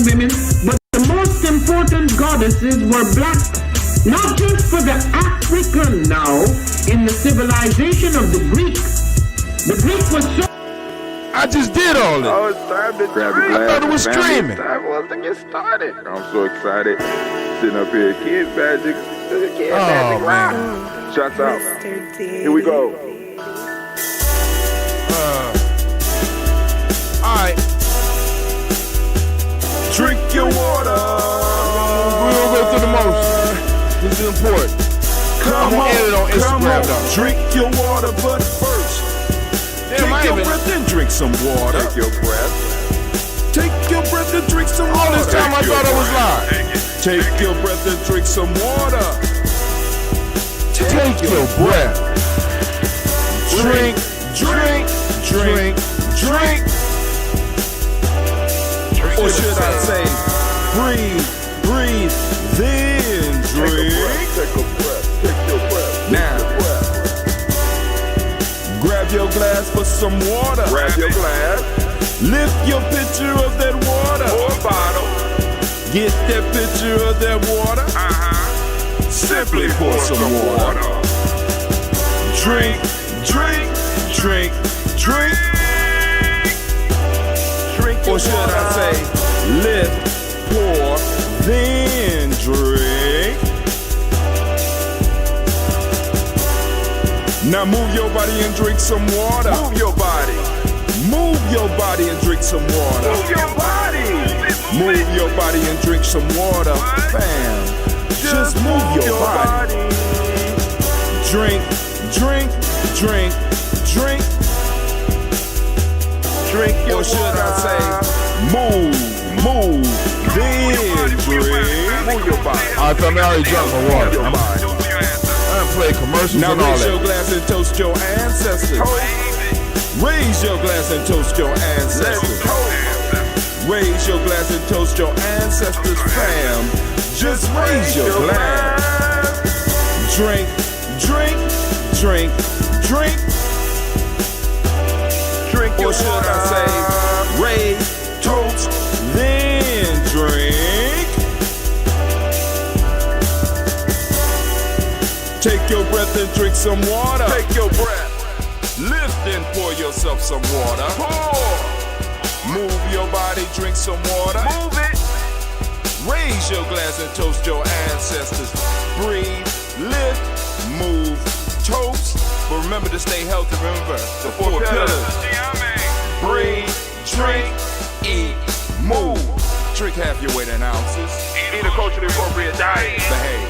and women, but the most important goddesses were black. Not just for the African now, in the civilization of the Greek. The Greek was so... I just did all this. Oh, it's time to grab drink. I thought it was streaming. Time was to get started. I'm so excited. Sitting up here, Kids Magic. Kids Magic. Man. Shots out. Here we go. Alright. Drink your water. We're gonna go through the motions. This is important. Come on, edit on Instagram, though. drink your water, but first, take your breath and drink some water. Take your breath. Take your breath and drink some water. All this time I thought I was live. Take your breath and drink some water. Take your breath. Drink, drink, drink, drink. Or should I say, breathe, breathe, then drink. Take a breath, take your breath. Now, grab your glass for some water. Grab your glass. Lift your pitcher of that water. Or bottle. Get that pitcher of that water. Simply pour some water. Drink, drink, drink, drink. Or should I say, lift, pour, then drink. Now move your body and drink some water. Move your body. Move your body and drink some water. Move your body. Move your body and drink some water. Bam. Just move your body. Drink, drink, drink, drink. Drink your or should I say, move, then drink. Move your body. I thought I already drank my water. I done played commercials now and all that. Now raise your glass and toast your ancestors. Raise your glass and toast your ancestors. Raise your glass and toast your ancestors, fam. Just raise your glass. Drink, drink, drink, drink. Drink or should I say, raise, toast, then drink. Take your breath and drink some water. Take your breath. Lift and pour yourself some water. Pour. Move your body, drink some water. Move it. Raise your glass and toast your ancestors. Breathe, lift, move, toast. But remember to stay healthy. Remember the four pillars. Breathe, drink, eat, move. Drink half your weight in ounces. Eat a culturally appropriate diet. Behave.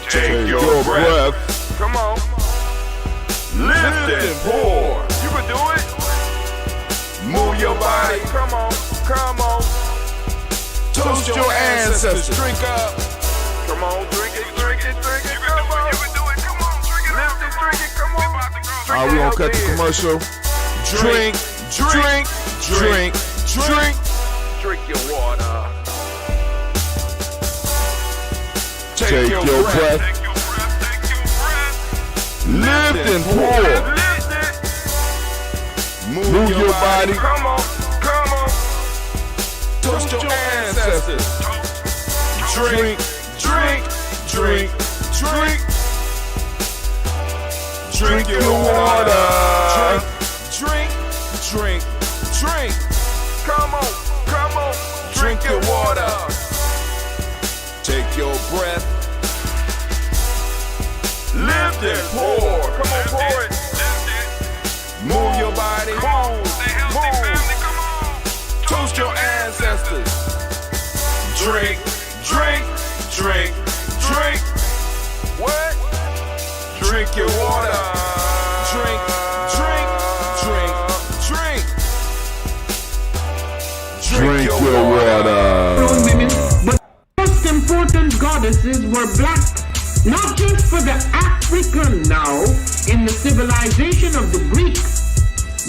Take your breath. Come on. Lift and pour. You can do it. Move your body. Come on. Come on. Toast your ancestors. Drink up. Come on. Drink it. Drink it. Drink it. Come on. You can do it. Come on. Drink it. Lift it. Drink it. Come on. Alright, we gonna cut the commercial. Drink, drink, drink, drink. Drink your water. Take your breath. Lift and pour. Move your body. Come on, come on. Toast your ancestors. Drink, drink, drink, drink. Drink your water. Drink, drink, drink. Come on, come on. Drink your water. Take your breath. Lift and pour. Come on, pour it. Move your body. Move. Toast your ancestors. Drink, drink, drink, drink. What? Drink your water. Drink, drink, drink, drink. Drink your water. Women, but the most important goddesses were black. Not just for the African now, in the civilization of the Greek.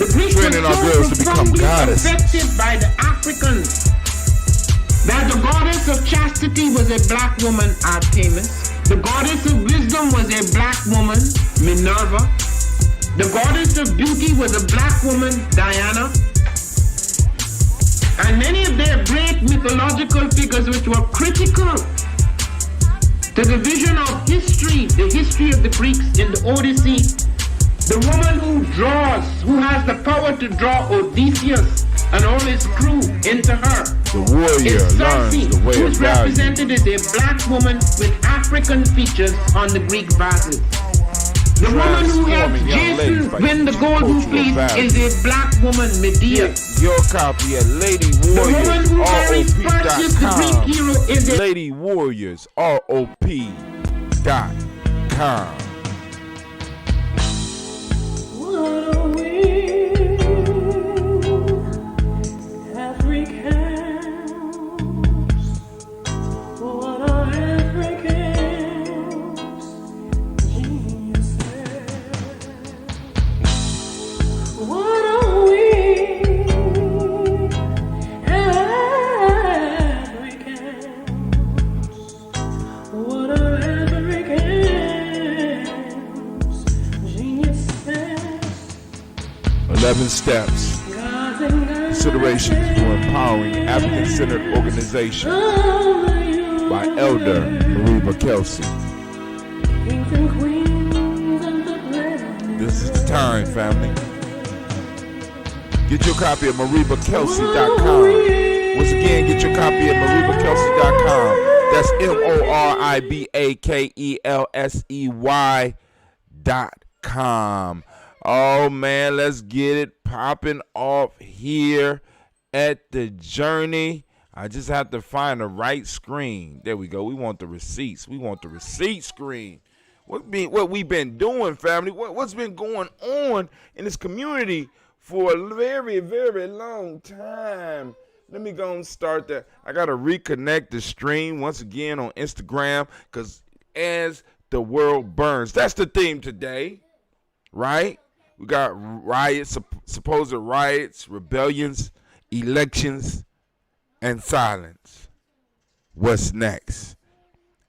The Greek was so profoundly affected by the Africans that the goddess of chastity was a black woman, Artemis. The goddess of wisdom was a black woman, Minerva. The goddess of beauty was a black woman, Diana. And many of their great mythological figures which were critical to the vision of history, the history of the Greeks in the Odyssey, the woman who has the power to draw Odysseus and all his crew into her. The warrior is learns Circe, the way who of is value. represented as a black woman with African features on the Greek vases. The woman who helps Jason win the Golden Fleece is a black woman, Medea. Get your copy at Lady The woman who marries Perseus, the Greek LadyWarriors.com. hero, is a Lady Warriors, ROP.com. What are we, Africans? What are Africans? Geniuses. What are we, Africans? What are Africans? Geniuses. 11 steps. Considerations to empowering African-centered organization by Elder Mariba Kelsey. Kings and queens of the land. This is the time, family. Get your copy at MaribaKelsey.com. Once again, get your copy at MaribaKelsey.com. That's MoribaKelsey.com. Oh, man, let's get it popping off here at the journey. I just have to find the right screen. There we go. We want the receipts. We want the receipt screen. What we been doing, family? What's been going on in this community for a very, very long time? Let me go and start that. I got to reconnect the stream once again on Instagram because as the world burns, that's the theme today, right? We got riots, supposed riots, rebellions, elections, and silence. What's next?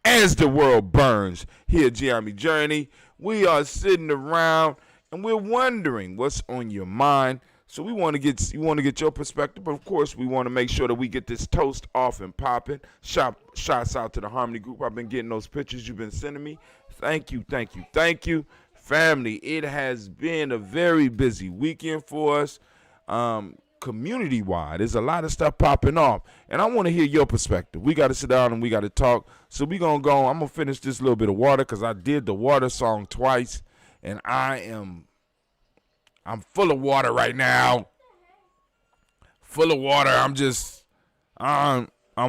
As the world burns, here at Gye-Nyame Journey, we are sitting around and we're wondering what's on your mind. So you want to get your perspective, but of course we want to make sure that we get this toast off and popping. Shots out to the Harmony Group. I've been getting those pictures you've been sending me. Thank you. Family, it has been a very busy weekend for us, community-wide. There's a lot of stuff popping off, and I want to hear your perspective. We got to sit down and we got to talk. So we're going to go. I'm going to finish this little bit of water because I did the water song twice, and I'm full of water right now. Full of water. I'm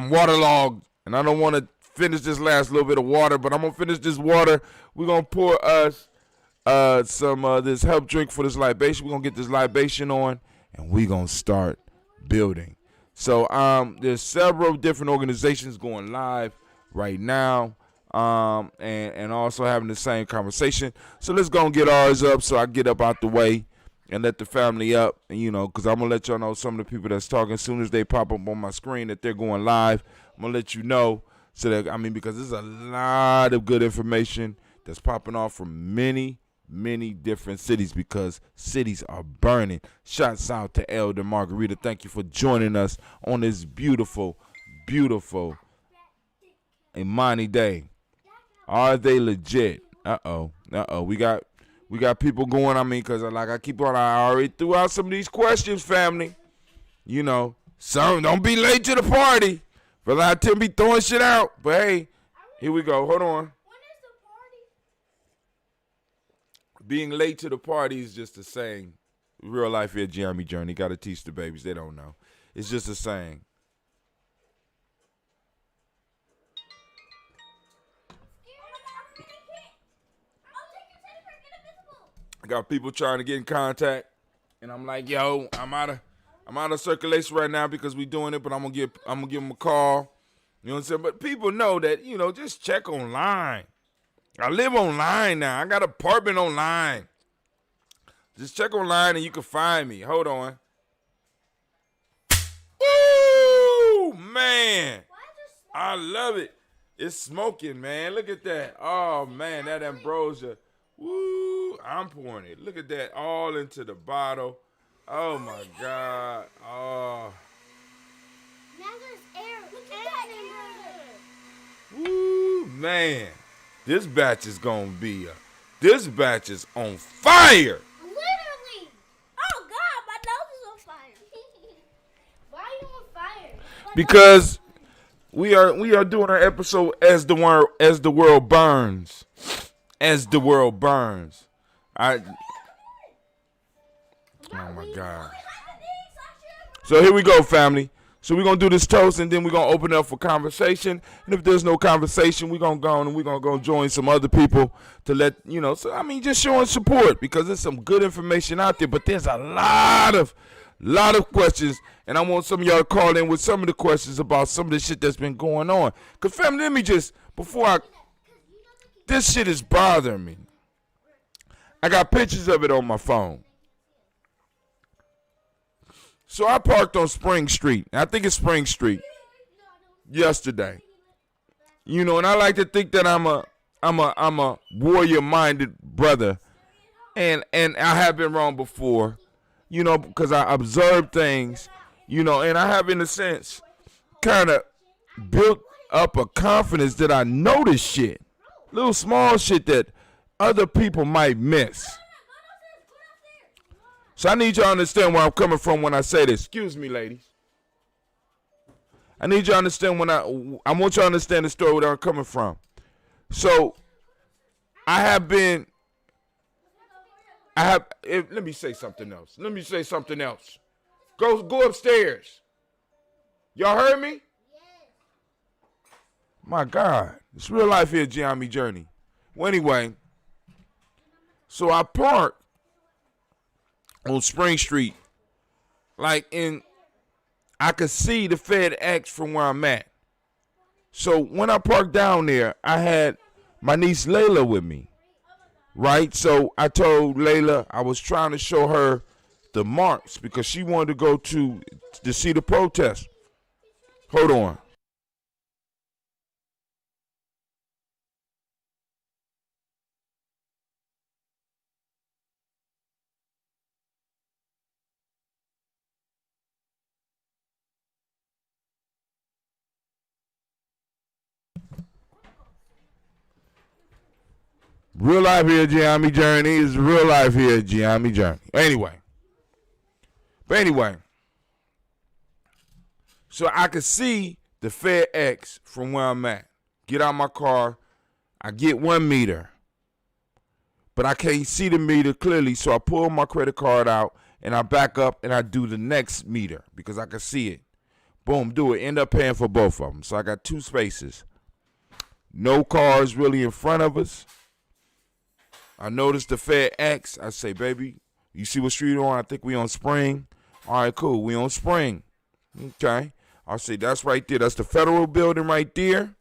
waterlogged, and I don't want to finish this last little bit of water, but I'm going to finish this water. We're going to pour us some this help drink for this libation. We're going to get this libation on, and we're going to start building. So there's several different organizations going live right now and also having the same conversation. So let's go and get ours up so I get up out the way and let the family up, and, because I'm going to let y'all know some of the people that's talking. As soon as they pop up on my screen that they're going live, I'm going to let you know so that, because there's a lot of good information that's popping off from many different cities because cities are burning. Shouts out to Elder Margarita. Thank you for joining us on this beautiful Imani Day. Are they legit? Uh-oh. We got people going, because I already threw out some of these questions, family. Some don't be late to the party. But I tend to be throwing shit out. But hey, here we go. Hold on. Being late to the party is just a saying. Real life here at Gye-Nyame Journey. Got to teach the babies. They don't know. It's just a saying. I got people trying to get in contact, and I'm like, yo, I'm out of circulation right now because we doing it, but I'm gonna give them a call. You know what I'm saying? But people know that, just check online. I live online now. I got an apartment online. Just check online and you can find me. Hold on. Ooh, man. I love it. It's smoking, man. Look at that. Oh, man, that ambrosia. Woo, I'm pouring it. Look at that all into the bottle. Oh, my God. Oh. Woo, man. This batch is gonna be this batch is on fire. Literally. Oh God, my nose is on fire. Why are you on fire? Because we are doing our episode as the world burns. As the world burns. Oh my God. So here we go, family. So we're going to do this toast, and then we're going to open it up for conversation. And if there's no conversation, we're going to go on and we're going to go join some other people to let, just showing support, because there's some good information out there. But there's a lot of questions, and I want some of y'all to call in with some of the questions about some of the shit that's been going on. Because, family, let me just, this shit is bothering me. I got pictures of it on my phone. So I parked on Spring Street. I think it's Spring Street. Yesterday. And I like to think that I'm a warrior-minded brother. And I have been wrong before. Because I observed things, and I have, in a sense, kind of built up a confidence that I notice shit. Little small shit that other people might miss. So I need y'all to understand where I'm coming from when I say this. Excuse me, ladies. I need y'all to understand I want y'all to understand the story where I'm coming from. So let me say something else. Go upstairs. Y'all heard me? My God. It's real life here, Gye-Nyame Journey. Well, anyway, so I parked on Spring Street, I could see the FedEx from where I'm at. So when I parked down there, I had my niece Layla with me, right? So I told Layla I was trying to show her the marks because she wanted to go to see the protest. Hold on. Real life here, Gye-Nyame Journey is real life here, Gye-Nyame Journey. Anyway, so I could see the FedEx from where I'm at. Get out my car, I get 1 meter, but I can't see the meter clearly, so I pull my credit card out and I back up and I do the next meter because I can see it. Boom, do it. End up paying for both of them. So I got 2 spaces. No cars really in front of us. I noticed the FedEx. I say, baby, you see what street on? I think we on Spring. All right, cool. We on Spring. Okay. I say, that's right there. That's the federal building right there.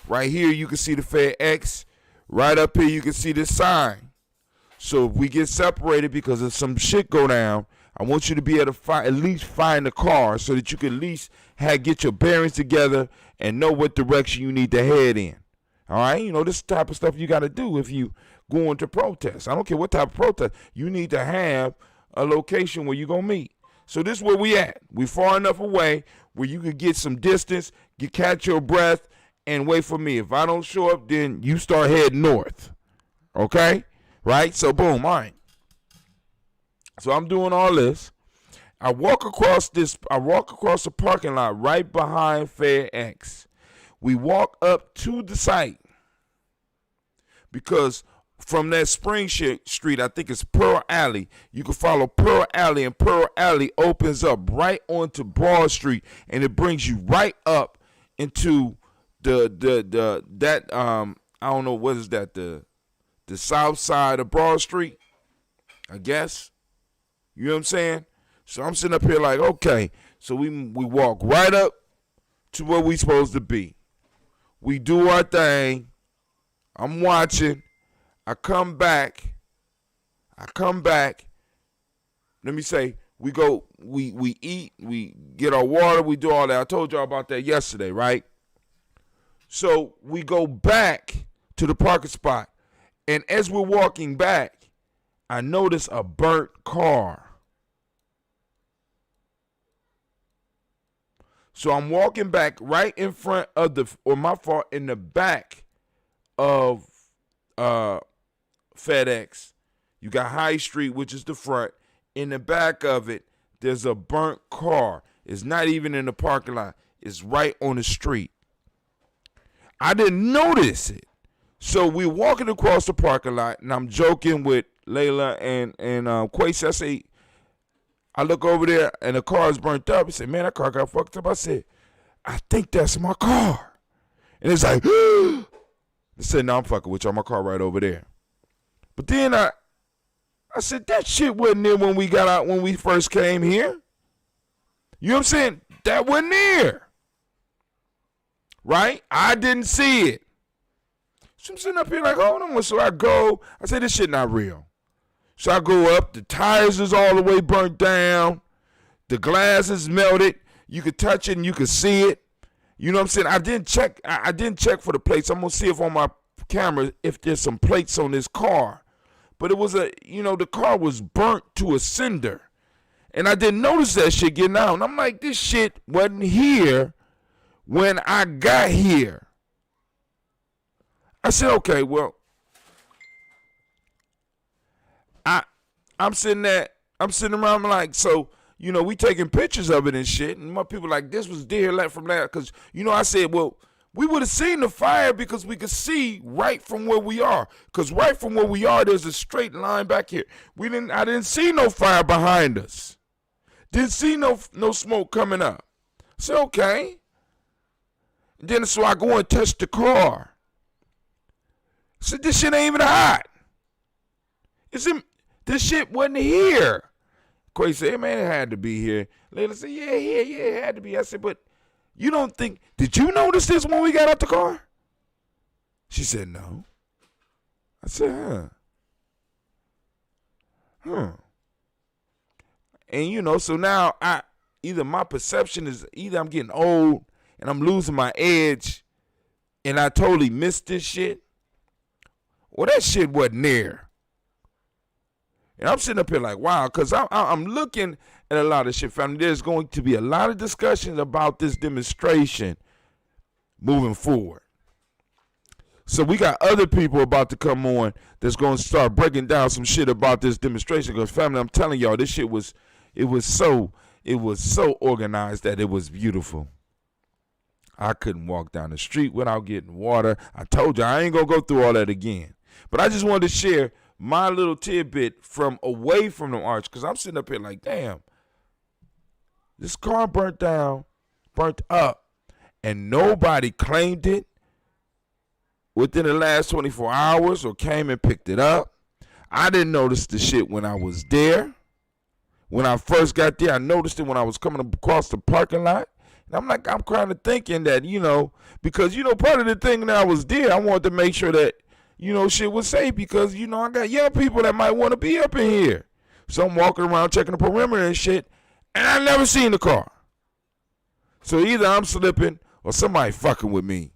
Right here, you can see the FedEx. Right up here, you can see the sign. So if we get separated because of some shit go down, I want you to be able to at least find the car so that you can at least get your bearings together and know what direction you need to head in. All right? This type of stuff you got to do if you going to protest. I don't care what type of protest. You need to have a location where you're going to meet. So this is where we at. We far enough away where you can get some distance, catch your breath, and wait for me. If I don't show up, then you start heading north. Okay? Right? So boom, all right. So I'm doing all this. I walk across the parking lot right behind FedEx. We walk up to the site because from that Spring Street, I think it's Pearl Alley. You can follow Pearl Alley, and Pearl Alley opens up right onto Broad Street, and it brings you right up into that I don't know, what is that, the south side of Broad Street, I guess. You know what I'm saying? So I'm sitting up here like, okay. So we walk right up to where we supposed to be. We do our thing. I'm watching. I come back. Let me say, we eat, we get our water, we do all that. I told y'all about that yesterday, right? So we go back to the parking spot. And as we're walking back, I notice a burnt car. So I'm walking back right in front of in the back of FedEx. You got High Street, which is the front. In the back of it, there's a burnt car. It's not even in the parking lot. It's right on the street. I didn't notice it. So we're walking across the parking lot, and I'm joking with Layla and Quasi. I say, I look over there, and the car is burnt up. He said, man, that car got fucked up. I said, I think that's my car. And it's like, I said, no, I'm fucking with y'all. My car right over there. But then I said, that shit wasn't there when we got out, when we first came here. You know what I'm saying? That wasn't there. Right? I didn't see it. So I'm sitting up here like, hold on. So I go. I say, this shit not real. So I go up. The tires is all the way burnt down. The glass is melted. You could touch it and you could see it. You know what I'm saying? I didn't check for the plates. I'm going to see if on my camera if there's some plates on this car. But it was the car was burnt to a cinder. And I didn't notice that shit getting out. And I'm like, this shit wasn't here when I got here. I said, okay, well, I'm sitting around like, so, we taking pictures of it and shit. And my people like, this was deer left from that. Because, I said, well, we would have seen the fire because we could see right from where we are. Because right from where we are, there's a straight line back here. I didn't see no fire behind us. Didn't see no smoke coming up. I said, okay. And then so I go and touch the car. I said, this shit ain't even hot. This shit wasn't here. Quay said, hey, man, it had to be here. Layla said, yeah, it had to be. I said, but you don't think, did you notice this when we got out the car? She said, no. I said, huh. And, so now either my perception is either I'm getting old and I'm losing my edge and I totally missed this shit. Well, that shit wasn't there. And I'm sitting up here like, wow, because I'm looking at a lot of shit, family. There's going to be a lot of discussions about this demonstration moving forward. So we got other people about to come on that's going to start breaking down some shit about this demonstration. Because, family, I'm telling y'all, this shit was so organized that it was beautiful. I couldn't walk down the street without getting water. I told you I ain't going to go through all that again. But I just wanted to share my little tidbit from away from the arch, because I'm sitting up here like, damn, this car burnt up, and nobody claimed it within the last 24 hours or came and picked it up. I didn't notice the shit when I was there. When I first got there, I noticed it when I was coming across the parking lot. And I'm kind of thinking that, because, part of the thing that I was there, I wanted to make sure that, shit was safe because, I got young people that might want to be up in here. So I'm walking around checking the perimeter and shit, and I never seen the car. So either I'm slipping or somebody fucking with me.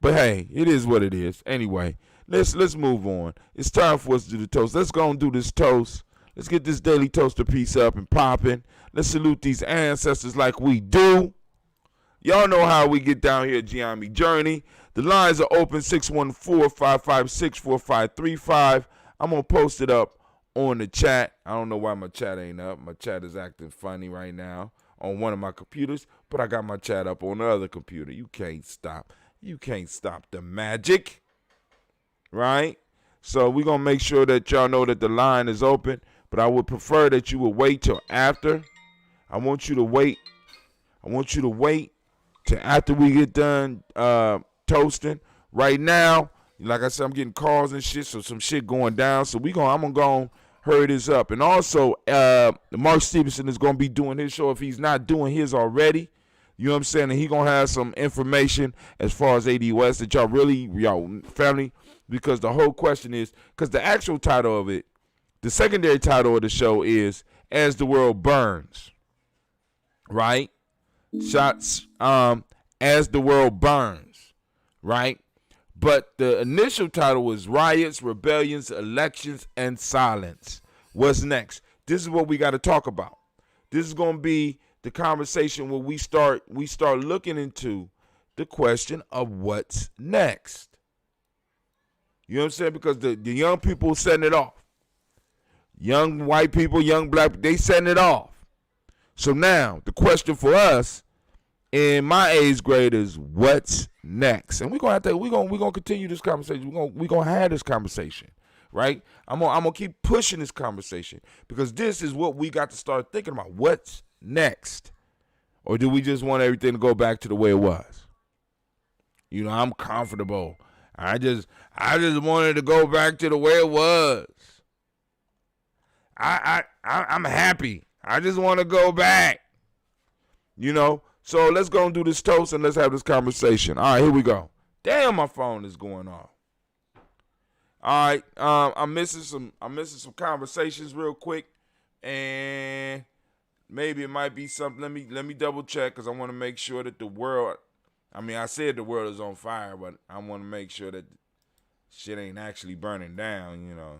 But hey, it is what it is. Anyway, let's move on. It's time for us to do the toast. Let's go and do this toast. Let's get this daily toaster piece up and popping. Let's salute these ancestors like we do. Y'all know how we get down here at Gye-Nyame Journey. The lines are open, 614-556-4535. I'm going to post it up on the chat. I don't know why my chat ain't up. My chat is acting funny right now on one of my computers, but I got my chat up on the other computer. You can't stop. You can't stop the magic, right? So we're going to make sure that y'all know that the line is open, but I would prefer that you would wait till after. I want you to wait till after we get done toasting. Right now, like I said, I'm getting calls and shit, so some shit going down. So I'm going to go and hurry this up. And also, Mark Stevenson is going to be doing his show if he's not doing his already. You know what I'm saying? And he going to have some information as far as ADOS that y'all family, because the whole question is, because the actual title of it, the secondary title of the show is As the World Burns, right? Shots as the world burns, right? But the initial title was Riots, Rebellions, Elections, and Silence. What's next? This is what we got to talk about. This is going to be the conversation where we start looking into the question of what's next. You know what I'm saying? Because the young people setting it off. Young white people, young black, they setting it off. So now the question for us in my age grade is what's next? And we're gonna continue this conversation. We're gonna have this conversation, right? I'm gonna keep pushing this conversation because this is what we got to start thinking about. What's next? Or do we just want everything to go back to the way it was? You know, I'm comfortable. I just wanted to go back to the way it was. I'm happy. I just want to go back. You know? So let's go and do this toast and let's have this conversation. All right, here we go. Damn, my phone is going off. All right, I'm missing some conversations real quick, and maybe it might be something. Let me double check because I want to make sure that the world. I mean, I said the world is on fire, but I want to make sure that shit ain't actually burning down. You know,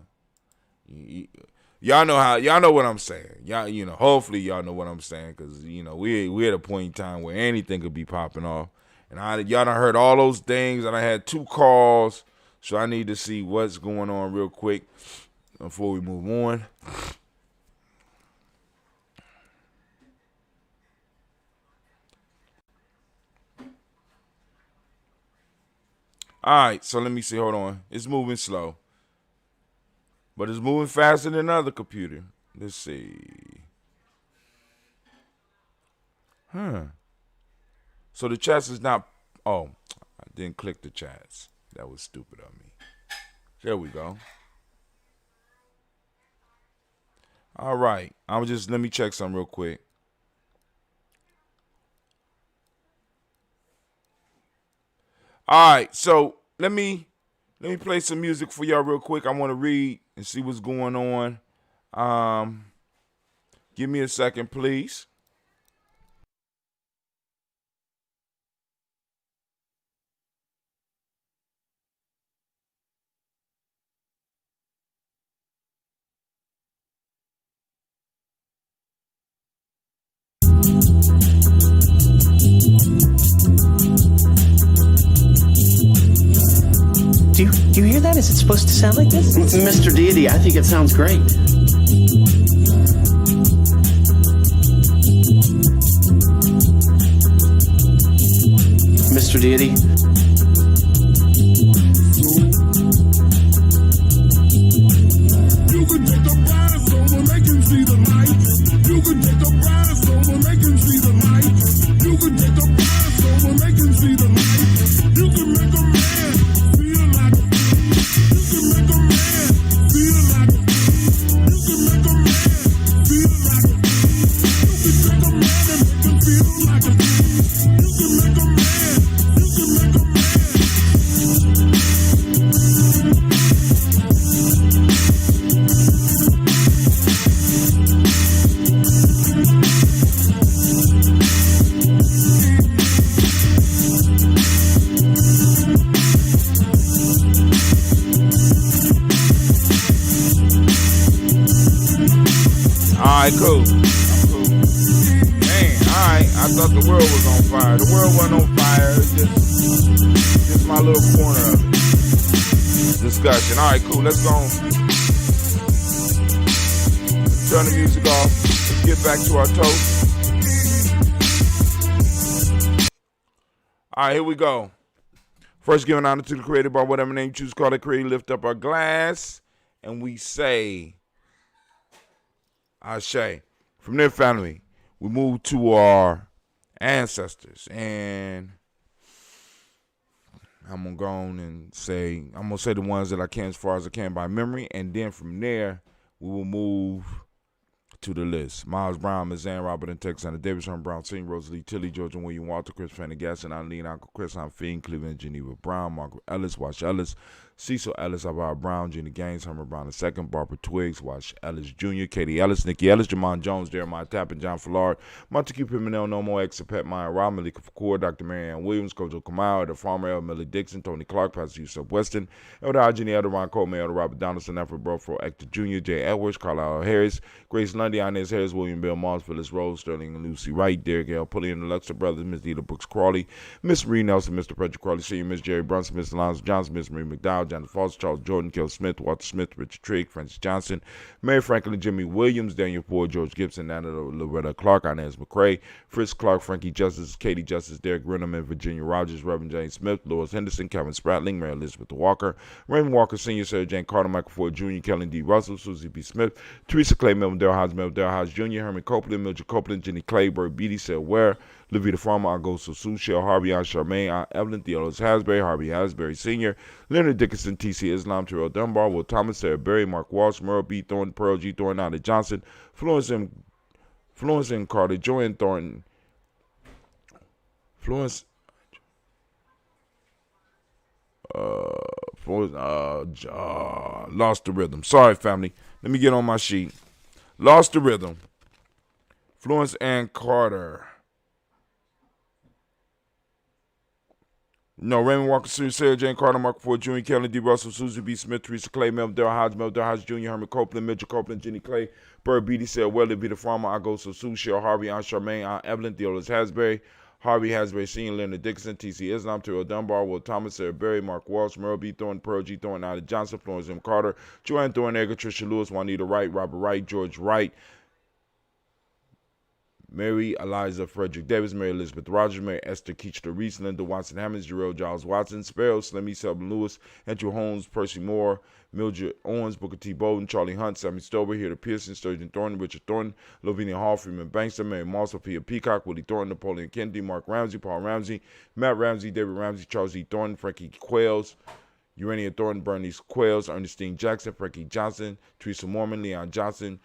y'all know what I'm saying. Y'all, you know, hopefully y'all know what I'm saying because you know we at a point in time where anything could be popping off, and y'all done heard all those things, and I had 2 calls. So I need to see what's going on real quick before we move on. All right, so let me see. Hold on. It's moving slow. But it's moving faster than other computer. Let's see. So the chats is not... Oh, I didn't click the chats. That was stupid of me. There we go. All right. Let me check something real quick. All right. So let me play some music for y'all real quick. I want to read and see what's going on. Give me a second, please. Do you hear that? Is it supposed to sound like this? Mr. Deity, I think it sounds great. Mr. Deity. You could take a bride sober, make him see the light. You could take a bride sober, make him see the light. You could take a bride sober, make him see the light. You can make a man feel like a king. You can make a man feel like a king. You can make a man feel like a king. You can take a man and make him feel like a king. You can make a man. You can make a man. Alright, cool. Man, alright. I thought the world was on fire. The world wasn't on fire. It's just my little corner of it. Discussion. Alright, cool. Let's go on. Turn the music off. Let's get back to our toast. Alright, here we go. First, giving honor to the creator by whatever name you choose to call it. Creator, lift up our glass. And we say... Ashe. From their family, we move to our ancestors, and I'm gonna go on and say the ones that I can as far as I can by memory, and then from there we will move to the list. Miles Brown, Ms. Ann, Robert and Texas, and Davis, Sean Brown, Singh, Rosalie, Tilly, George and William, Walter, Chris, Fanny, Gasson, Eileen, Uncle Chris, I'm Fiend, Cleveland, Geneva Brown, Margaret Ellis, Wash Ellis, Cecil Ellis, Alvaro Brown, Gina Gaines, Herman Brown II, Barbara Twiggs, Wash Ellis Jr., Katie Ellis, Nikki Ellis, Jamon Jones, Jeremiah Tappan, John Fallard, Montague Pimenel, No More Ex, Pet Meyer, Rob, Malika Fakour, Dr. Marianne Williams, Kojo Kamau, The Farmer, El Millie Dixon, Tony Clark, Pastor Yusuf Weston, Elder Jenny, Elder Ron Coleman, Elder Robert Donaldson, Alfred Brofro, Hector Jr., Jay Edwards, Carlisle Harris, Grace Lundy, Inez Harris, William Bill Moss, Phyllis Rose, Sterling and Lucy Wright, Derek L. Pulley and the Luxor Brothers, Miss Dita Brooks Crawley, Miss Marie Nelson, Mr. Frederick Crawley Sr., Miss Jerry Brunson, Miss Alonzo Johnson, Miss Marie McDowell, Jonathan Foster, Charles Jordan, Kel Smith, Walter Smith, Richard Trigg, Francis Johnson, Mary Franklin, Jimmy Williams, Daniel Ford, George Gibson, Nana Loretta Clark, Inez McCrae, Fritz Clark, Frankie Justice, Katie Justice, Derek Rennerman, Virginia Rogers, Reverend James Smith, Lois Henderson, Kevin Spratling, Mary Elizabeth Walker, Raymond Walker Sr., Sarah Jane Carter, Michael Ford Jr., Kelly D. Russell, Susie B. Smith, Teresa Clay, Melvin Dale Hodge Jr., Herman Copeland, Mildred Copeland, Jenny Clay, Bird Beatty, Sarah Ware, Levita Farmer, Augusto Sue, Shell Harvey, Aunt Charmaine, Aunt Evelyn, Theodos Hasbury, Harvey Hasbury Sr., Leonard Dickinson, T.C. Islam, Terrell Dunbar, Will Thomas, Sarah Berry, Mark Walsh, Merle B. Thornton, Pearl G. Thornton, Nada Johnson, Florence M. Carter, Joanne Thornton, lost the rhythm. Sorry, family. Let me get on my sheet. Lost the rhythm. Florence Ann Carter. No, Raymond Walker Sr., Sarah Jane Carter, Mark Ford Jr., Kelly D. Russell, Susie B. Smith, Teresa Clay, Melvin Dale Hodge Jr., Herman Copeland, Mitchell Copeland, Jenny Clay, Bird Beatty, Sarah Welly, Vita Farmer, Augusto Sue, Shell Harvey, Aunt Charmaine, Aunt Evelyn, Theodos Hasbury, Harvey Hasbury Sr., Leonard Dixon, T.C. Islam, Terrell Dunbar, Will Thomas, Sarah Berry, Mark Walsh, Merle B. Thornton, Pearl G. Thornton, Nada Johnson, Florence M. Carter, Joanne Thornton, Edgar, Tricia Lewis, Juanita Wright, Robert Wright, George Wright, Mary Eliza Frederick Davis, Mary Elizabeth Rogers, Mary Esther Keachler Reese, Linda Watson Hammonds, Jarrell Giles Watson, Sparrow, Slimmy Selby Lewis, Andrew Holmes, Percy Moore, Mildred Owens, Booker T. Bowden, Charlie Hunt, Sammy Stover, Hilda Pearson, Sturgeon Thornton, Richard Thornton, Lavinia Hall, Freeman Bankster, Mary Moss, Sophia Peacock, Willie Thornton, Napoleon Kennedy, Mark Ramsey, Paul Ramsey, Matt Ramsey, David Ramsey, Charles E. Thornton, Frankie Quails, Urania Thornton, Bernice Quails, Ernestine Jackson, Frankie Johnson, Teresa Mormon, Leon Johnson,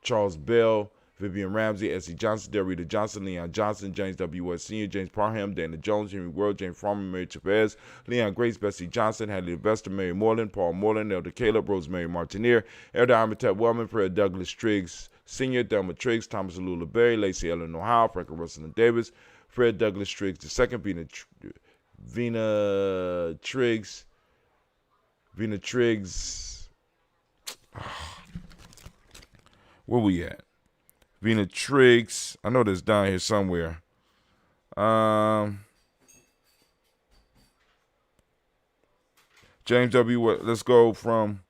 Charles Bell, Vivian Ramsey, S.E. Johnson, Derrida Johnson, Leon Johnson, James W. S. Sr., James Parham, Dana Jones, Henry World, James Farmer, Mary Chavez, Leon Grace, Bessie Johnson, Hadley Investor, Mary Moreland, Paul Moreland, Elder Caleb, Rosemary Martineer, Elder Amitep Wellman, Fred Douglas Triggs Sr., Thelma Triggs, Thomas Alula Berry, Lacey Ellen Ohio, Franklin Russell and Davis, Fred Douglas Triggs II, Vina Triggs. Where we at? Vina Triggs. I know that's down here somewhere. James W. Let's go from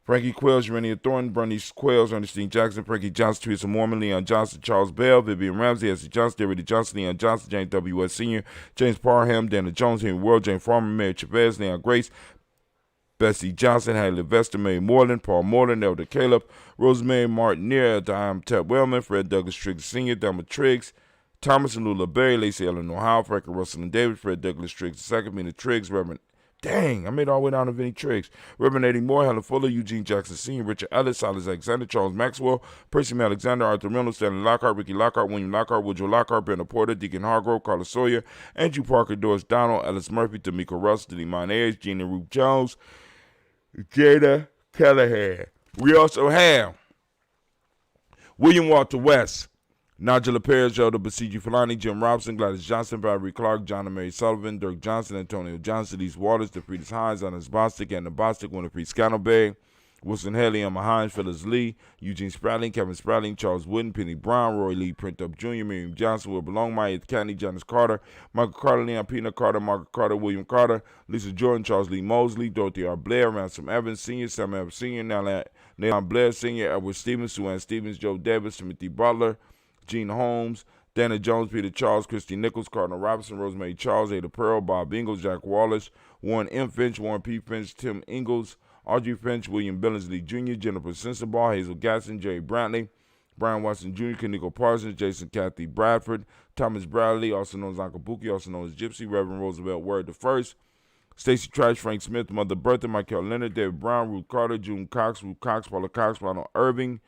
Frankie Quails, Urania Thornton, Bernice Quails, Ernestine Jackson, Frankie Johnson, Teresa Mormon, Leon Johnson, Charles Bell, Vivian Ramsey, S.C. Johnson, Derrida Johnson, Leon Johnson, James W. S. Sr., James Parham, Dana Jones, Henry World, James Farmer, Mary Chavez, Leon Grace, Bessie Johnson, Hadley Vesta, Mary Moreland, Paul Moreland, Elder Caleb, Rosemary Martineer, Diane Tep Wellman, Fred Douglas Triggs Sr., Thelma Triggs, Thomas and Lula Berry, Lacey Ellen Ohio, Franklin Russell and David, Fred Douglas Triggs II, Vina Triggs, Reverend, I made all the way down to Vinnie Triggs, Reverend Eddie Moore, Helen Fuller, Eugene Jackson Sr., Richard Ellis, Silas Alexander, Charles Maxwell, Percy M. Alexander, Arthur Reynolds, Stanley Lockhart, Ricky Lockhart, William Lockhart, Woodrow Lockhart, Brenda Porter, Deacon Hargrove, Carla Sawyer, Andrew Parker, Doris Donald, Ellis Murphy, Tamika Russell, Imani Ayers, Gina Ruth Jones, Jada Callahan. We also have William Walter West, Nigel Perez, Elder Basiji Falani, Jim Robinson, Gladys Johnson, Valerie Clark, John and Mary Sullivan, Dirk Johnson, Antonio Johnson, Denise Waters, DeFriedis Hines, Anna Bostic, Anna Bostic, Winifred Scannelberry, Wilson Haley, Emma Hines, Phyllis Lee, Eugene Spratling, Kevin Spratling, Charles Wooden, Penny Brown, Roy Lee, Print Up Jr., Miriam Johnson, Will Belong, Maya County, Janice Carter, Michael Carter, Leon Pina Carter, Margaret Carter, William Carter, Lisa Jordan, Charles Lee Mosley, Dorothy R. Blair, Ransom Evans Sr., Sam Evans Sr., Nayland Blair Sr., Edward Stevens, Sue Ann Stevens, Joe Davis, Timothy Butler, Gene Holmes, Dana Jones, Peter Charles, Christy Nichols, Cardinal Robinson, Rosemary Charles, Ada Pearl, Bob Ingalls, Jack Wallace, Warren M. Finch, Warren P. Finch, Tim Ingalls, Audrey Finch, William Billingsley Jr., Jennifer Sensabaugh, Hazel Gatson, Jerry Brantley, Brian Watson Jr., Kaniko Parsons, Jason Kathy Bradford, Thomas Bradley, also known as Uncle Buki, also known as Gypsy, Reverend Roosevelt Word the First, Stacey Trash, Frank Smith, Mother Bertha, Michael Leonard, David Brown, Ruth Carter, June Cox, Ruth Cox, Paula Cox, Ronald Irving,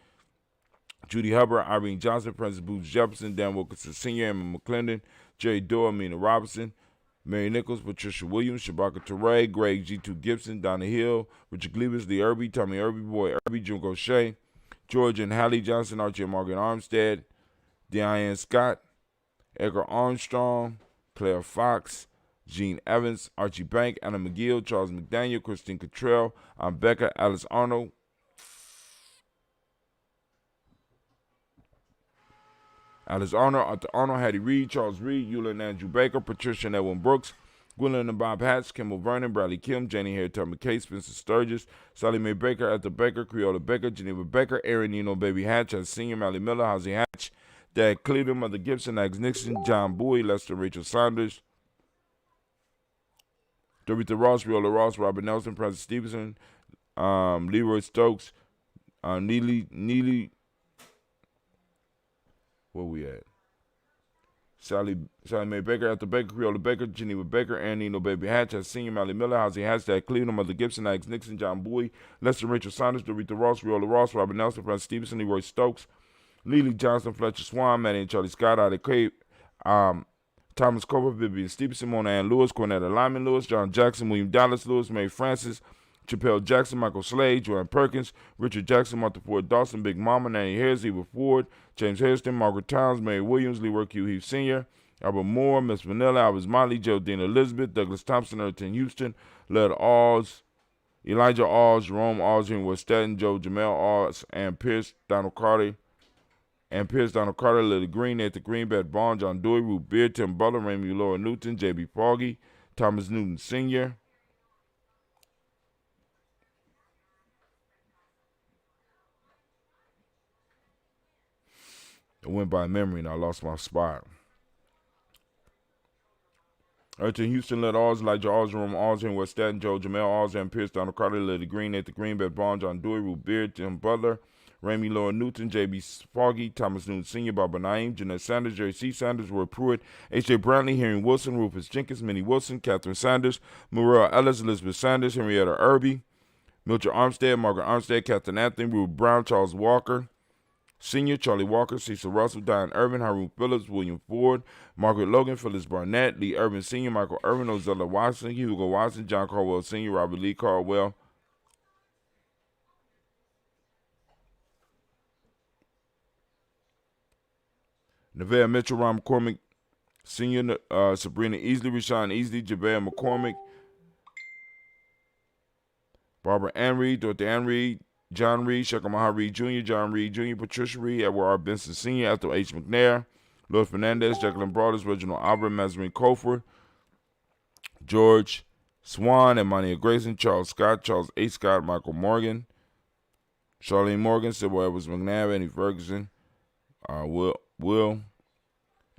Judy Hubbard, Irene Johnson, Francis Booth Jefferson, Dan Wilkinson Sr., Emma McClendon, Jerry Doyle, Mina Robinson, Mary Nichols, Patricia Williams, Shabaka Teray, Greg G2 Gibson, Donna Hill, Richard Glebus, Lee Irby, Tommy Irby, Boy Irby, Jim Gaucher, George and Hallie Johnson, Archie and Margaret Armstead, Diane Scott, Edgar Armstrong, Claire Fox, Gene Evans, Archie Bank, Anna McGill, Charles McDaniel, Christine Cottrell, Becca, Alice Arnold, Arthur Arnold, Hattie Reed, Charles Reed, Eula and Andrew Baker, Patricia and Edwin Brooks, Gwendolyn and Bob Hatch, Kimball Vernon, Bradley Kim, Janie Hare, Tubman McKay, Spencer Sturgis, Sally Mae Baker, Ethel Baker, Creola Baker, Geneva Baker, Aaron Nino Baby Hatch, as Senior, Mally Miller, Hosey Hatch, Dad Cleveland, Mother Gibson, Ags Nixon, John Bowie, Lester Rachel Saunders, Dorita Ross, Riola Ross, Robert Nelson, Francis Stevenson, Leroy Stokes, Neely, where we at? Sally Mae Baker, Ethel Baker, Creola Baker, Geneva Baker, Aaron Nino Baby Hatch, as Senior, Mally Miller, Hosey Hatch, Dad Cleveland, Mother Gibson, Ags Nixon, John Bowie, Lester Rachel Saunders, Dorita Ross, Riola Ross, Robert Nelson, Francis Stevenson, Leroy Stokes, Lily Johnson, Fletcher Swan, Maddie and Charlie Scott, Ida Cape, Thomas Cooper, Vivian Stevenson, Mona Ann Lewis, Cornetta Lyman Lewis, John Jackson, William Dallas Lewis, Mary Francis, Chappelle Jackson, Michael Slade, Joanne Perkins, Richard Jackson, Martha Ford Dawson, Big Mama, Nanny Harris, Eva Ford, James Hairston, Margaret Towns, Mary Williams, Leroy Q. Heath Sr., Albert Moore, Miss Vanilla, Albert Motley, Geraldine Elizabeth, Douglas Thompson, Erton Houston, Led Alls, Elijah Alls, Jerome Alls, Henry West Staten, Joe Jamel Alls, and Pierce, Donald Carter, Lily Green, Nathan Green, Beth Bond, John Dewey, Ruth Beard, Tim Butler, Raymond Laura Newton, J.B. Foggy, Thomas Newton Sr., I went by memory and I lost my spot. Erton Houston, Led Alls, Elijah Alls, Jerome Alls, Henry West Staten, Joe Jamel Alls, and Pierce, Donald Carter, Lily Green, Nathan Green, Beth Bond, John Dewey, Ruth Beard, Tim Butler, Ramey Laura Newton, J.B. Foggy, Thomas Newton Sr., Barbara Naeem, Jeanette Sanders, Jerry C. Sanders, Roy Pruitt, H.J. Brantley, Henry Wilson, Rufus Jenkins, Minnie Wilson, Catherine Sanders, Muriel Ellis, Elizabeth Sanders, Henrietta Irby, Mildred Armstead, Margaret Armstead, Captain Anthony, Ruth Brown, Charles Walker Sr., Charlie Walker, Cecil Russell, Diane Irvin, Haroon Phillips, William Ford, Margaret Logan, Phyllis Barnett, Lee Irvin Sr., Michael Irvin, Ozella Watson, Hugo Watson, John Caldwell Sr., Robert Lee Caldwell, Nevaeh Mitchell, Ron McCormick Sr., Sabrina Easley, Rashawn Easley, Javea McCormick, Barbara Ann Reed, Dorothy Ann Reed, John Reed, Shekamaha Reed Jr., John Reed Jr., Patricia Reed, Edward R. Benson Sr., Ethel H. McNair, Louis Fernandez, Jacqueline Broaders, Reginald Albert, Mazarine Colford, George Swan, Imani Grayson, Charles Scott, Charles A. Scott, Michael Morgan, Charlene Morgan, Sybil Edwards McNabb, Annie Ferguson,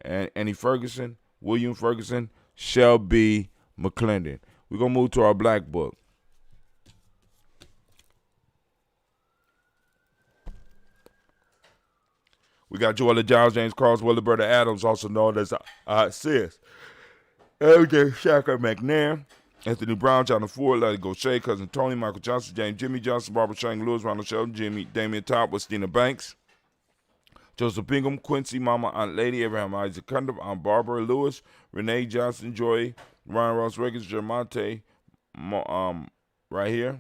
Annie Ferguson, William Ferguson, Shelby McClendon. We're going to move to our black book. We got Joella Giles, James Carls, Williberta Adams, also known as Sis, LJ Shaka McNair, Anthony Brown, Jonathan Ford, Larry Gaucher, Cousin Tony, Michael Johnson, James Jimmy Johnson, Barbara Shang Lewis, Ronald Sheldon, Damian Top, Westina Banks, Joseph Bingham, Quincy, Mama, Aunt Lady, Abraham Isaac Cundiff, Aunt Barbara Lewis, Renee Johnson, Joy, Ryan Ross Records, Jermonte, right here,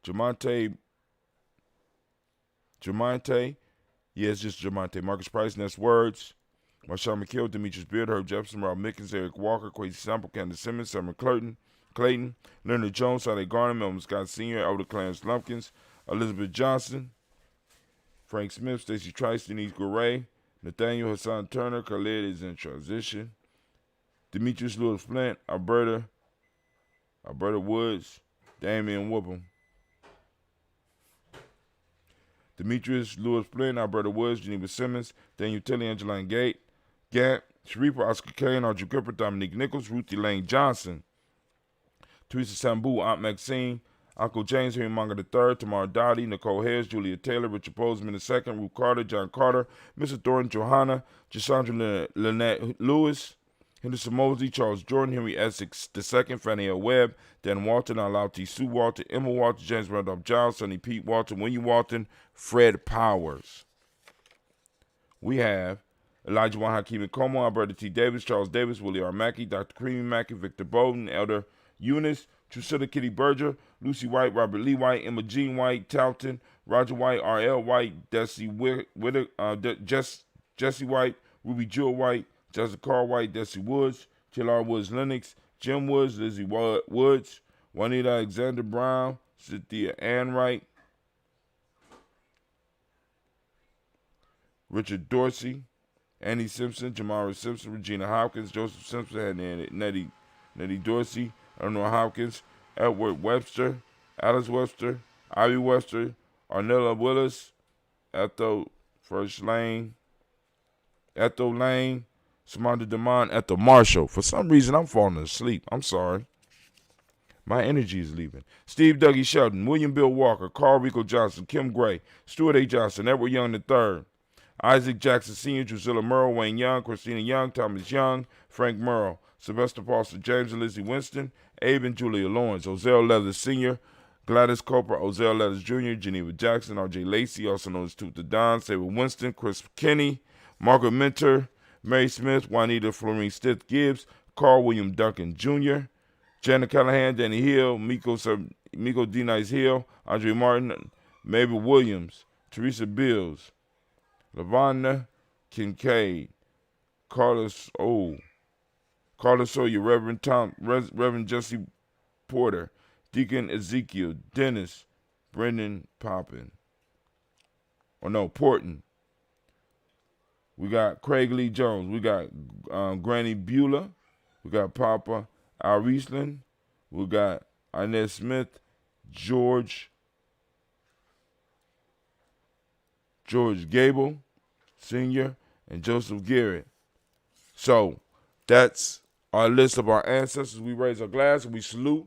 Jermonte, yes, just Jermonte, Marcus Price, Ness Words, Marshawn McKill, Demetrius Beard, Herb Jefferson, Rob Mickens, Eric Walker, Quasi Sample, Candace Simmons, Summer Clayton, Leonard Jones, Sade Garner, Melvin Scott Sr., Elder Clarence Lumpkins, Elizabeth Johnson, Frank Smith, Stacey Trice, Denise Gray, Nathaniel Hassan Turner, Khalid is in transition, Demetrius Lewis Flint, Alberta Woods, Damian Whoopum. Demetrius Lewis Flynn, Alberta Woods, Geneva Simmons, Daniel Tilly, Angeline Gant, Sharifa, Oscar Kane, Audrey Cooper, Dominique Nichols, Ruthie Lane Johnson, Teresa Sambu, Aunt Maxine, Uncle James, Henry Manga III, Tamara Dottie, Nicole Harris, Julia Taylor, Richard Bozeman II, Ruth Carter, John Carter, Mr. Thornton, Johanna, Jasandra Lynette Lewis, Henderson Mosley, Charles Jordan, Henry Essex II, Fannie L. Webb, Dan Walton, Alauti Sue Walton, Emma Walton, James Randolph Giles, Sonny Pete Walton, William Walton, Fred Powers. We have Elijah Juan Hakeem Como, Alberta T. Davis, Charles Davis, Willie R. Mackey, Dr. Creamy Mackey, Victor Bowden, Elder Eunice, Drusilla Kitty Berger, Lucy White, Robert Lee White, Emma Jean White, Talton, Roger White, R.L. White, Jesse White, Ruby Jewel White, Jessica Carr White, Desi Woods, Chillar Woods Lennox, Jim Woods, Lizzie Woods, Juanita Alexander Brown, Cynthia Ann Wright, Richard Dorsey, Annie Simpson, Jamara Simpson, Regina Hopkins, Joseph Simpson, and Nettie Dorsey, Eleanor Hopkins, Edward Webster, Alice Webster, Ivy Webster, Arnella Willis, Ethel Lane, Samantha DeMond, Ethel Marshall. For some reason, I'm falling asleep. I'm sorry. My energy is leaving. Steve Dougie Shelton, William Bill Walker, Carl Rico Johnson, Kim Gray, Stuart A. Johnson, Edward Young III, Isaac Jackson Sr., Drusilla Merle, Wayne Young, Christina Young, Thomas Young, Frank Merle, Sylvester Foster James and Lizzie Winston, Abe and Julia Lawrence, Ozell Leathers Sr., Gladys Cooper, Ozell Leathers Jr., Geneva Jackson, R.J. Lacey, also known as Tooth the Don, Saber Winston, Chris Kinney, Margaret Mentor, Mary Smith, Juanita Florine Stith Gibbs, Carl William Duncan Jr., Janet Callahan, Danny Hill, Miko D. Nice Hill, Andre Martin, Mabel Williams, Teresa Bills, Lavonna Kincaid, Carlos Sawyer, Reverend Jesse Porter, Deacon Ezekiel, Dennis, Brendan Porton. We got Craig Lee Jones. We got Granny Beulah. We got Papa Al Riesland. We got Inez Smith, George Gable Sr., and Joseph Garrett. So that's our list of our ancestors. We raise our glass and we salute.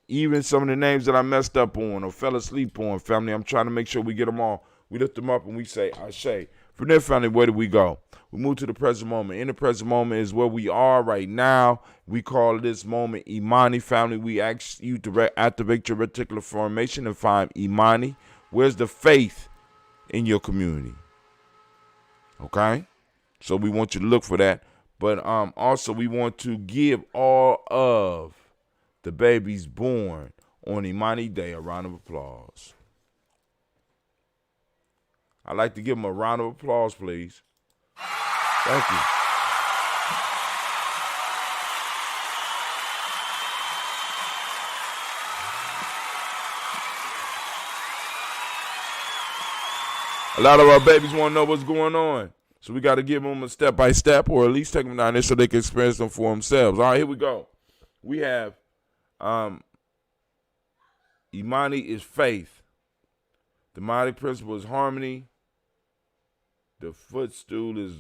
Even some of the names that I messed up on or fell asleep on, family, I'm trying to make sure we get them all. We lift them up and we say, Ashe. From there, family, where do we go? We move to the present moment. In the present moment is where we are right now. We call this moment Imani, family. We ask you to activate your reticular formation and find Imani. Where's the faith in your community? Okay? So we want you to look for that. But also we want to give all of the babies born on Imani Day a round of applause. I'd like to give them a round of applause, please. Thank you. A lot of our babies want to know what's going on. So we got to give them a step-by-step or at least take them down there so they can experience them for themselves. All right, here we go. We have Imani is faith. The Imani principle is harmony. The footstool is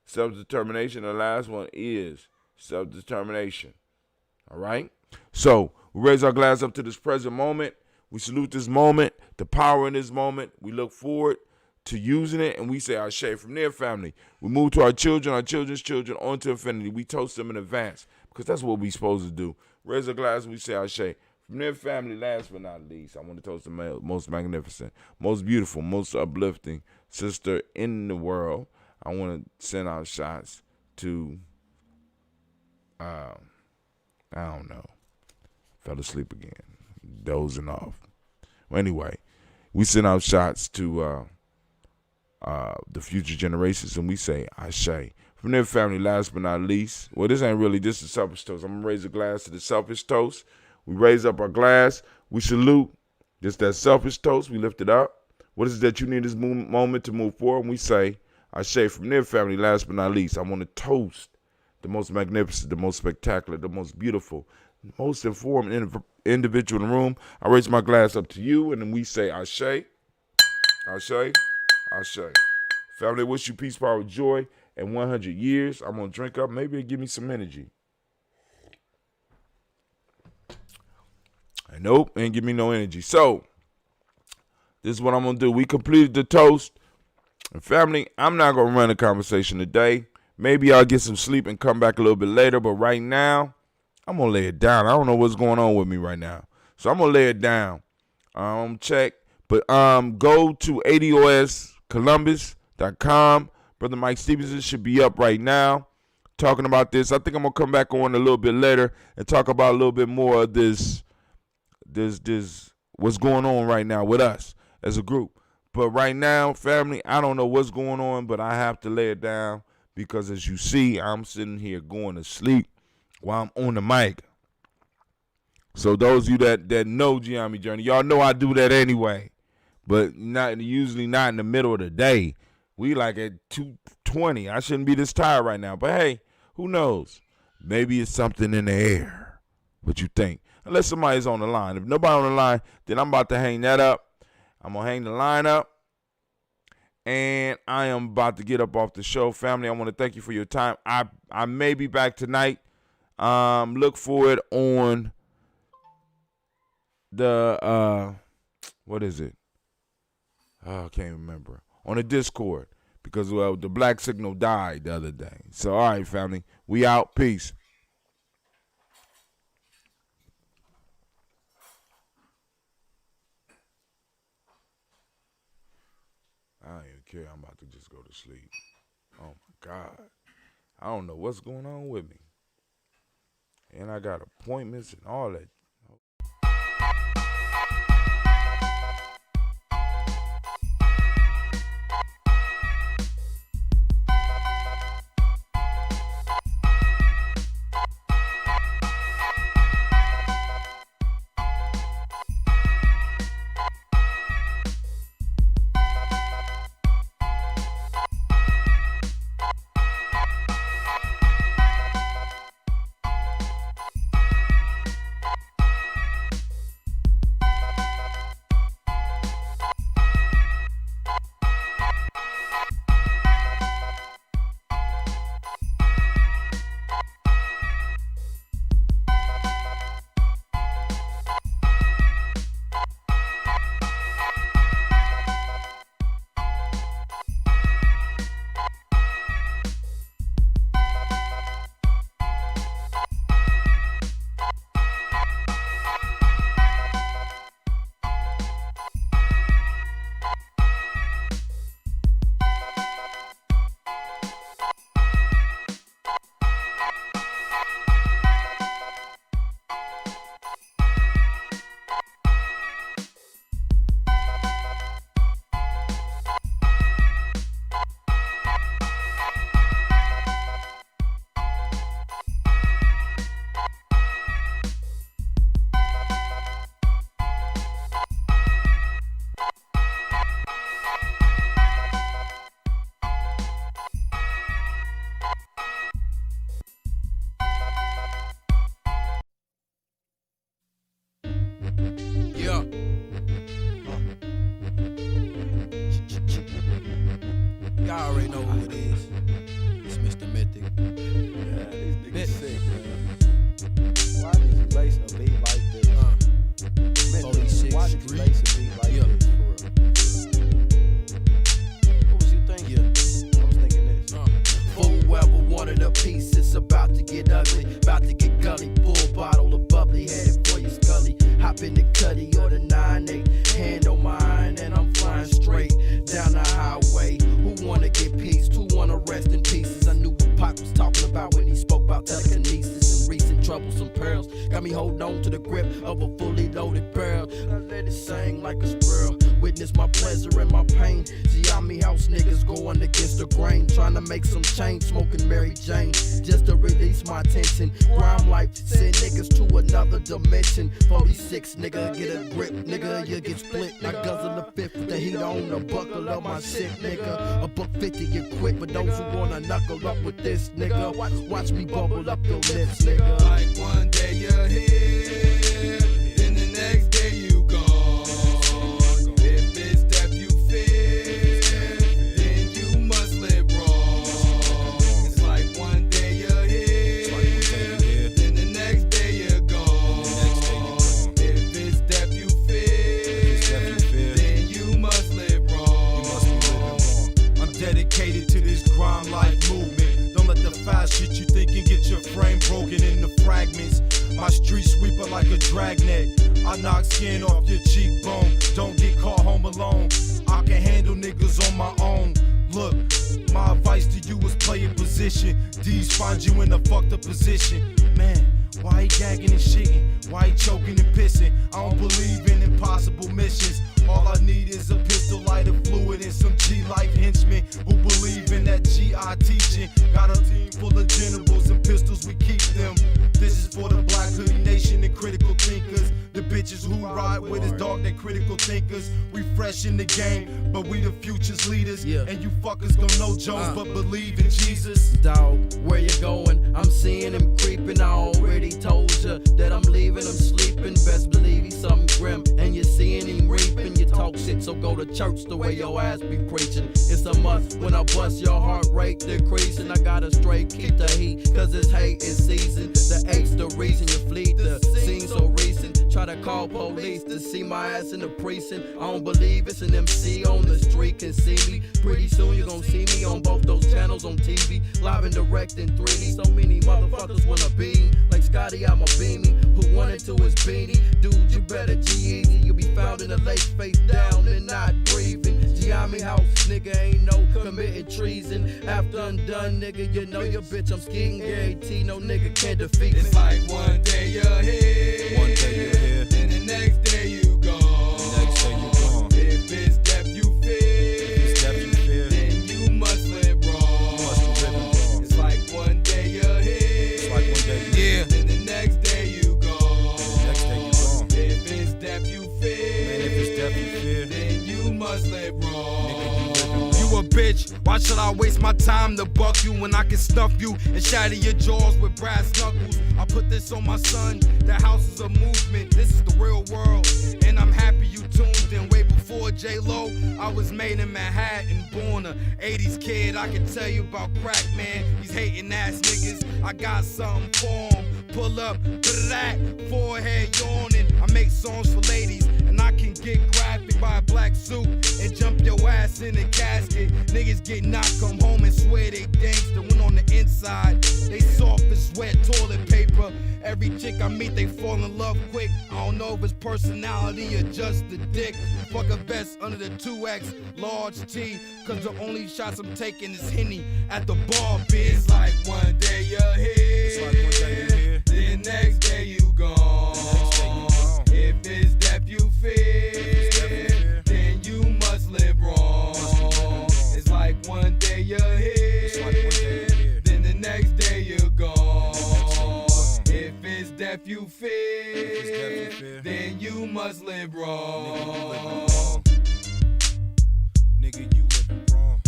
self-determination. The last one is self-determination. All right? So we raise our glass up to this present moment. We salute this moment, the power in this moment. We look forward to using it, and we say Ashe. From there, family, we move to our children, our children's children, on to infinity. We toast them in advance because that's what we're supposed to do. Raise our glass and we say Ashe. From their family, last but not least, I want to toast the most magnificent, most beautiful, most uplifting sister in the world. I want to send out shots to, I don't know, fell asleep again, dozing off. Well, anyway, we send out shots to the future generations, and we say Ashe. From their family, last but not least, well, this ain't really, this is selfish toast. I'm going to raise a glass to the selfish toast. We raise up our glass. We salute. Just that selfish toast. We lift it up. What is it that you need this moment to move forward? And we say, Ashe. From their family, last but not least, I want to toast the most magnificent, the most spectacular, the most beautiful, most informed individual in the room. I raise my glass up to you, and then we say, Ashe, Ashe, Ashe. Family, I wish you peace, power, joy, and 100 years. I'm going to drink up. Maybe it'll give me some energy. Nope, ain't give me no energy. So, this is what I'm going to do. We completed the toast. And family, I'm not going to run a conversation today. Maybe I'll get some sleep and come back a little bit later. But right now, I'm going to lay it down. I don't know what's going on with me right now. So, I'm going to lay it down. Check. But go to ADOS Columbus GNJMedia.support.com. Brother Mike Stevenson should be up right now talking about this. I think I'm going to come back on a little bit later and talk about a little bit more of this what's going on right now with us as a group. But right now, family, I don't know what's going on, but I have to lay it down because as you see, I'm sitting here going to sleep while I'm on the mic. So those of you that know Gye-Nyame Journey, y'all know I do that anyway, but usually not in the middle of the day. We like at 2:20. I shouldn't be this tired right now, but hey, who knows? Maybe it's something in the air. What you think? Unless somebody's on the line. If nobody on the line, then I'm about to hang that up. I'm going to hang the line up, and I am about to get up off the show. Family, I want to thank you for your time. I may be back tonight. Look for it on the, what is it? Oh, I can't remember. On the Discord, because the black signal died the other day. So, all right, family, we out. Peace. I don't even care. I'm about to just go to sleep. Oh, my God. I don't know what's going on with me. And I got appointments and all that. Y'all already know who it is. It's Mr. Mythic. Yeah, these niggas sick, man. Why did you lace a beat like this? Mythic, why did you lace a beat like this, for real? What was you thinking? I was thinking this. For whoever wanted a piece, it's about to get ugly. About to get gully. Full bottle of bubbly, headed for your scully. Hop in the cutty or the 9-8. Hand on mine, and I'm flying straight down the highway. Who wanna get peace? Who wanna rest in pieces? I knew what Pac was talking about when he spoke about telekinesis and recent troublesome pearls. Got me holding on to the grip of a fully loaded barrel. I let it sing like a squirrel. Witness my pleasure and my pain. Gye-Nyame house niggas going against the grain, trying to make some change, smoking Mary Jane just to release my tension. Grime life send niggas to another dimension. 46 nigga, get a grip, nigga, you get split. I guzzle the fifth with the heat on the buckle of my shit, nigga. A $1.50 you quit, but those who wanna knuckle up with this, nigga, watch me bubble up your lips, nigga. Like one day you're here, then the next day you gone. If it's that you fear, then you must live wrong. It's like one day you're here, then the next day you're gone. If it's that you fear, then you must live wrong. I'm dedicated to this crime life movement. Don't let the foul shit you thinking get your frame broken into fragments. My street sweeper like a dragnet. I knock skin off your cheekbone. Don't get caught home alone. I can handle niggas on my own. Look, my advice to you is play your position. D's find you in a fucked up position. Man, why he gagging and shitting? Why he choking and pissing? I don't believe in impossible missions. All I need is a pistol, lighter fluid, and some G-Life henchmen who believe in that G.I. teaching. Got a team full of generals and pistols, we keep them. This is for the Black Hoodie Nation and critical thinkers. The bitches who ride with us, dog, they critical thinkers. We fresh in the game, but we the future's leaders. And you fuckers gon' know Jones, but believe in Jesus. Dog, where you going? I'm seeing him creeping. I already told you that I'm leaving him sleeping. Best believe he's something grim, and you're seeing him reaping. You talk shit, so go to church the way your ass be preaching. It's a must when I bust your heart rate decreasing. I gotta straight keep the heat, cause it's hate in season. The eight's the reason you flee the scene so recent. Try to call police to see my ass in the precinct. I don't believe it's an MC on the street can see me. Pretty soon you gon' see me on both those channels on TV, live and direct in 3D. So many motherfuckers wanna be like Scotty, I'm a beaming. Who wanted to his beanie? Dude, you better G-Easy. You'll be found in a lake face down and not breathing. Gye-Nyame house, nigga, ain't no committing treason. After I'm done, nigga, you know your bitch, I'm skiing guarantee. No nigga can't defeat me. It's like one day you're here, One day you're here, then the next day you gone. the next day you gone. If it's death you fear, It's death you fear, then you must live wrong. you must be living wrong. It's like one day you're here, It's like one day you're here, then the next day you gone. the next day you gone. If it's death you fear, Man, if it's death you fear, then you must live wrong. you a bitch. Why should I waste my time to buck you when I can snuff you and shatter your jaws with brass knuckles? I put this on my son. The house is a movement. This is the real world, and I'm happy you tuned in. Way before J-Lo, I was made in Manhattan, born a 80s kid. I can tell you about crack, man. These hating ass niggas, I got something for 'em. Pull up, that forehead yawning. I make songs for ladies, and I can get graphic by a black suit and jump your ass in a casket. Niggas get knocked, come home and swear they gangster. When on the inside, they soft as wet toilet paper. Every chick I meet, they fall in love quick. I don't know if it's personality or just the dick. Fuck a vest under the 2X, large T. Cause the only shots I'm taking is Henny at the bar, bitch. It's like one day you're here, It's like one day you're here, the next day you gone. the next day you gone. If it's death you fear, then you must live wrong. It's like one day you're here, It's like one day you're here, then the next day you're gone. gone. If it's death you If it's death fear, you fear, then you must live wrong. Nigga, you living wrong.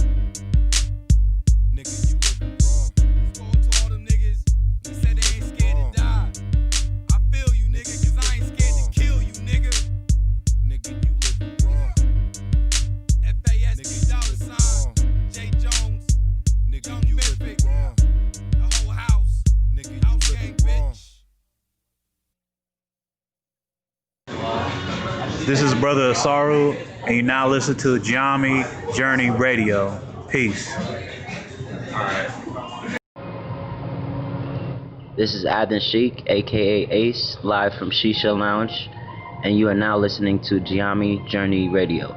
Nigga, you living wrong. Spoke to all them niggas, they said they ain't scared to die. I feel you, nigga, cause I ain't scared to kill you, nigga. Nigga, you living wrong. FASD Nigga, you dollar living sign, wrong. J. Jones, Nigga, Young you Mythic. living wrong. the whole house. Nigga, you House living gang, wrong. bitch. This is Brother Asaru, and you now listen to Gye-Nyame Journey Radio. Peace. This is Adnan Sheik, aka Ace, live from Shisha Lounge, and you are now listening to Gye-Nyame Journey Radio.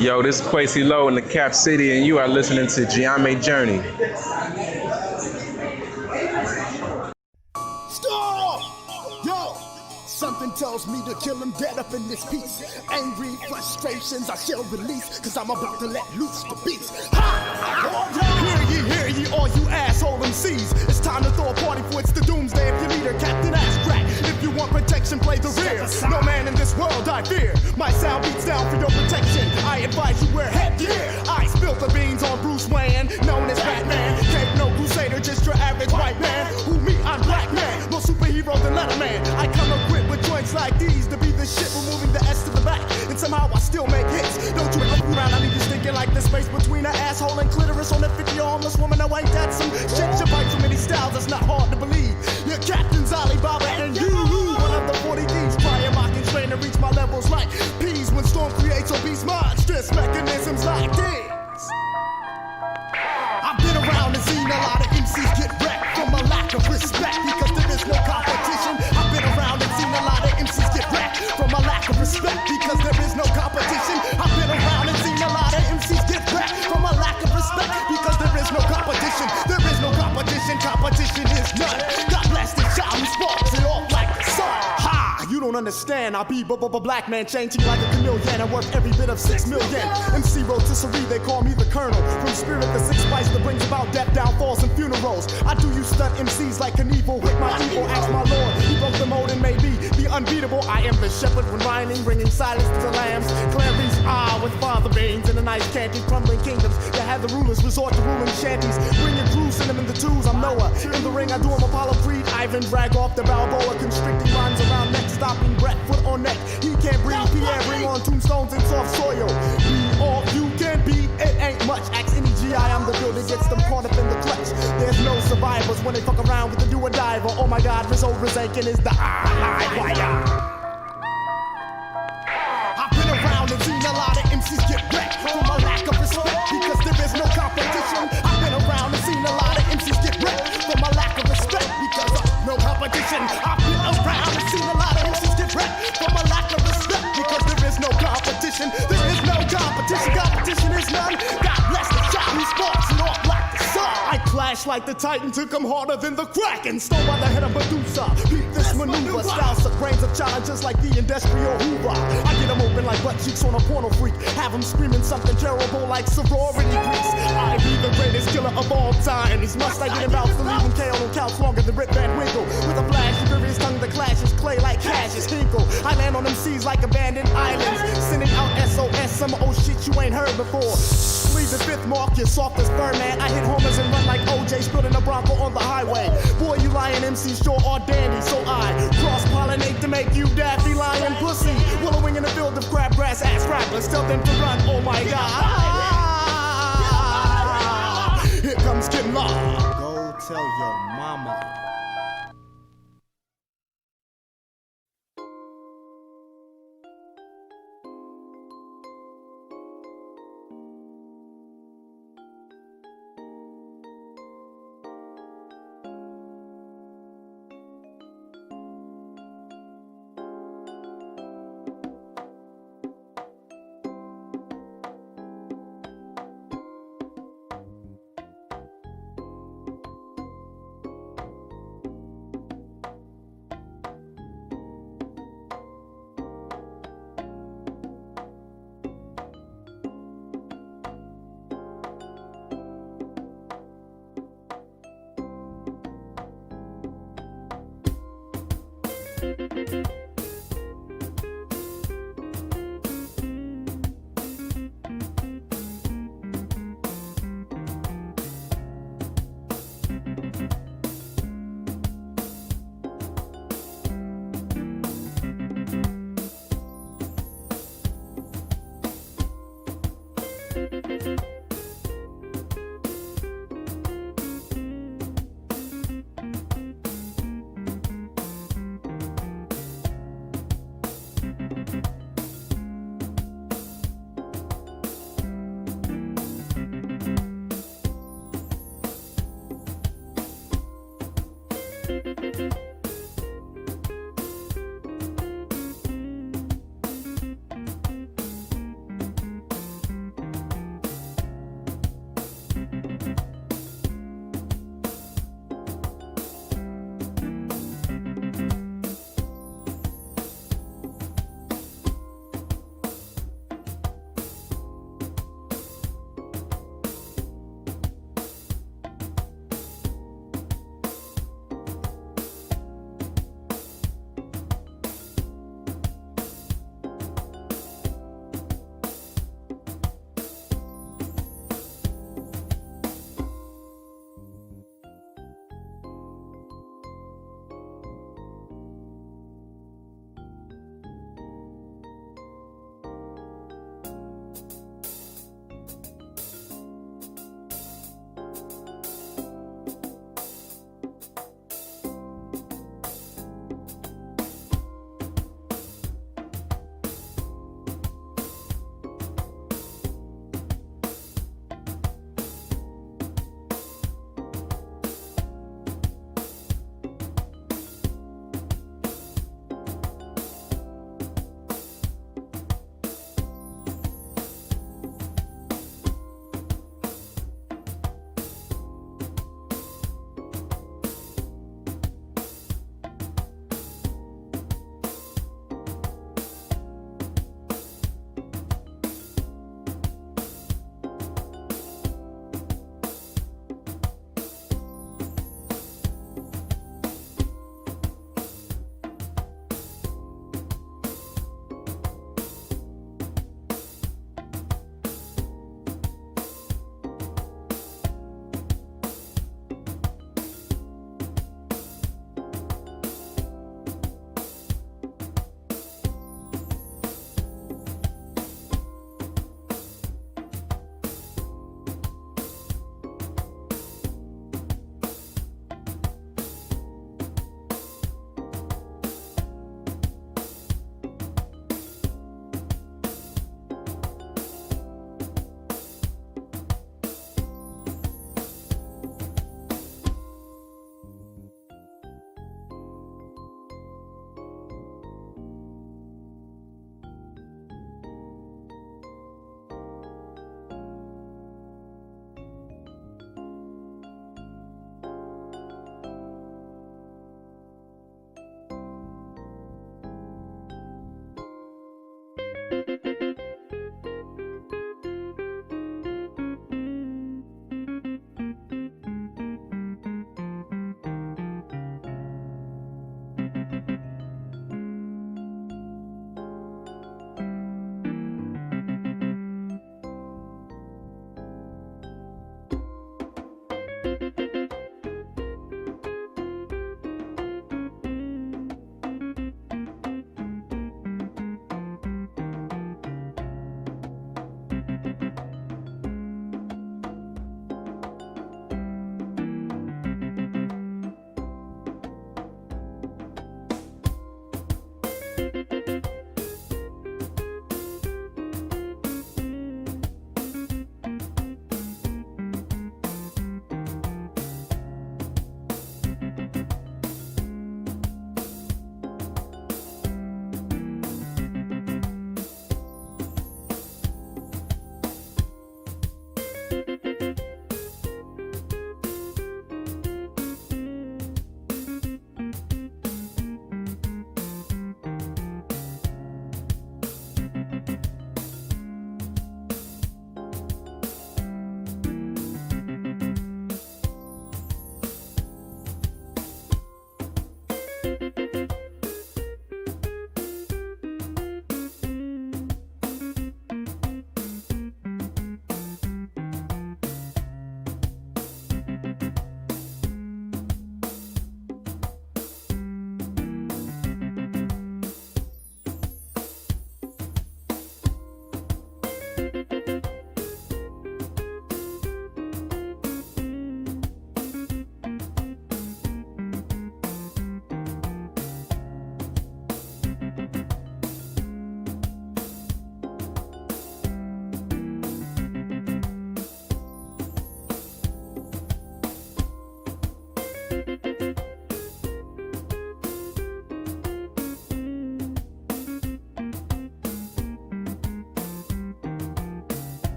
Yo, this is Quasi Low in the Cap City, and you are listening to Gye-Nyame Journey. Stop! Yo! Something tells me to kill him dead up in this piece. Angry frustrations I shall release, cause I'm about to let loose the beast. Ha! Hear ye, all you asshole MCs. It's time to throw a party for it's the doomsday if your leader, Captain Ass Crack. If you want protection, play the rear. No man in this world I fear. My sound beats down for your protection. I advise you wear headgear. I spill the beans on Bruce Wayne, known as Batman. Cape no crusader, just your average white man. Who me? I'm Black Man. More superhero than Letterman. I come equipped with joints like these to be the shit, removing the S to the back. And somehow I still make hits. Don't you look around, I leave you thinking like the space between an asshole and clitoris on a 50-year homeless woman. No, ain't that some shit? You bite so many styles, it's not hard to believe. Your captain's Alibaba and you. One of the 40 thieves, trying mocking, trying to reach my levels like peas when storm creates obese monstrous mechanisms like this. I've been around and seen a lot of MCs get wrecked from a lack of respect because there is no competition. I've been around and seen a lot of MCs get wrecked from a lack of respect because there is no competition. I've been around and seen a lot of MCs get wrecked from a lack of respect because there is no competition. There is no competition. Competition is none. God bless the child who sparks it off like the sun. Ha! You don't understand. I be black man changing like a chameleon and worth every bit of 6 million. MC rotisserie, they call me the colonel. From spirit, the six spice that brings about death, downfalls, and funerals. I do you stunt MCs like Knievel with my evil. Ask my lord, he broke the mold and made me the unbeatable. I am the shepherd when rhyming, bringing silence to the lambs. Clarice, with father veins in the nice candy, crumbling kingdoms that have the rulers resort to ruling shanties. Bringing crews, send them in the twos. I'm Noah. In the ring, I do him Apollo Creed. Ivan drag off the Balboa, constricting lines around neck, stopping breath, foot on neck. He can't breathe. Pierre, bring on tombstones in soft soil. Be all you can be. It ain't much. Ask any GI, I'm the builder, gets them caught up in the clutch. There's no survivors when they fuck around with the do or diver. Oh my God, Rizzo Rizankin is the wire. I've been around and seen a lot of MCs get wrecked from a lack of respect because there is no competition. I've been around and seen a lot of MCs get wrecked from a lack of respect because of no competition. I've been around and seen a lot of MCs get wrecked from a lack of respect because there is no competition. There is no competition. Competition is none. God bless the child who sparks it off like the sun. I clash like the Titan, took him harder than the Kraken. Stole by the head of Medusa. Beat this maneuver. Styles of grains of challenges like the industrial Hoover. I get them open like butt cheeks on a porno freak. Have them screaming something terrible like sorority grease. I be the greatest killer of all time. These must I get him bouts to leave him KO on couch longer than Rip Van Winkle. With a flash, furious tongue that clashes clay like Cassius Hinkle. I land on them seas like abandoned islands. Sending out SOS, some old shit you ain't heard before. Leave the fifth mark, you're soft as Birdman. I hit homers and run like OJ, spilling a Bronco on the highway. Boy, you lying MCs sure are dandy, so I cross-pollinate to make you daffy lying pussy. Wallowing in a field of crabgrass ass rappers. Tell them to run, oh my God. Here comes Kid Law. Go tell your mama.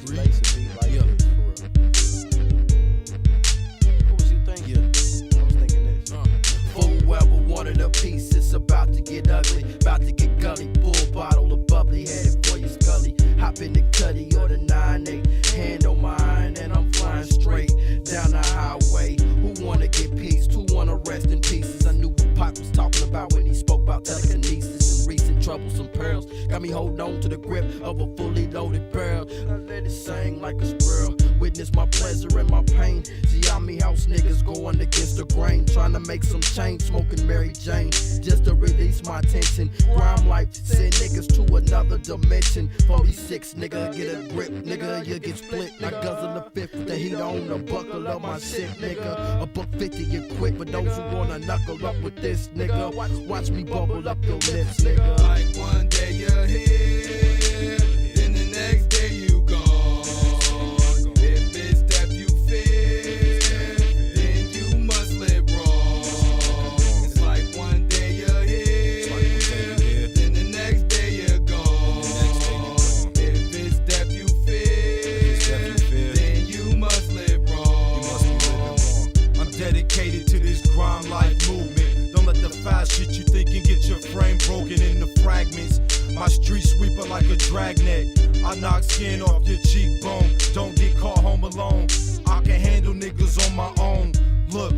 niggas lace a beat like this, for real. What was you thinking? I was thinking this. Whoever wanted a piece, it's about to get ugly, about to get gully. Full bottle of bubbly, headed for your scully. Hop in the cutty or the 9-8, hand on mine, and I'm flying straight down the highway. Who wanna get peace? Who wanna rest in pieces? I knew what Pac was talking about when he spoke about telekinesis and recent troublesome pearls. Got me holding on to the grip of a fully loaded barrel. I let it sing like a squirrel. Witness my pleasure and my pain. Gye-Nyame house niggas going against the grain, trying to make some change, smoking Mary Jane just to release my tension. Grime life send niggas to another dimension. 46 nigga, get a grip, nigga, you get split. I guzzle the fifth with the heat on the buckle of my shit, nigga. A $150 you quit for those who wanna knuckle up with this, nigga. Watch me bubble up your lips, nigga. Like one day you're here, then the next day you gone. If it's that you fear, then you must live wrong. It's like one day you're here, then the next day you're gone. If it's that you fear, then you must live wrong. I'm dedicated to this grime life movement. Don't let the fast shit you think can get your frame broken into fragments. My street sweeper like a dragnet. I knock skin off your cheekbone. Don't get caught home alone. I can handle niggas on my own. Look,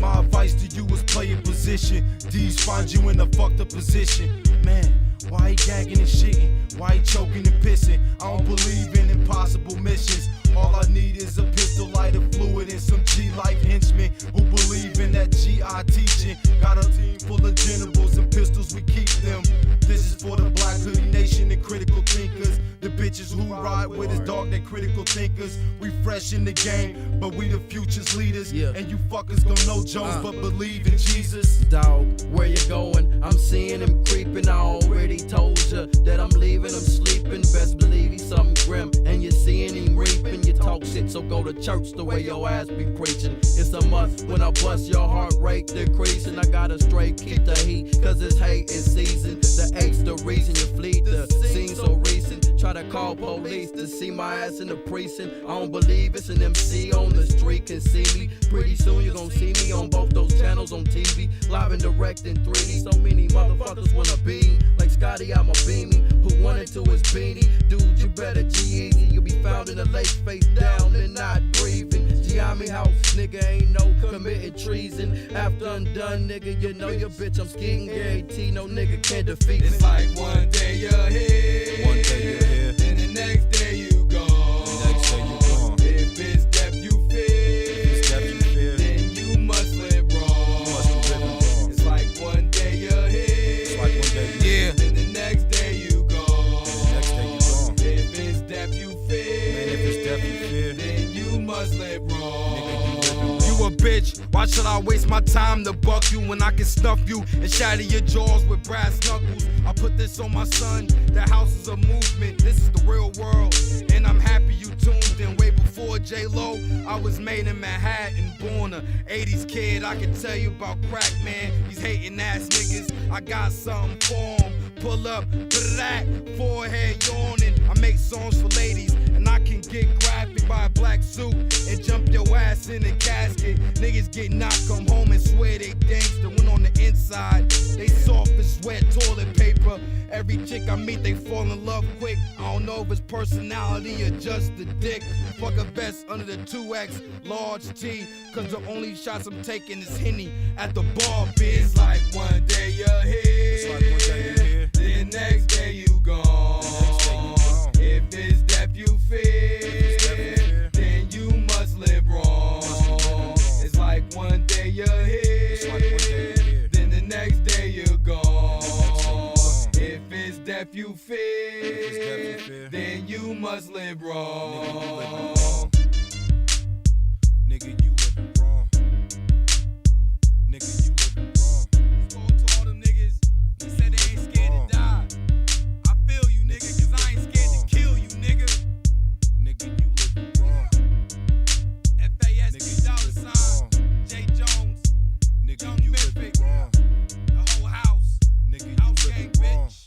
my advice to you is play your position. D's find you in a fucked up position. Man, why he gagging and shitting? Why he choking and pissing? I don't believe in impossible missions. All I need is a pistol, lighter fluid, and some G-life henchmen who believe in that G.I. teaching. Got a team full of generals and pistols, we keep them. This is for the black hoodie nation and critical thinkers. The bitches who ride with us, dog, they critical thinkers. We fresh in the game, but we the future's leaders. And you fuckers gon' know Jones, but believe in Jesus. Dog, where you going? I'm seeing him creeping. I already told ya that I'm leaving him sleeping. Best believe he's something grim, and you're seeing him reaping. You talk shit, so go to church the way your ass be preaching. It's a must when I bust your heart rate decreasing. I gotta straight keep the heat, cause it's hate in season. The eight's the reason you flee the scene so recent. Try to call police to see my ass in the precinct. I don't believe it's an MC on the street can see me. Pretty soon you gon' see me on both those channels on TV, live and direct in 3D. So many motherfuckers wanna be like Scotty, I'm a beaming. Put one into his beanie. Dude, you better G-Easy. You'll be found in the lake face down and not breathing. Gye-Nyame house, nigga, ain't no committed treason. After I'm done, nigga, you know your bitch, I'm skiing guarantee. No nigga can defeat me. It's like one day you're here, one day you're here, then the next day you gone. the next day you gone. If it's death you fear, then you must live wrong. It's like one day you're here, then the next day you gone. If it's death you fear, then you must live wrong. You a bitch, why should I waste my time to buck you when I can snuff you and shatter your jaws with brass knuckles? I put this on my son, the house is a movement, this is the real world, and I'm happy you tuned in. Way before J-Lo, I was made in Manhattan, born a 80s kid. I can tell you about crack, man, these hating ass niggas, I got something for them. Pull up, black, forehead yawning. I make songs for ladies, and I can get graphic by a black suit and jump your ass in a casket. Niggas get knocked, come home and swear they gangsta. When on the inside, they soft as wet toilet paper. Every chick I meet, they fall in love quick. I don't know if it's personality or just the dick. Fuck a vest under the 2X, large T, cause the only shots I'm taking is Henny at the bar, bitch. It's like one day you're here, the next day you gone. If it's death you fear, then you must live wrong. It's like one day you're here, then the next day you're gone. If it's death you fear, then you must live wrong. Nigga, you living wrong. Nigga, you living wrong. Spoke to all them niggas, he said they ain't scared to die. I feel you, nigga, cause I ain't scared to kill you, nigga. Nigga, you living wrong. FASD $, J. Jones, Nigga, Young you Mythic, living wrong. the whole house, Nigga, you house gang, living wrong. bitch.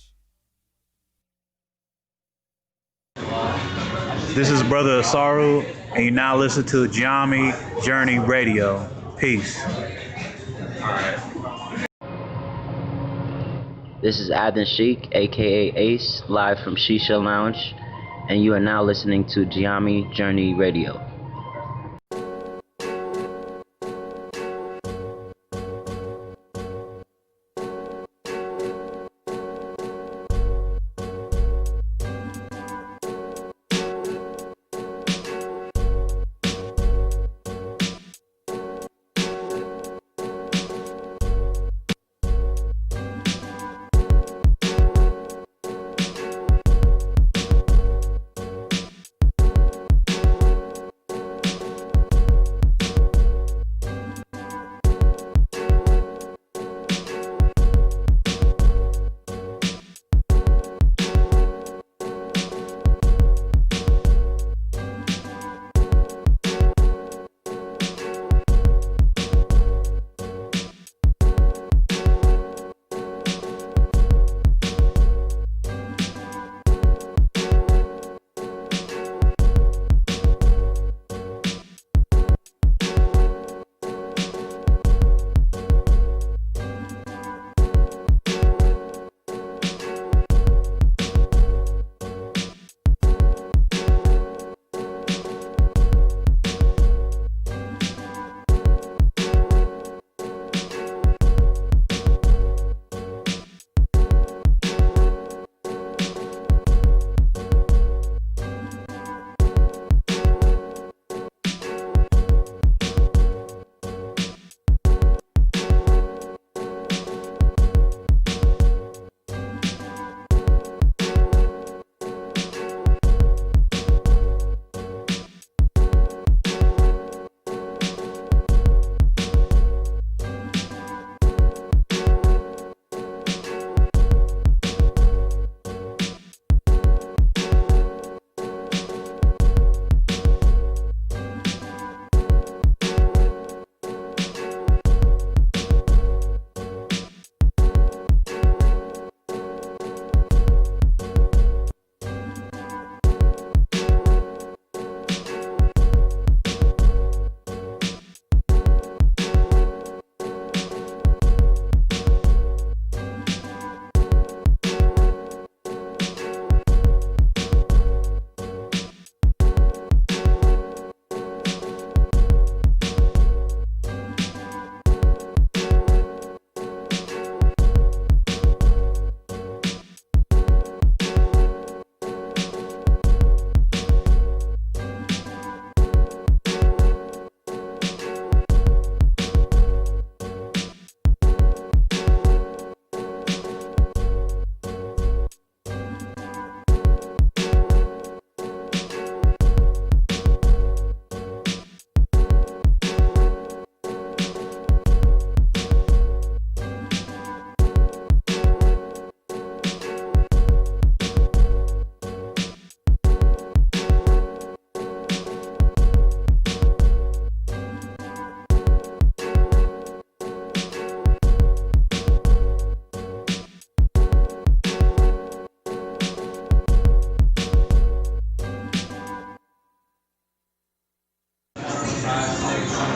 This is Brother Asaru, and you now listen to Gye-Nyame Journey Radio. Peace. This is Adin Sheik, aka Ace, live from Shisha Lounge, and you are now listening to Gye-Nyame Journey Radio.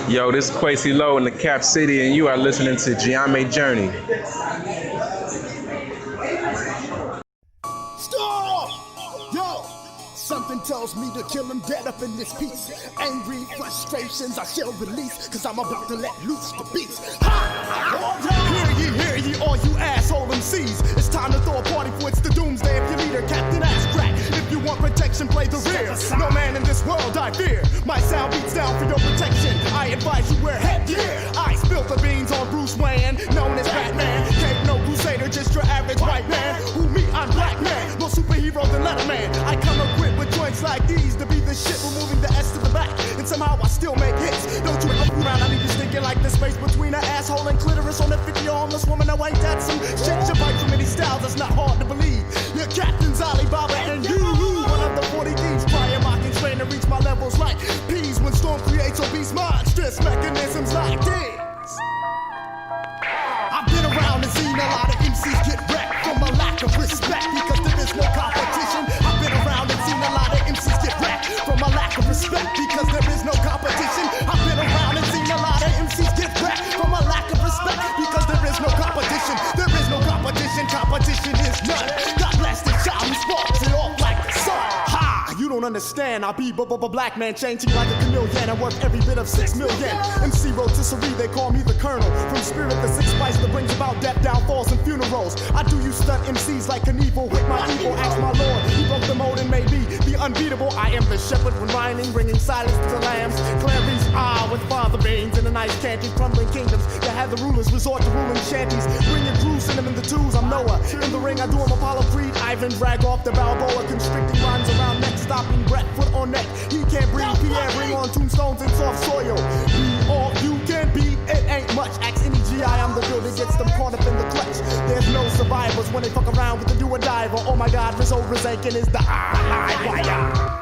Yo, this is Quasi Low in the Cap City, and you are listening to Gye-Nyame Journey. Stop! Yo! Something tells me to kill him dead up in this piece. Angry frustrations I shall release, cause I'm about to let loose the beast. Ha! Hear ye, all you asshole MCs. It's time to throw a party for it's the doomsday of your leader, Captain Ass Crack. If you want protection, play the rear. No man in this world I fear. My sound beats down for your protection. I advise you wear headgear. I spilled the beans on Bruce Wayne, known as Batman. Can't no crusader, just your average white man. Who me? I'm Black Man. More superhero than Letterman. I come equipped with joints like these to be the shit, removing the S to the back. And somehow I still make hits. Don't you look around, I leave you thinking like the space between an asshole and clitoris on a 50 homeless woman. No, ain't that some shit? You bite from many styles, that's not hard to believe. Your captain's Alibaba and you. One of the 40 thieves trying mocking, trying to reach my levels like peas when storm creates obese monstrous mechanisms like this. I've been around and seen a lot of MCs get wrecked from a lack of respect because there is no competition. I've been around and seen a lot of MCs get wrecked understand. I be black man, changing like a chameleon. I work every bit of 6 million. MC rotisserie, they call me the colonel. From spirit, the 6 spice that brings about death, downfalls, and funerals. I do you stunt MCs like an evil with my evil. Ask my lord, he broke the mold and made me the unbeatable. I am the shepherd when rhyming, bringing silence to the lambs. Clarice, with father veins in the nice candy, crumbling kingdoms that have the rulers resort to ruling shanties. Bringing Jerusalem in the twos, I'm Noah. In the ring, I do him Apollo Creed. Ivan drag off the Balboa, constricting rhymes around neck, stopping breath, foot on neck. He can't breathe, Pierre, bring on tombstones and soft soil. Be all you can be, it ain't much. Ask any GI, I'm the builder, gets them caught up in the clutch. There's no survivors when they fuck around with the do-or-diver. Oh my God, Rizzo Rizankin is the live wire.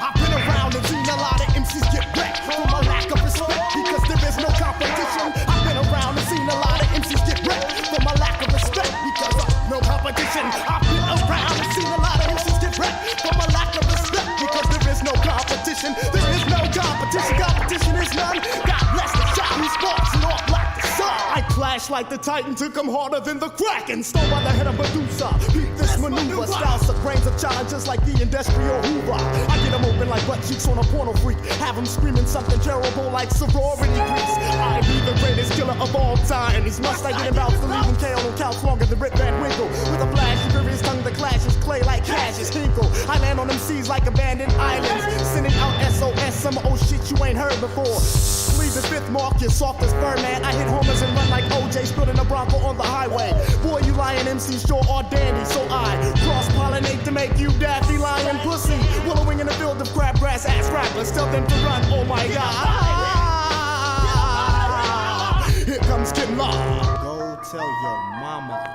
I've been around and seen a lot of MCs get wrecked for my lack of respect, because there is no competition. I've been around and seen a lot of MCs get wrecked for my lack of respect, because of no competition. I've been around and seen a lot of MCs get wrecked for my lack of respect, because there is no competition. There is no competition. Competition is none. God bless the shot who sparks it off like the sun. I clash like the Titan, took him harder than the Kraken. Stole by the head of Medusa. Beat this maneuver. Styles of brains of challenges like the industrial Hoover. I get them open like butt cheeks on a porno freak. Have them screaming something terrible like sorority grease. I be the greatest killer of all time. These mustache getting bouts to leave him KO on couch longer than Rip Van Winkle. With a flash, furious tongue that clashes clay like Cassius Hinkle. I land on them seas like abandoned islands, sending out SOS, some old shit you ain't heard before. Leave the 5th mark, you're soft as fur, man. I hit homers and run like OJ, spilling a Bronco on the highway. Boy, you lying MCs sure are dandy, so I cross-pollinate to make you daffy lying pussy. Wallowing in a field of crabgrass ass rappers, tell them to run, oh my God. Here comes Kid Law. Go tell your mama.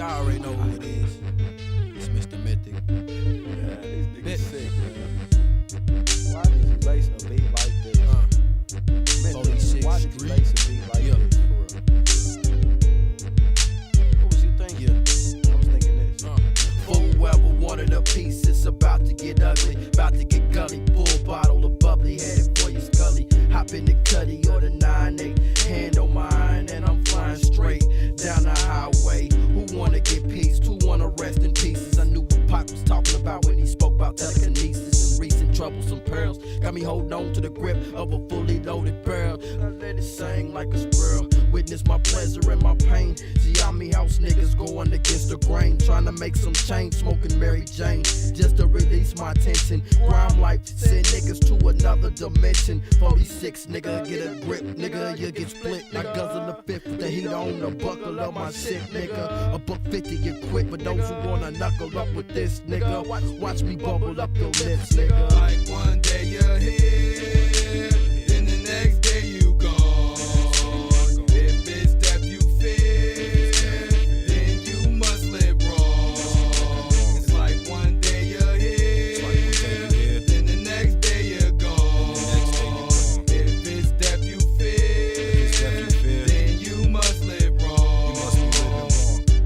Y'all already know who it is. It's Mr. Mythic. Yeah, these niggas sick, man. Why did you lace a beat like this? Mythic, why did you lace a beat like this, for real? What was you thinking? I was thinking this. For whoever wanted a piece, it's about to get ugly, about to get gully. Full bottle of bubbly, headed for your scully. Hop in the cutty or the 9-8, hand on mine, and I'm flying straight down the highway. Who wanna get peace? Who wanna rest in pieces? I knew what Pac was talking about when he spoke about telekinesis and recent troublesome pearls. Got me holding on to the grip of a fully loaded barrel. I let it sing like a squirrel. Witness my pleasure and my pain. Gye-Nyame house niggas going against the grain, trying to make some change, smoking Mary Jane just to release my tension. Crime life send niggas to another dimension. 46 nigga, get a grip, nigga, you get split. I guzzle the fifth with the heat on the buckle of my shit, nigga. A $150 you quit for those who wanna knuckle up with this, nigga. Watch me bubble up your lips, nigga. Like one day you're here, then the next day you gone. If it's that you fear, then you must live wrong. It's like one day you're here, then the next day you're gone. If it's that you fear, then you must live wrong.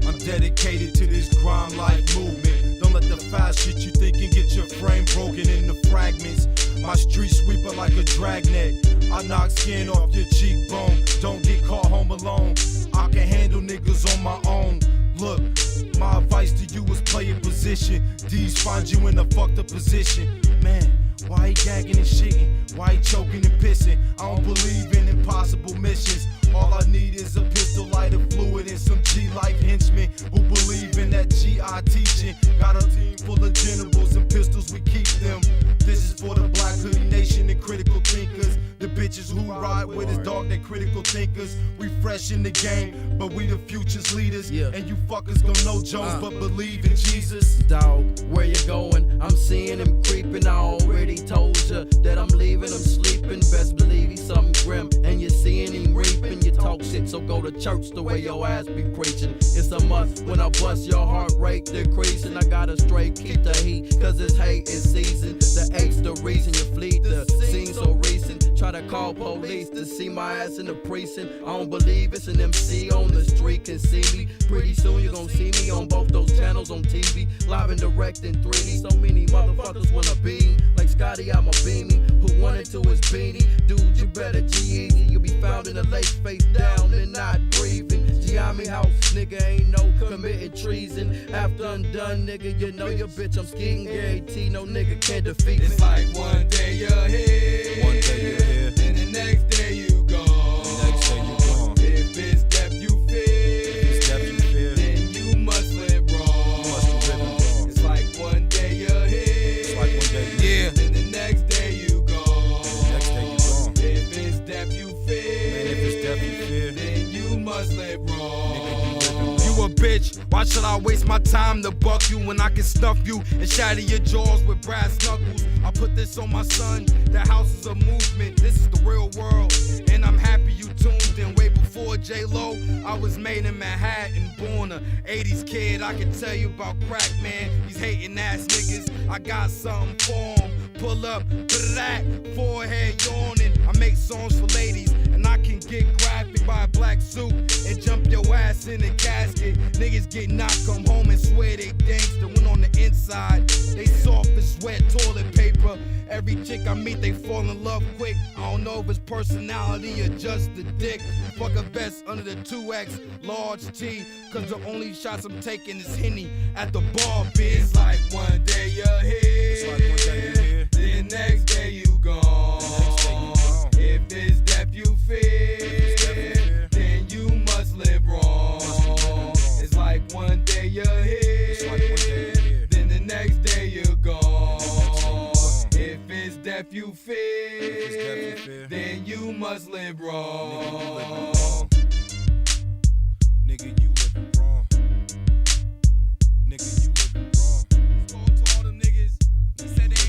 I'm dedicated to this grind life movement. Don't let the foul shit you think can get your frame broken into fragments. My street sweeper like a dragnet. I knock skin off your cheekbone. Don't get caught home alone. I can handle niggas on my own. Look, my advice to you is play your position. These find you in a fucked up position. Man, why he gagging and shitting? Why he choking and pissing? I don't believe in impossible missions. All I need is a pistol, lighter fluid, and some G-life henchmen who believe in that G.I. teaching. Got a team full of generals and pistols, we keep them. This is for the Black Hoodie Nation and critical thinkers. The bitches who ride with us, dog, they critical thinkers. We fresh in the game, but we the future's leaders. And you fuckers gon' know Jones, but believe in Jesus. Dog, where you going? I'm seeing him creeping. I already told you that I'm leaving him sleeping. Best believe he's something grim, and you're seeing him reaping. You talk shit, so go to church the way your ass be preaching. It's a must when I bust your heart rate decreasing. I gotta straight keep the heat, cause it's hate is season. The eight's the reason you flee the scene so recent. Try to call police to see my ass in the precinct. I don't believe it's an MC on the street can see me. Pretty soon you gon' see me on both those channels on TV, live and direct in 3D. So many motherfuckers wanna be like Scotty, I'm a beaming. Put one into his beanie. Dude, you better G-Easy. You'll be found in the lake face down and not breathing. Gye-Nyame house, nigga, ain't no committing treason. After I'm done, nigga, you know your bitch, I'm skiing guarantee. No nigga can't defeat me. It's like one day you're here, one day you're here, then the next day you gone. If it's death you fear, then you must live wrong. It's like one day you're here, then the next day you gone. If it's death you fear, then you must live wrong. You a bitch, why should I waste my time to buck you when I can snuff you and shatter your jaws with brass knuckles? I put this on my son, the house is a movement, this is the real world, and I'm happy you tuned in. Way before J-Lo, I was made in Manhattan, born a 80s kid. I can tell you about crack, man, these hating ass niggas, I got something for them. Pull up, that forehead yawning. I make songs for ladies, and I can get graphic by a black suit and jump your ass in a casket. Niggas get knocked, come home and swear they gangster. When on the inside, they soft as wet toilet paper. Every chick I meet, they fall in love quick. I don't know if it's personality or just the dick. Fuck a vest under the 2X, large T. Cause the only shots I'm taking is Henny at the bar, bitch. It's like one day you're here, the next day you gone. If it's death you fear, then you must live wrong. It's like one day you're here, then the next day you're gone. If it's death you fear, then you must live wrong. Nigga, you living wrong. Nigga, you living wrong. Spoke to all them niggas, he said they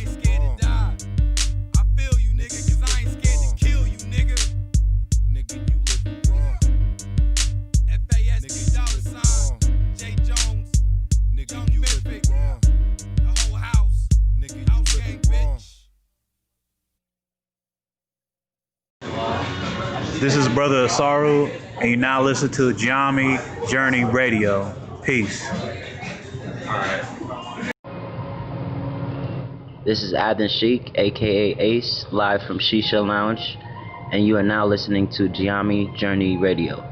This is Brother Asaru, and you now listen to Gye-Nyame Journey Radio. Peace. This is Adin Sheik, aka Ace, live from Shisha Lounge, and you are now listening to Gye-Nyame Journey Radio.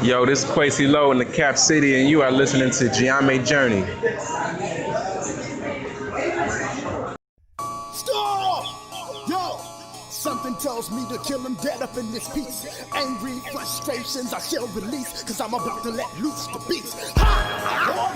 Yo, this is Quasi Low in the Cap City, and you are listening to Gye-Nyame Journey. Stop! Yo! Something tells me to kill him dead up in this piece. Angry frustrations I shall release, cause I'm about to let loose the beast. Ha!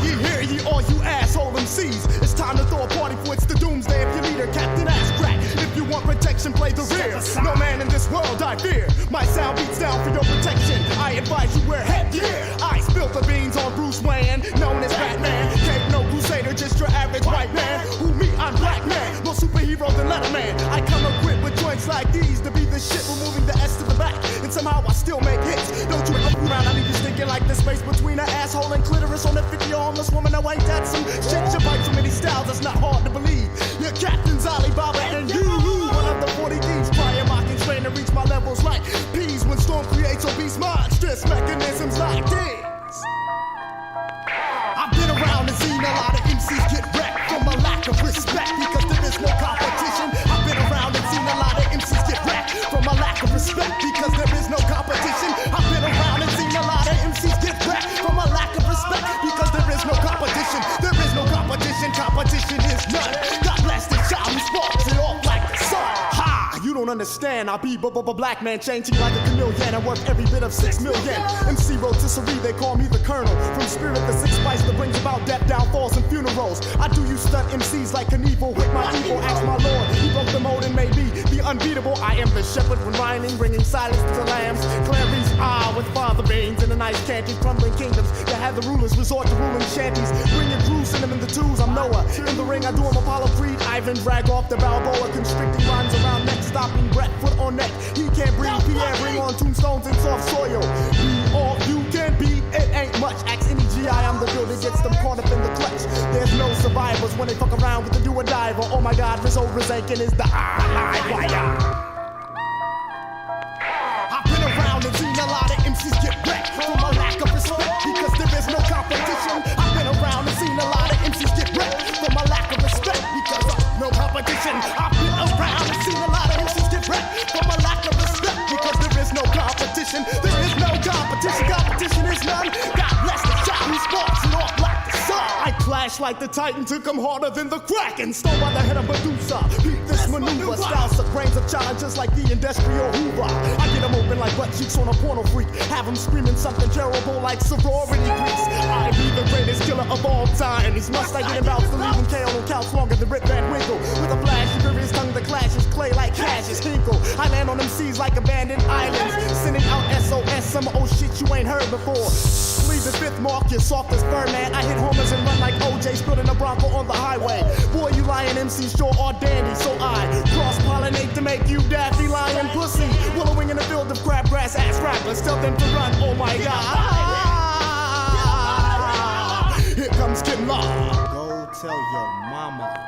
Hear ye, all you asshole MCs. It's time to throw a party for it's the doomsday of your leader, Captain Ass Crack. If you want protection, play the rear. No man in this world I fear. My sound beats down for your protection. I advise you wear headgear. I spill the beans on Bruce Wayne, known as Batman. Cape no crusader, just your average white man. Who me, I'm black man. More superhero than Letterman. I come equipped with joints like these to be the shit, removing the S to the back. And somehow I still make hits. Don't you look around, I leave you stinking like the space between an asshole and clitoris on a 50-year homeless woman. Now ain't that some shit? You bite so many styles, that's not hard to believe. Your captain's Alibaba and you. One of the 40 thieves, prior mocking train to reach my levels like peas when storm creates obese monstrous mechanisms like this. I've been around and seen a lot of MCs get wrecked from a lack of respect because there is no competition. I've been around and seen a lot of MCs get wrecked understand. I'll be black man, changing like a chameleon. I worth every bit of 6 million. MC rotisserie, they call me the colonel. From spirit, the 6 spice that brings about death, downfalls, and funerals. I do you stunt MCs like an evil with my evil. Ask my lord, he broke the mold and made me the unbeatable. I am the shepherd when rhyming, bringing silence to the lambs. Clary's with father beans in the nice candy, crumbling kingdoms that have the rulers resort to ruling shanties. Bring your crew, send them in the twos. I'm Noah. In the ring, I do him Apollo Creed. Ivan drag off the Balboa, constricting rhymes around neck, stopping breath, foot on neck. He can't breathe. Pierre, bring on tombstones and soft soil. Be all you can be. It ain't much. Ask any GI, I'm the builder, gets them caught up in the clutch. There's no survivors when they fuck around with the do or diver. Oh my God, Rizzo Rizankin is the live wire. I've been around and seen a lot of MCs get wrecked from a lack of respect because there is no competition. I've been around and seen a lot of MCs get wrecked from a lack of respect because of no competition. I've been around and seen a lot of MCs get wrecked from a lack of respect because there is no competition. There is no competition. Competition is none. God bless the child who sparks it off like the sun. I clash like the Titan, took him harder than the Kraken. Stole by the head of Medusa. Beat this maneuver. Styles of grains of challenges like the industrial Hoover. I get them open like butt cheeks on a porno freak. Have them screaming something terrible like sorority grease. I be the greatest killer of all time. These must I get about to leave him KO on couch longer than Rip Van Winkle. With a flash, furious tongue that clashes clay like Cassius Hinkle. I land on them seas like abandoned islands. Sending out SOS, some old shit you ain't heard before. Leave the 5th mark, you're soft as fur, man. I hit homers and run like OJ, spilling a Bronco on the highway. Boy, you lying MCs sure are dandy, so I cross-pollinate to make you daffy lying pussy. Wallowing in a field of crabgrass ass rappers, tell them to run, oh my God. Here comes Kim Law. Go tell your mama.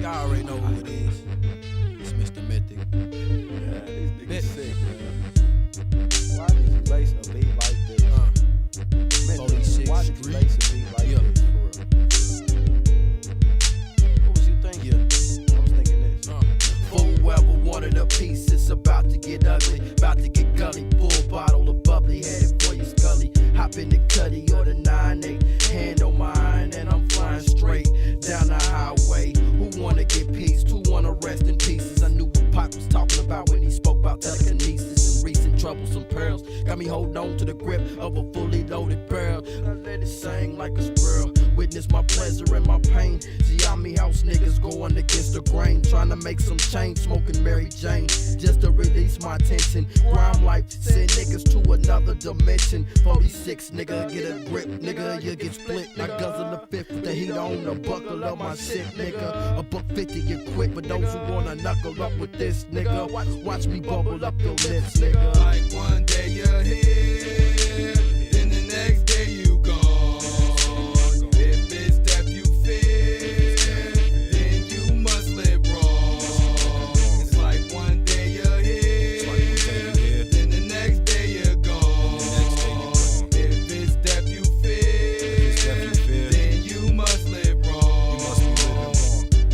Y'all already know who it is. It's Mr. Mythic. Yeah, this nigga sick, man. Why did you lace a beat like this? Why did you lace a beat like this, for real? What was you thinking? I was thinking this. Whoever wanted a piece, it's about to get ugly, about to get gully. Full bottle of bubbly, headed for your scully. Hop in the cutty or the 9-8, hand on mine, and I'm flying straight down the highway. Who wanna get peace? Who wanna rest in pieces? I knew what Pop was talking about when he spoke about telekinesis and recent troublesome pearls. Got me holding on to the grip of a fully loaded barrel. I let it sing like a squirrel. Witness my pleasure and my pain. Gye-Nyame house niggas going against the grain, trying to make some change, smoking Mary Jane just to release my tension. Crime life send niggas to another dimension. 46 nigga, get a grip, nigga, you get split. I guzzle the fifth with the heat on the buckle of my shit, nigga. A $1.50 you quit, but those who wanna knuckle up with this, nigga, watch me bubble up your lips, nigga. Like one day you're here, then the next day you gone. If it's step you fear, then you must live wrong. It's like one day you're here, then the next day you're gone. If it's step you fear, then you must live wrong.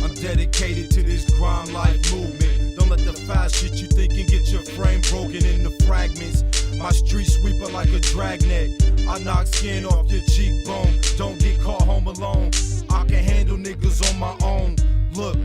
I'm dedicated to this grind life movement. Don't let the foul shit you think can get your frame broken into fragments. My street sweeper like a dragnet. I knock skin off your cheekbone. Don't get caught home alone. I can handle niggas on my own. Look,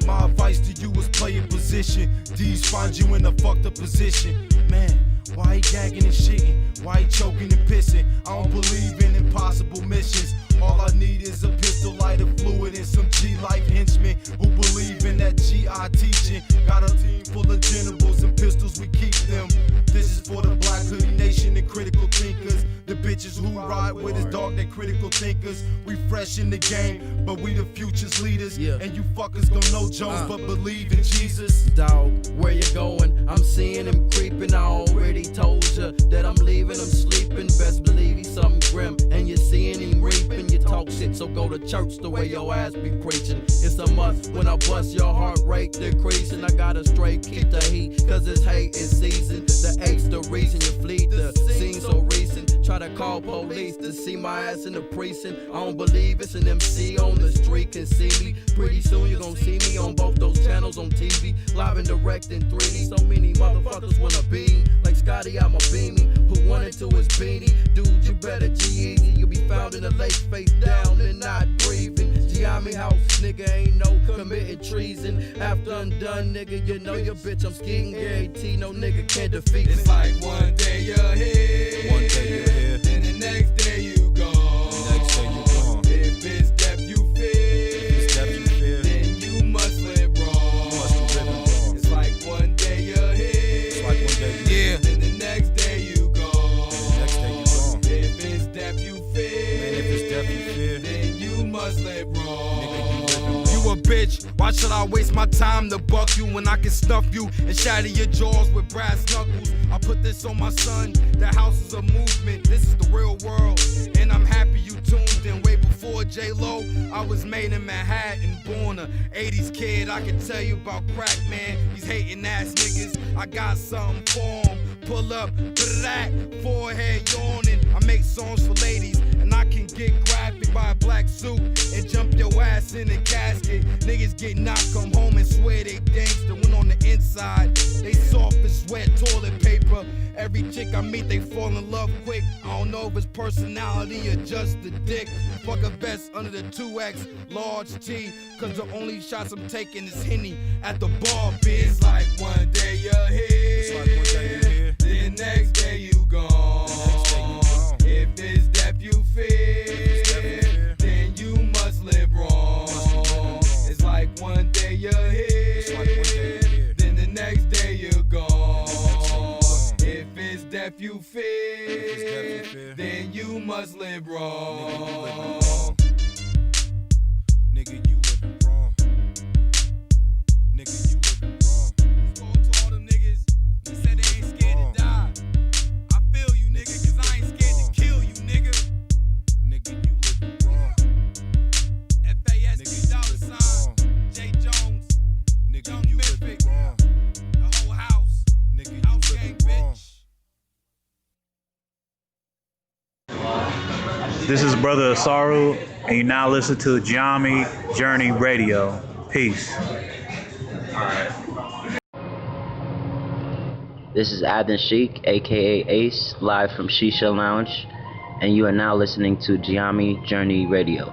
my advice to you is play your position. These find you in a fucked up position. Man, why he gagging and shitting? Why he choking and pissing? I don't believe in impossible missions. All I need is a pistol, lighter fluid, and some G-life henchmen who believe in that G.I. teaching. Got a team full of generals and pistols, we keep them. This is for the Black Hoodie Nation and critical thinkers. The bitches who ride with us, dog, they critical thinkers. We fresh in the game, but we the future's leaders. And you fuckers gon' know Jones, but believe in Jesus. Dog, where you going? I'm seeing him creeping. I already told you that I'm leaving him sleeping. Best believe he's something grim, and you're seeing him reaping. You talk shit, so go to church the way your ass be preaching. It's a must when I bust your heart rate decreasing. I gotta straight keep the heat, cause it's hate is season. The eight's the reason you flee the scene so recent. Try to call police to see my ass in the precinct. I don't believe it's an MC on the street can see me. Pretty soon you gon' see me on both those channels on TV, live and direct in 3D. So many motherfuckers wanna be like Scotty, I'm a beaming. Who wanted to his beanie? Dude, you better G-Easy. You'll be found in the lake face down and not breathing. Gye-Nyame house, nigga, ain't no committing treason. After I'm done, nigga, you know your bitch, I'm skiing guarantee. No nigga can't defeat me. It's like one day you're here, one day you're here, then the next day you gone. The next day you gone. If it's step you fear, then you must live wrong. It's like one day you're here, it's like one day you're here, then the next day you gone. The next day you gone. If it's step you fear, man, if it's step you fear, then you must live wrong. You a bitch, why should I waste my time to buck you when I can snuff you and shatter your jaws with brass knuckles? I put this on my son, the house is a movement, this is the real world, and I'm happy you tuned in. Way before J-Lo, I was made in Manhattan, born a 80s kid. I can tell you about crack, man, these hating ass niggas, I got something for them. Pull up, black, forehead yawning. I make songs for ladies, and I can get graphic by a black suit and jump your ass in a casket. Niggas get knocked, come home and swear they gangsta. When on the inside, they soft as wet toilet paper. Every chick I meet, they fall in love quick. I don't know if it's personality or just the dick. Fuck a vest under the 2X, large T. Cause the only shots I'm taking is Henny at the bar, bitch. It's like one day you're here, it's like one day you're here, the next day you gone. If it's step you fear, then you must live wrong. It's like one day you're here, then the next day you're gone. If it's death you fear, then you must live wrong. Nigga, you living wrong. Nigga, you living wrong. Spoke to all them niggas that said they ain't scared to die. I feel you, nigga, cause I ain't scared to kill you, nigga. Nigga, you living wrong. FASD $, J. Jones. This is Brother Asaru, and you now listen to Gye-Nyame Journey Radio. Peace. This is Adnan Sheik, aka Ace, live from Shisha Lounge, and you are now listening to Gye-Nyame Journey Radio.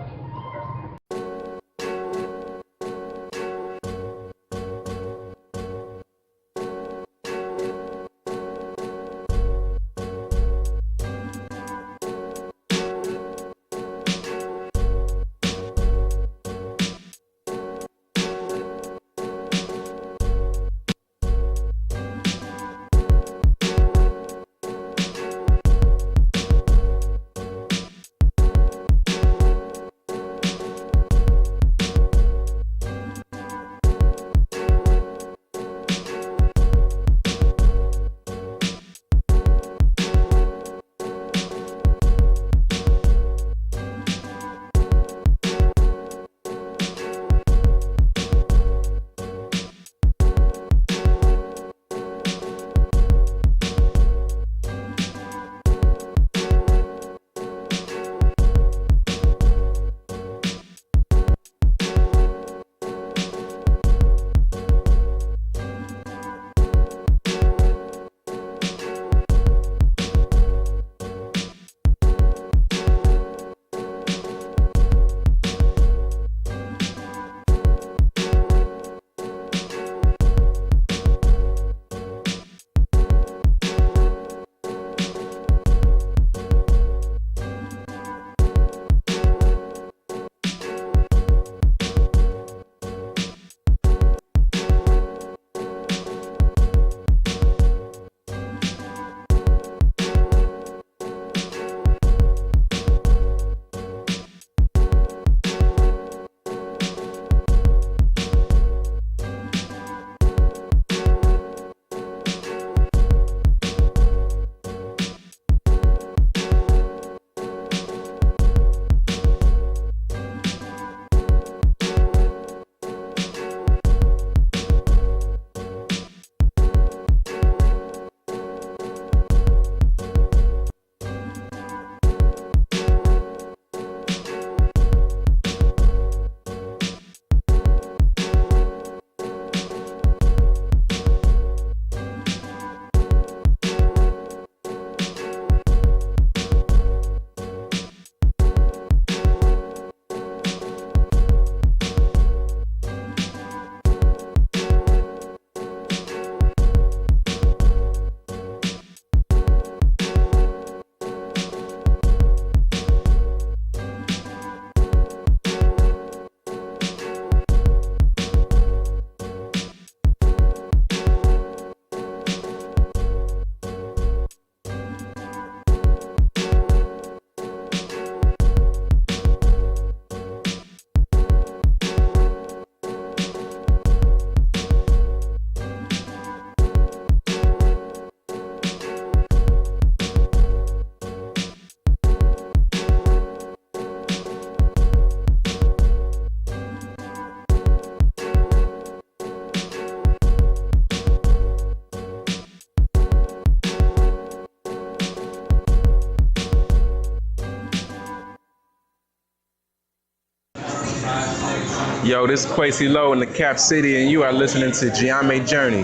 Yo, this is Quasi Low in the Cap City, and you are listening to Gye-Nyame Journey.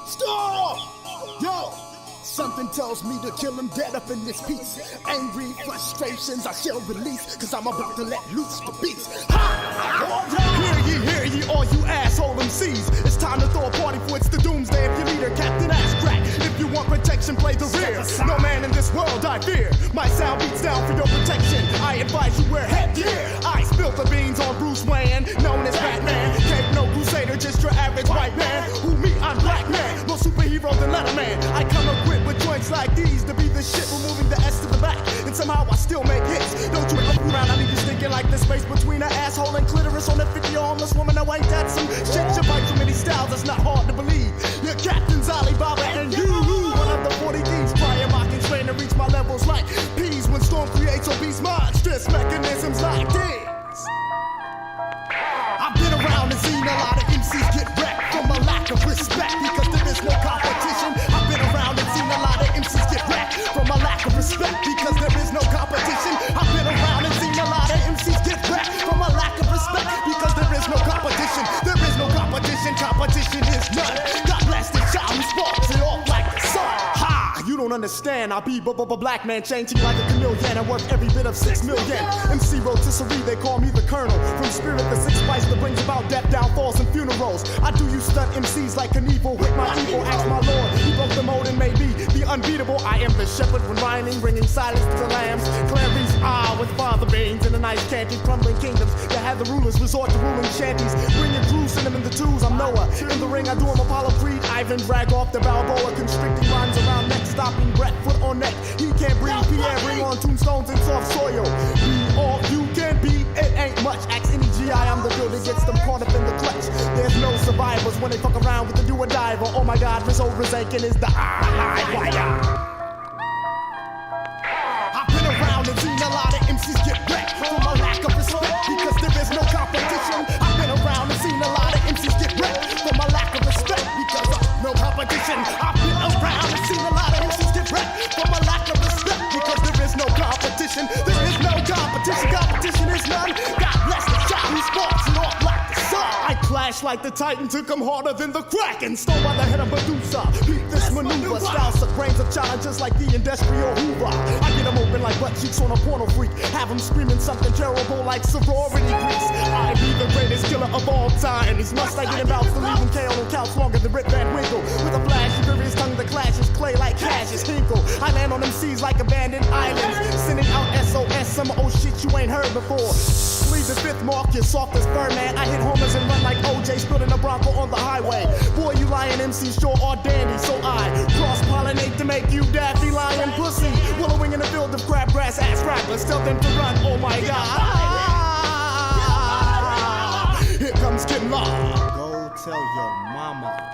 Stop! Yo! Something tells me to kill him dead up in this piece. Angry frustrations I shall release, cause I'm about to let loose the beast. Ha! Hear ye, all you asshole MCs. It's time to throw a party for it's the doomsday of your leader, Captain Ass Crack. If you want protection, play the rear. No man in this world I fear. My sound beats down for your protection. I advise you wear headgear. I spilled the beans on Bruce Wayne, known as Batman. Cape no crusader, just your average white man. Who me? I'm Black Man. More superhero than Letterman. I come equipped with joints like these to be the shit, removing the S to the back. And somehow I still make hits. Don't you look around, I leave you thinking like the space between an asshole and clitoris on a 50 homeless woman. No, ain't that some shit? You bite too many styles, that's not hard to believe. Your captain's Alibaba and you. One of the 40 thieves, prior mocking, train to reach my levels like peas when storm creates obese monstrous mechanisms like this. I've been around and seen a lot of MCs get wrecked from a lack of respect because there is no competition. I've been around and seen a lot of MCs get wrecked understand. I be black man, changing like a chameleon and worth every bit of 6 million. MC rotisserie, they call me the colonel. From spirit, the six spice that brings about death, downfalls, and funerals. I do you stunt MCs like Knievel with my evil. Ask my lord, he broke the mold and made me the unbeatable. I am the shepherd when rhyming, bringing silence to the lambs. Clarice, with father veins in the nice candy, crumbling kingdoms that have the rulers resort to ruling shanties. Bringing Jerusalem in the twos, I'm Noah. In the ring, I do him Apollo Creed. Ivan drag off the Balboa, constricting lines around neck, stopping breath, foot on neck. He can't breathe, Pierre, bring on tombstones and soft soil. Be all you can be, it ain't much. Ask any GI, I'm the builder, gets them caught up in the clutch. There's no survivors when they fuck around with the do-or-diver. Oh my God, this old Rizankin is the live wire. I've been around and seen a lot of MCs get wrecked from a lack of respect because there is no competition. I've been around and seen a lot of MCs get wrecked from a lack of respect because of no competition. I've been around and seen a lot of MCs get wrecked from a lack of respect because there is no competition. There is no competition. Competition is none. God bless the shot who sparks it off like the sun. I clash like the Titan, took him harder than the Kraken. Stole by the head of Medusa. Beat this maneuver. Styles of grains of challenges like the industrial Hoover. I get them open like butt cheeks on a porno freak. Have them screaming something terrible like sorority grease. I be the greatest killer of all time. These must I get him bouts to leave him KO on couch longer than Rip Van Winkle. With a flashy, furious tongue that clashes clay like Cassius Hinkle. I land on them seas like abandoned islands. Sending out SOS, some old shit you ain't heard before. Leave the fifth mark, you're soft as Birdman. I hit homers and run like OJ, spilling a Bronco on the highway. Boy, you lying MCs sure are dandy, so I cross-pollinate to make you daffy lying pussy. Wallowing in a field of crabgrass ass rappers. Tell them to run, oh my God. Here comes Kid Law. Go tell your mama.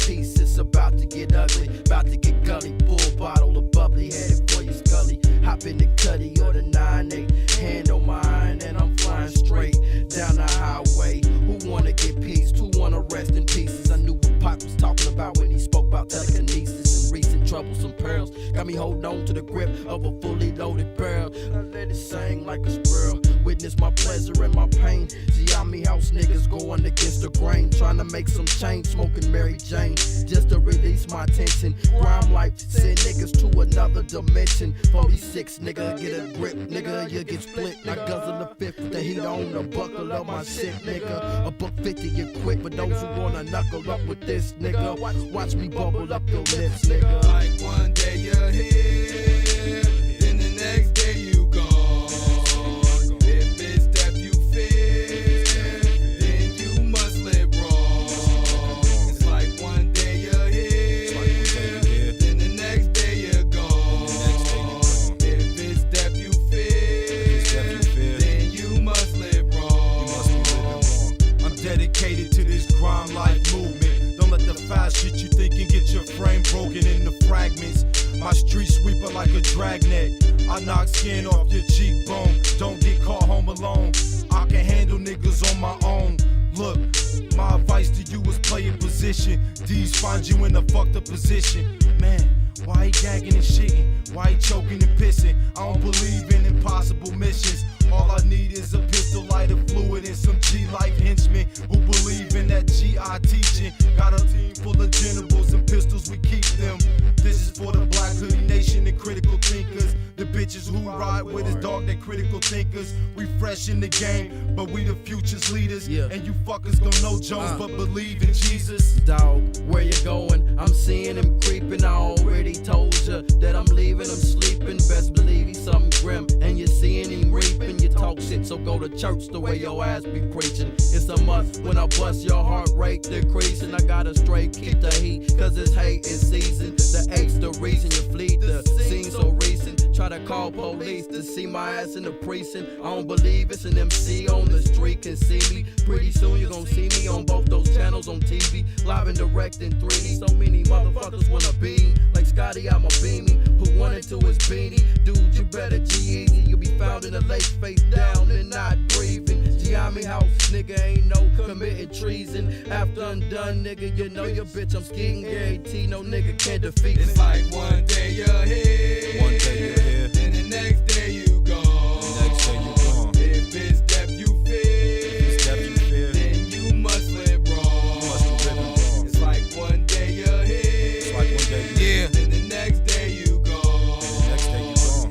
peace. It's about to get ugly, about to get gully. Full bottle of bubbly, headed for your scully. Hop in the cutty or the 9-8, hand on mine, and I'm flying straight down the highway. Who wanna get peace? Who wanna rest in pieces? I knew what Pop was talking about when he spoke about telekinesis and recent troublesome pearls. Got me holding on to the grip of a fully loaded barrel. I let it sing like a squirrel. Witness my pleasure and my pain. Gye-Nyame house niggas going against the grain, trying to make some change, smoking Mary Jane just to release my tension. Grime life send niggas to another dimension. 46 nigga, get a grip, nigga, you get split. I guzzle the fifth with the heat on the buckle of my shit, nigga. A buck 50 you quick, but those who wanna knuckle up with this nigga, watch me bubble up your lips, nigga. Like one day you're here, then the next day you gone. If it's that you fear, then you must live wrong. It's like one day you're here, then the next day you're gone. If it's that you fear, then you must live wrong. I'm dedicated to this crime life movement. Don't let the fast shit you think and get your frame broken into fragments. My street sweeper like a dragnet. I knock skin off your cheekbone. Don't get caught home alone. I can handle niggas on my own. Look, my advice to you is play your position. D's find you in a fucked up position. Man, why he gagging and shitting? Why he choking and pissing? I don't believe in impossible missions. All I need is a pistol, lighter fluid, and some G-life henchmen who believe in that G.I. teaching. Got a team full of generals and pistols, we keep them. This is for the black hoodie nation and critical thinkers. The bitches who ride with us, dog, they critical thinkers. We fresh in the game, but we the future's leaders. And you fuckers gon' know Jones, but believe in Jesus. Dog, where you going? I'm seeing him creeping. I already told ya that I'm leaving him sleeping. Best believe he's something grim, and you're seeing him reaping. You talk shit, so go to church the way your ass be preaching. It's a must when I bust your heart rate decreasing. I gotta straight keep the heat, cause it's hate in season. The eight's the reason you flee the scene so recent. Try to call police to see my ass in the precinct. I don't believe it's an MC on the street can see me. Pretty soon you gon' see me on both those channels on TV, live and direct in 3D. So many motherfuckers wanna be like Scotty, I'm a beaming. Who wanted to his beanie? Dude, you better G-Easy. You'll be found in a lake face down and not breathing. Gye-Nyame house, nigga, ain't no committing treason. After I'm done, nigga, you know your bitch, I'm skiing guarantee. No nigga can defeat me. It's like one day you're here, one day you're here, then the next day you gone. the next day you gone. If it's death you fear, then you must live wrong. It's like one day you're here, then the next day you gone.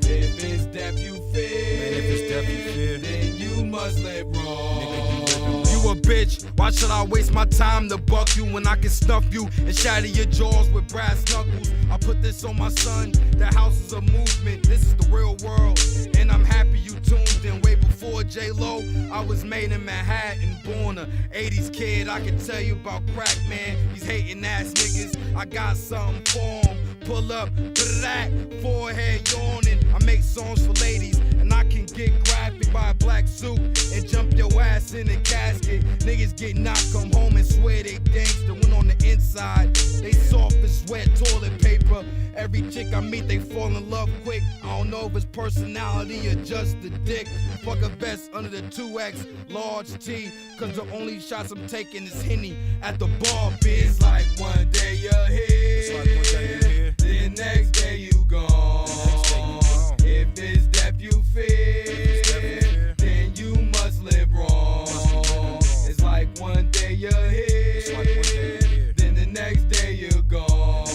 If it's death you fear, then you must live wrong. You a bitch, why should I waste my time to buck you when I can snuff you and shatter your jaws with brass knuckles? I put this on my son, that house is a movement, this is the real world, and I'm happy you tuned in. Way before J-Lo, I was made in Manhattan, born a 80s kid. I can tell you about crack, man, these hating ass niggas, I got something for 'em. Pull up to that forehead yawning. I make songs for ladies, and I can get graphic by a black suit and jump your ass in a casket. Niggas get knocked, come home and swear they gangsta. When on the inside, they soft as wet toilet paper. Every chick I meet, they fall in love quick. I don't know if it's personality or just the dick. Fuck a vest under the 2X, large T, cause the only shots I'm taking is Henny at the bar, bitch. It's like one day you're here, the next day you gone. If it's death you fear, then you must live wrong. It's like one day you're here, then the next day you're gone.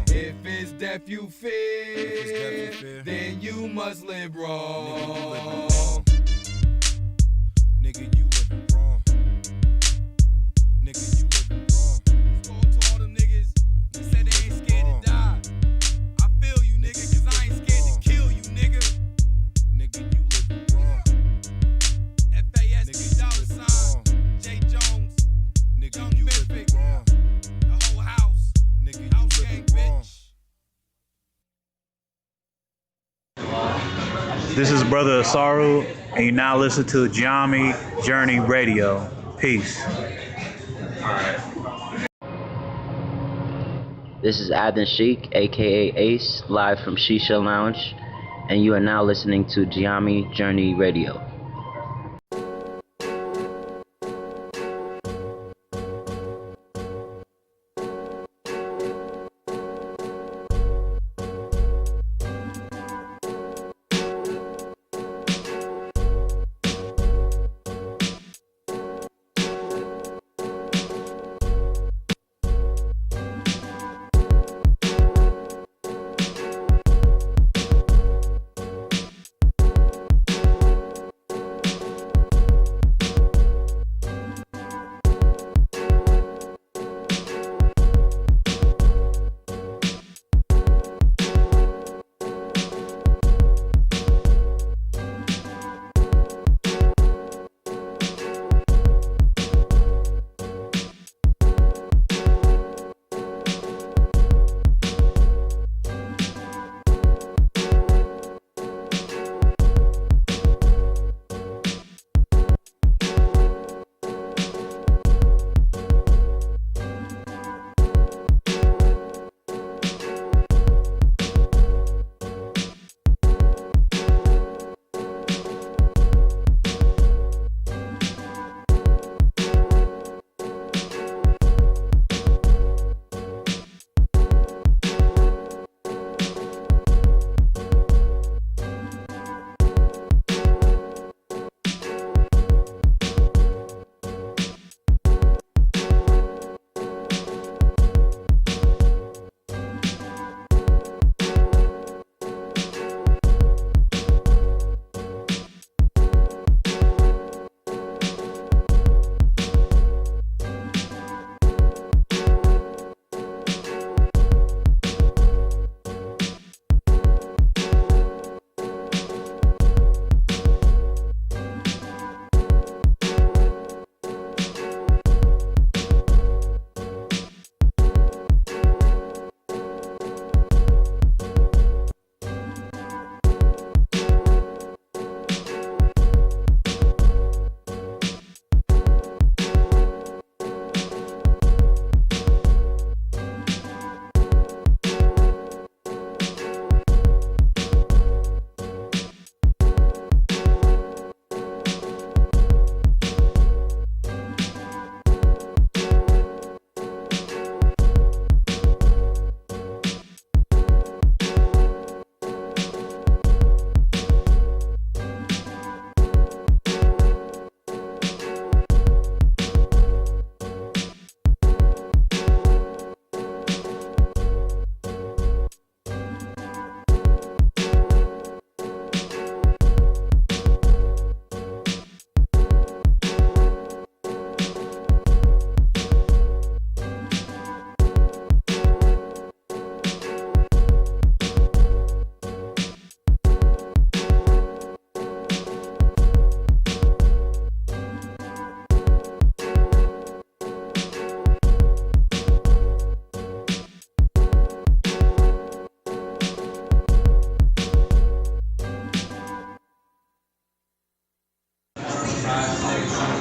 If it's death you fear, then you must live wrong. Nigga, you living wrong. Nigga, you living wrong. Spoke to all them niggas, they said they ain't scared to die. I feel you, nigga, cause I ain't scared to kill you, nigga. Nigga, you living wrong. FASD $, J Jones, Nigga, Young you Mythic, living wrong. the whole house, Nigga, house you gang, living wrong. bitch. This is Brother Asaru, and you now listen to Gye-Nyame Journey Radio. Peace. This is Adin Sheik, aka Ace, live from Shisha Lounge, and you are now listening to Gye-Nyame Journey Radio.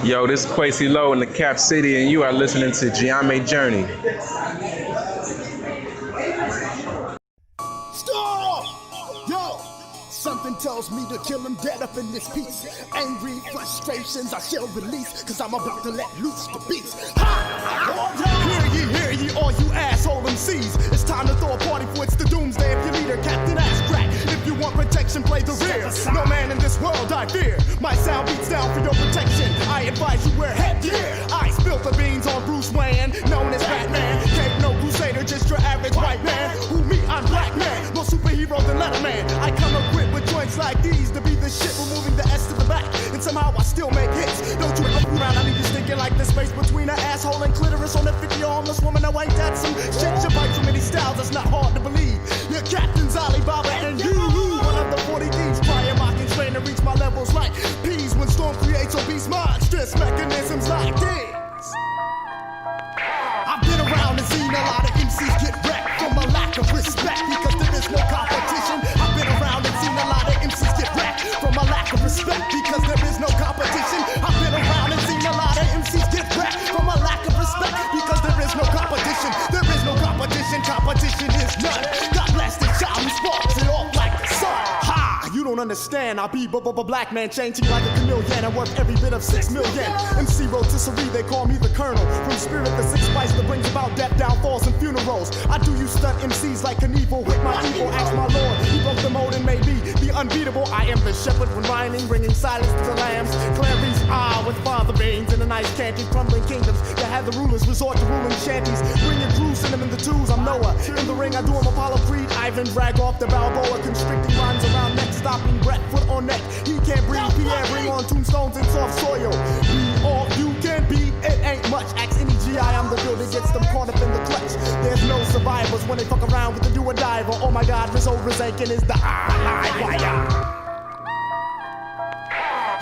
Yo, this is Quasi Low in the Cap City, and you are listening to Gye-Nyame Journey. Stop! Yo! Something tells me to kill him dead up in this piece. Angry frustrations I shall release, cause I'm about to let loose the beast. Ha! Hear ye, all you asshole MCs. It's time to throw a party for it's the doomsday. If your leader, Captain Ass Crack. If you want protection, play the rear. No man in this world I fear. My sound beats down for your protection. I advise you wear headgear. I spilled the beans on Bruce Wayne, known as Batman. Cape no crusader, just your average white man. Who me? I'm black man. More superhero than Letterman. I come equipped with joints like these to be the shit, removing the S to the back. And somehow I still make hits. Don't you look around, I leave you stinking like the space between an asshole and clitoris on a 50 homeless woman. No, ain't that some shit? You bite too many styles, it's not hard to believe. Your captain's Alibaba and you, one of the 40 thieves, trying mocking, trying to reach my levels like peas when storm creates obese monstrous mechanisms like this. I've been around and seen a lot of MCs get wrecked from a lack of respect because there is no competition. I've been around and seen a lot of MCs get wrecked from a lack of respect because there is no competition. I've been around and seen a lot of MCs get wrecked from a lack of respect because there is no competition. There is no competition. competition is none. God bless the child who sparks it off like the sun. Ha! You don't understand. I be black man, changing like a chameleon. I work every bit of 6 million. MC rotisserie, they call me the colonel. From spirit, the 6 spice that brings about death, downfalls, and funerals. I do you stunt MCs like Knievel with my evil. Ask my lord, he broke the mold and made me the unbeatable. I am the shepherd when rhyming, bringing silence to the lambs. Clarice, with father veins and the nice candy, crumbling kingdoms that have the rulers resort to ruling shanties. Bringing Jerusalem in the twos, I'm Noah. In the ring, I do him Apollo Creed, Ivan, drag off the Balboa, constricting rhymes around neck, stopping breath, foot on neck. He can't breathe, Pierre, bring on tombstones and soft soil. Be all you can be, it ain't much. Ask any GI, I'm the builder, gets them caught up in the clutch. There's no survivors when they fuck around with the do-or-diver. Oh my God, Rizzo Rizankin is the live wire.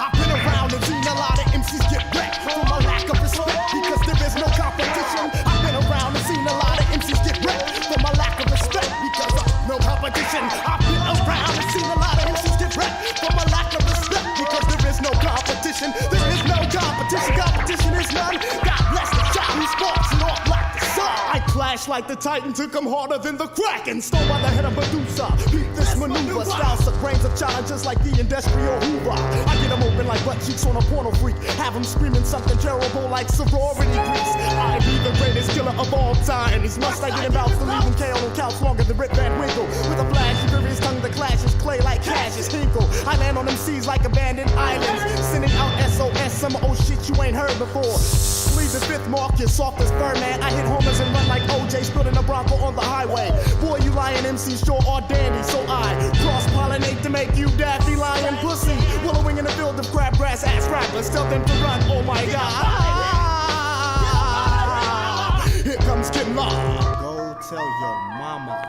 I've been around and seen a lot of MCs get wrecked for my lack of respect, because there is no competition. I've been around and seen a lot of MCs get wrecked for my lack of respect, because of no competition. I've been around and seen a lot of MCs get wrecked for my lack of respect, because there is no competition. There is no competition. Competition is none. God bless the child who sparks it off like the sun. I clash like the Titan, took him harder than the Kraken. Stole by the head of Medusa. Beat this maneuver. Styles of grains of challenges like the industrial Hoover. I get them open like butt cheeks on a porno freak. Have them screaming something terrible like sorority grease. I be the greatest killer of all time. These mustache getting bouts to leave him KO on couch longer than Rip Van Winkle. With a flash, furious tongue that clashes clay like Cassius Hinkle. I land on them seas like abandoned islands, sending out SOS, some old shit you ain't heard before. Leave the 5th mark, you're soft as fur, man. I hit homers and run like OJ, spilling a Bronco on the highway. Boy, you lying MCs sure are dandy, so I cross-pollinate to make you daffy lying pussy. Willowing in a field of crabgrass ass rappers, tell them to run, oh my God. Here comes Kid Law. Go tell your mama.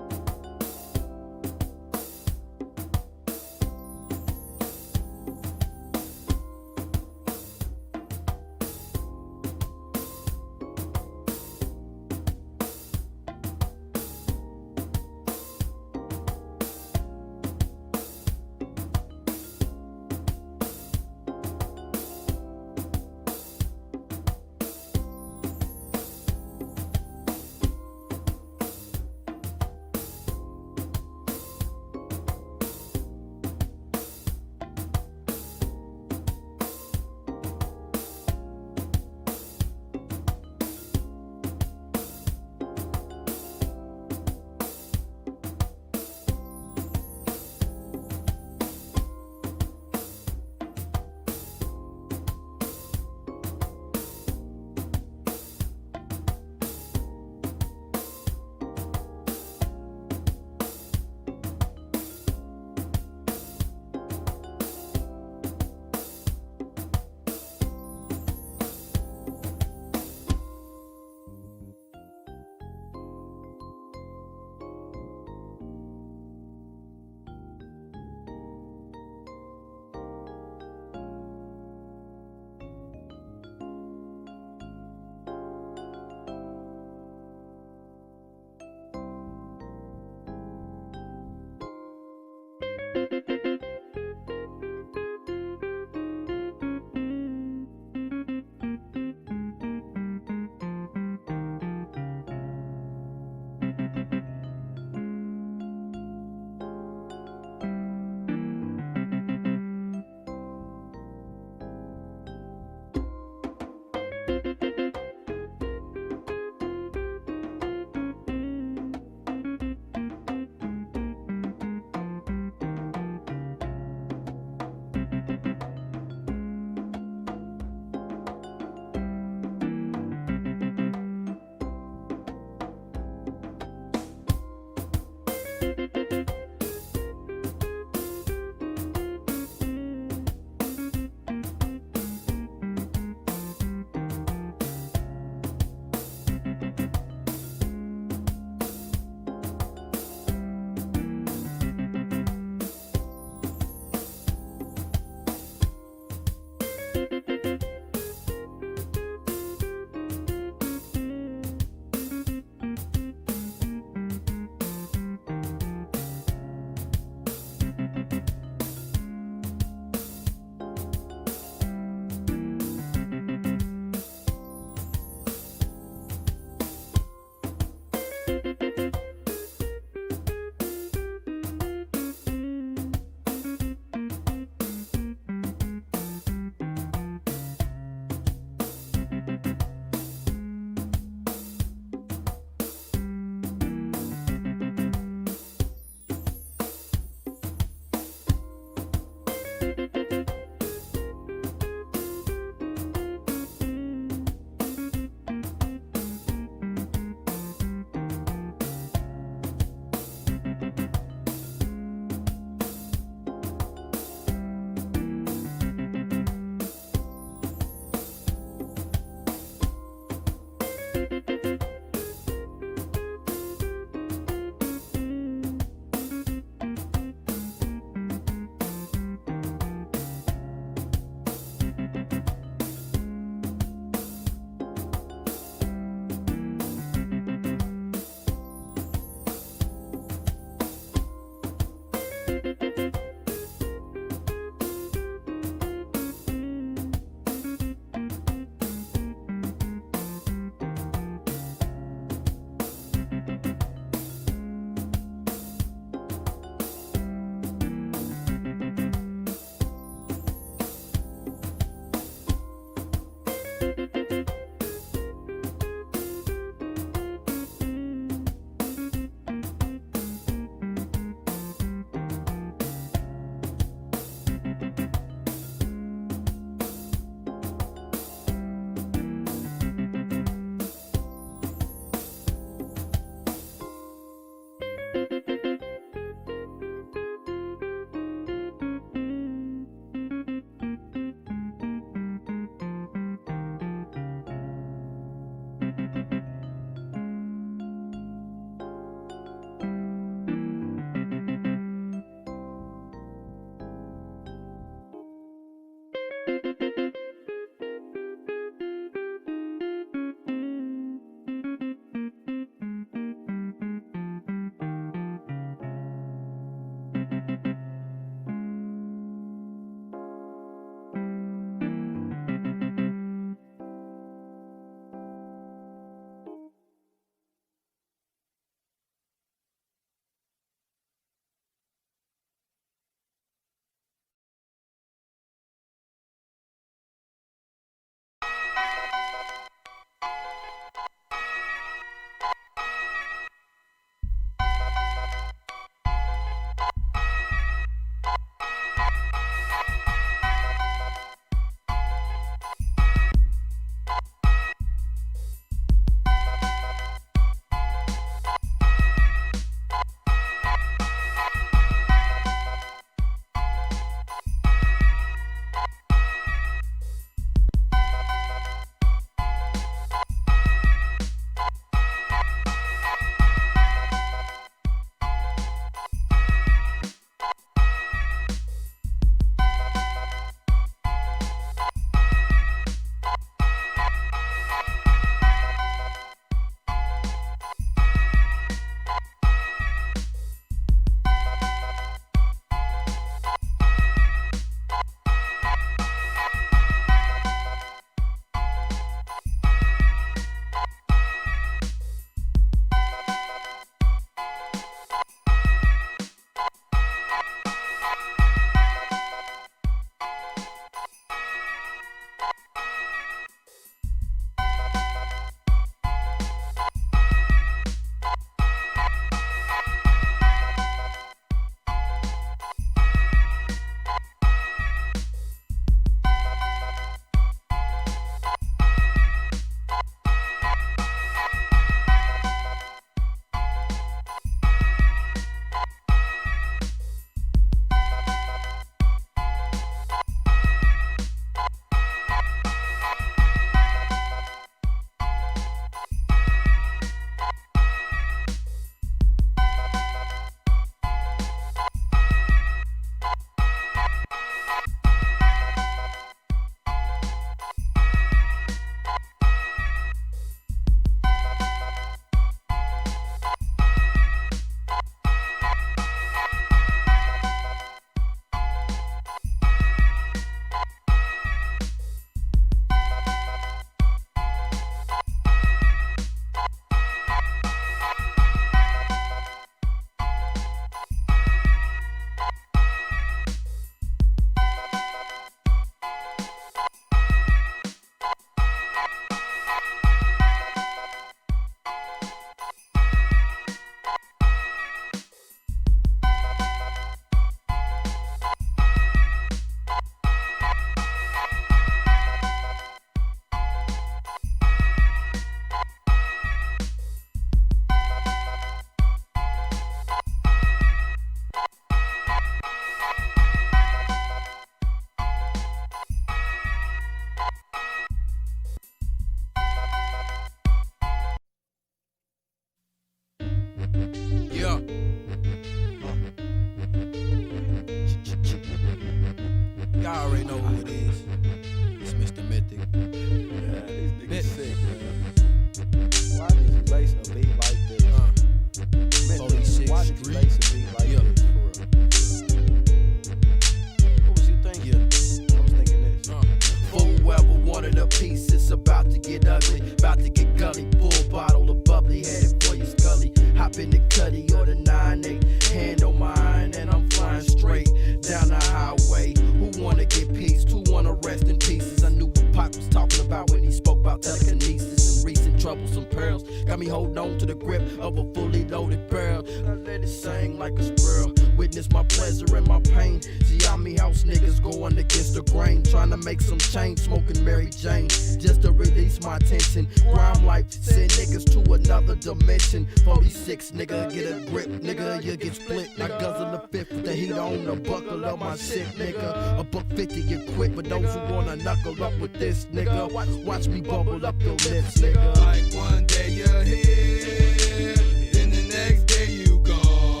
about telekinesis and recent troublesome pearls. Got me holding on to the grip of a fully loaded barrel. I let it sing like a squirrel. Witness my pleasure and my pain. Gye-Nyame house niggas going against the grain, trying to make some change, smoking Mary Jane just to release my tension. Crime life send niggas to another dimension. 46 nigga, get a grip, nigga, you get split. I guzzle the fifth with the heat on the buckle of my shit, nigga. A $1.50 you quit for those who wanna knuckle up with this, nigga. Watch me bubble up your lips, nigga. Like one day you're here, then the next day you gone.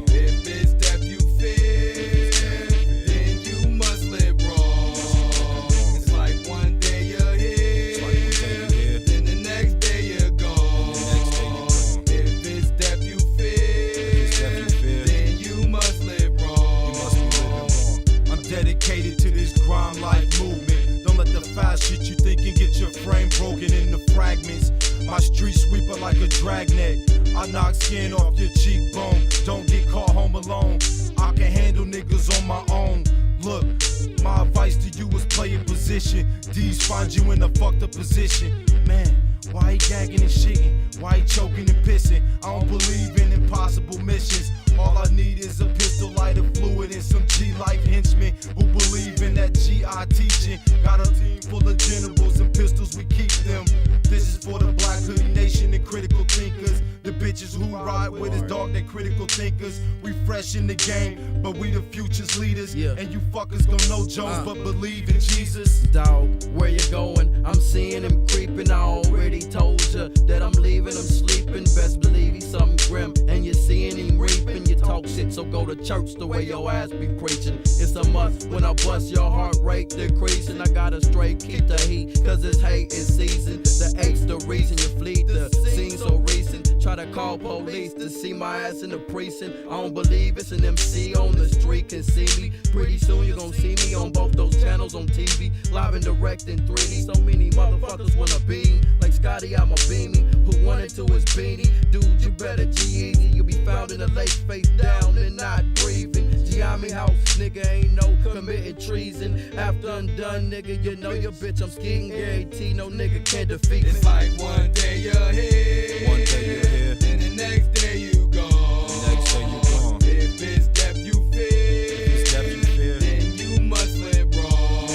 If it's that you fear, then you must live wrong. It's like one day you're here, then the next day you're gone. If it's that you fear, then you must live wrong. I'm dedicated to this crime life movement. Don't let the foul shit you think can get your frame broken into fragments. My street sweeper like a dragnet. I knock skin off your cheekbone. Don't get caught home alone. I can handle niggas on my own. Look, my advice to you is play your position. D's find you in a fucked up position. Man, why he gagging and shitting? Why he choking and pissing? I don't believe in impossible missions. All I need is a pistol, lighter fluid, and some G-life henchmen who believe in that G.I. teaching. Got a team full of generals and pistols, we keep them. This is for the Black Hoodie Nation and critical thinkers. The bitches who ride with us, dog, they critical thinkers. We fresh in the game, but we the future's leaders. And you fuckers gon' know Jones, but believe in Jesus. Dog, where you going? I'm seeing him creeping. I already told you that I'm leaving him sleeping. Best believe he's something grim, and you're seeing him reaping. You talk shit, so go to church the way your ass be preaching. It's a must when I bust your heart rate decreasing. I gotta straight keep the heat, cause it's hate is season. The eight's the reason you flee the scene so recent. Try to call police to see my ass in the precinct. I don't believe it's an MC on the street can see me. Pretty soon you gon' see me on both those channels on TV, live and direct in 3D. So many motherfuckers wanna be like Scotty, I'm a beanie. Put one into his beanie. Dude, you better G-Easy. You'll be found in the lake face down and not breathing. Gye-Nyame house, nigga, ain't no committing treason. After I'm done, nigga, you know your bitch, I'm skiing guarantee. No nigga can defeat me. It's like one day you're here, one day you're here, then the next day you gone. the next day you gone. If it's death you fear, then you must live wrong.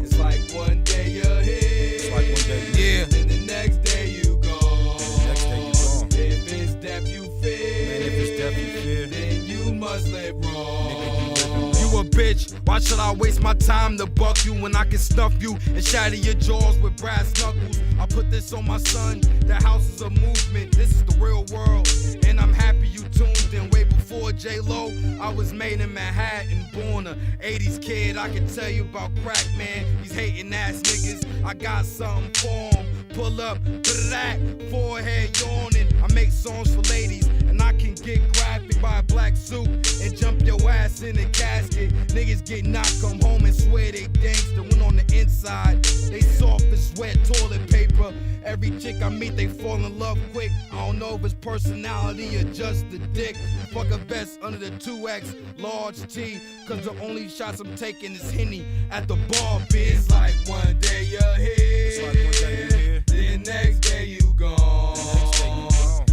It's like one day you're here, it's like one day you're here, then the next day you gone. the next day you gone. If it's death you fear, Man, if it's death you fear, then you must live wrong. you a bitch, why should I waste my time to buck you when I can snuff you and shatter your jaws with brass knuckles? I put this on my son, the house is a movement, this is the real world, and I'm happy you tuned in. Way before J-Lo, I was made in Manhattan, born a 80s kid. I can tell you about crack, man, these hating ass niggas, I got something for 'em. Pull up, that forehead yawning. I make songs for ladies, and I can get graphic by a black suit and jump your ass in a casket. Niggas get knocked, come home and swear they gangster. When on the inside, they soft as wet toilet paper. Every chick I meet, they fall in love quick. I don't know if it's personality or just the dick. Fuck a vest under the 2X, large T, cause the only shots I'm taking is Henny at the bar, bitch. It's like one day you're here, it's like one day you're here, the next day you gone.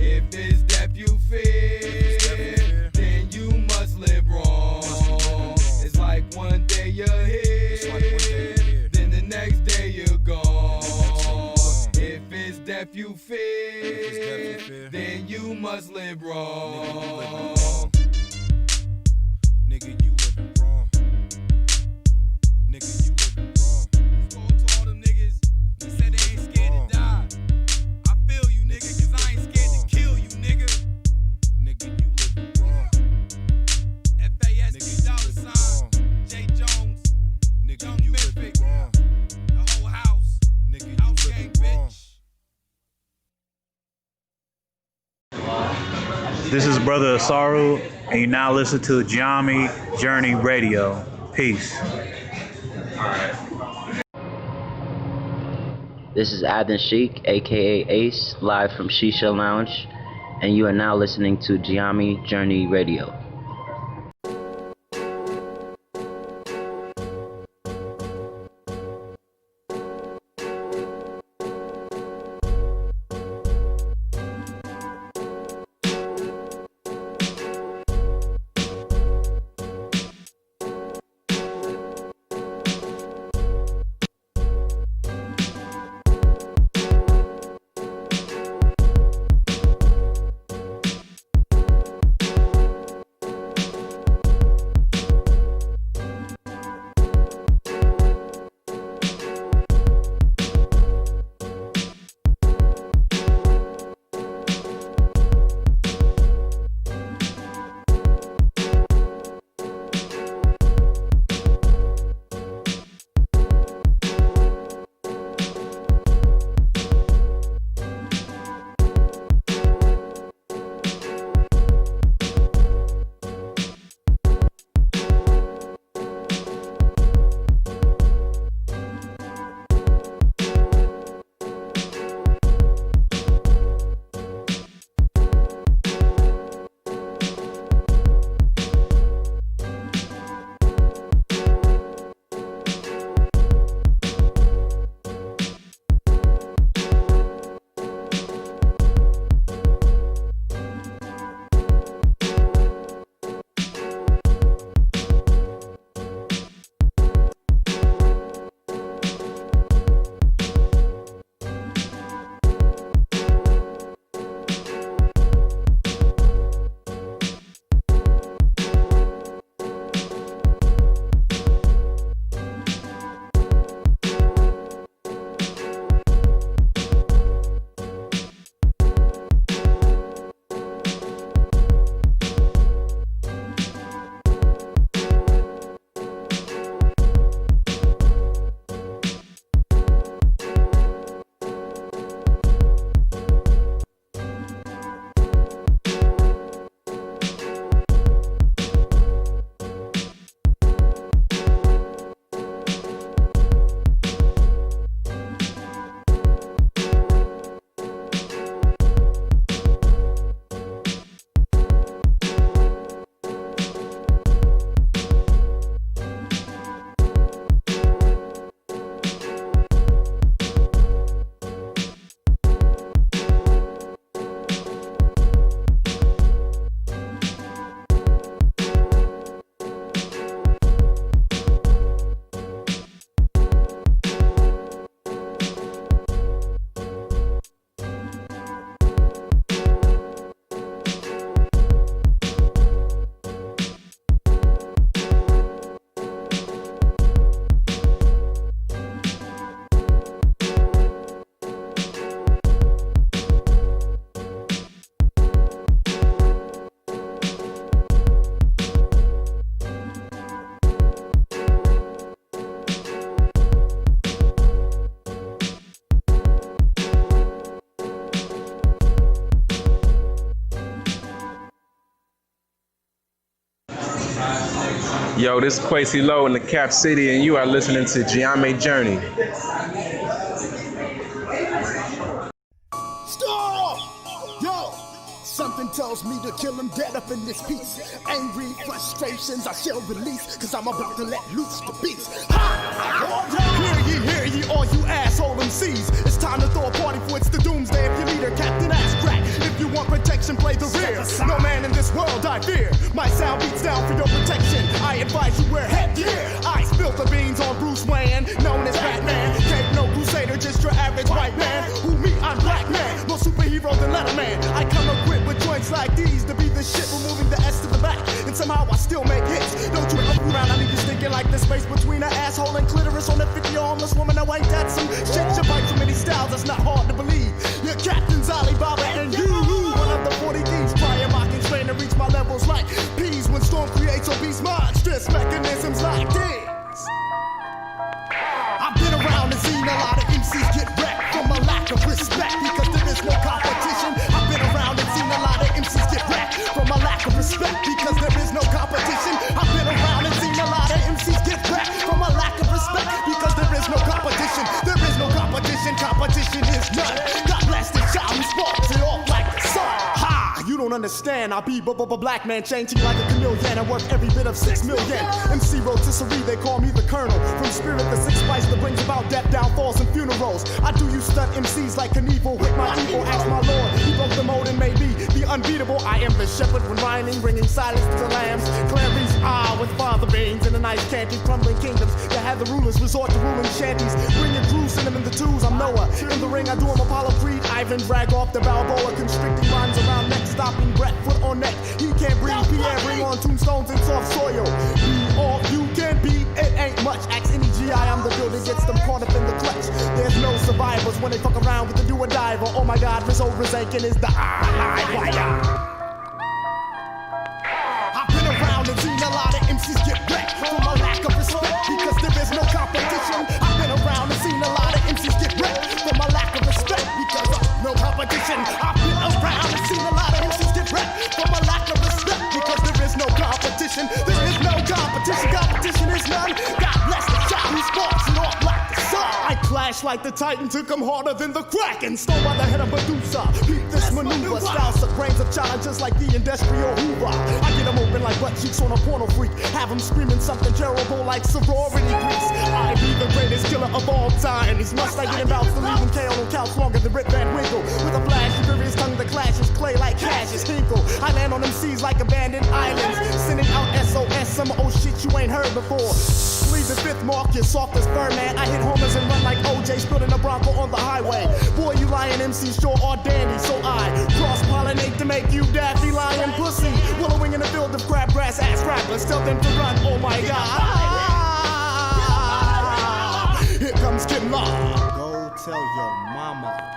If it's death you fear, then you must live wrong. It's like one day you're here, then the next day you're gone. If it's death you fear, then you must live wrong. Nigga, you living wrong. Nigga, you living wrong. Spoke to all them niggas, they said they ain't scared to die. I feel you, nigga, cause I ain't scared to kill you, nigga. Nigga, you living wrong. FASB dollar sign, J. Jones, Nigga, Young you Mythic, living wrong. the whole house, Nigga, house you gang, living wrong. bitch. This is Brother Asaru, and you now listen to Gye-Nyame Journey Radio. Peace. This is Adin Sheik, aka Ace, live from Shisha Lounge, and you are now listening to Gye-Nyame Journey Radio. Yo, this is Quasi Low in the Cap City, and you are listening to Gye-Nyame Journey. Stop! Yo! Something tells me to kill him dead up in this piece. Angry frustrations I shall release, cause I'm about to let loose the beast. Ha! Hear ye, all you asshole MCs. It's time to throw a party for it's the doomsday. If your leader, Captain Ass Crack. If you want protection, play the rear. No man in this world I fear. My sound beats down for your protection. I advise you wear headgear. I spill the beans on Bruce Wayne, known as Batman. Can't no crusader, just your average white man. Who me? I'm Black Man. More superhero than Letterman. I come equipped with joints like these to be the shit, removing the S to the back. And somehow I still make hits. Don't you ever around, I need you thinking like the space between an asshole and clitoris on a 50 homeless woman. No, ain't that some shit? You bite too many styles, that's not hard to believe. Your captain's Alibaba and you, one of the 40 thieves. Try a mocking strain to reach my levels like peas when Storm creates obese monstrous mechanisms like this. I've been around and seen a lot of MCs get wrecked from a lack of respect because there is no competition. I've been around and seen a lot of MCs get wrecked from a lack of respect because there is no competition. I've been around and seen a lot of MCs get wrecked from a lack of respect because there is no competition. There is no competition. Competition is none. God bless the child who sparks it off like the sun. Ha! You don't understand. I be black man, changing like a chameleon and worth every bit of 6 million. MC rotisserie, they call me the colonel. From spirit the six spice that brings about death, downfalls, and funerals. I do you stunt MCs like Knievel with my evil. Ask my lord, he broke the mold and made me the unbeatable. I am the shepherd when rhyming, bringing silence to the lambs. Clarice, with father beans and the nice candy, crumbling kingdoms that have the rulers resort to ruling shanties. Bringing crews, send them in the twos. I'm Noah. In the ring, I do him Apollo Creed. Ivan drag off the Balboa, constricting lines around neck, stopping breath, foot on neck. He can't breathe. Pierre, bring on tombstones and soft soil. Be all you can be. It ain't much. Ask any GI, I'm the builder, gets them caught up in the clutch. There's no survivors when they fuck around with the do-or-diver. Oh my God, Rizzo Rizankin is the live wire. I've been around and seen a lot of MCs get wrecked from a lack of respect because there is no competition. I've been around and seen a lot of MCs get wrecked from a lack of respect because of no competition. I've been around and seen a lot of MCs get wrecked from a lack of respect because there is no competition. There is no competition. Competition is none. God bless the child who sparks it off like the sun. I clash like the Titan, took him harder than the Kraken. Stole by the head of Medusa. Peep this maneuver. Styles of grains of challenge just like the industrial Hoover. I get them open like butt cheeks on a porno freak. Have them screaming something terrible like sorority grease. I be the greatest killer of all time. These mustache getting bouts to leave him KO on couch longer than Rip Van Winkle. With a flash of furious tongue that clashes clay like Cassius Hinkle. I land on them seas like abandoned islands. Sending out SOS, some old shit you ain't heard before. Leave the fifth mark, you're soft as fur, man. I hit homers and run like OJ, spilling a Bronco on the highway. Boy, you lying MCs sure are dandy, so I cross-pollinate to make you daffy lying pussy. Wallowing in a field of crabgrass ass rappers, tell them to run, oh my God. Here comes Kid Law. Go tell your mama.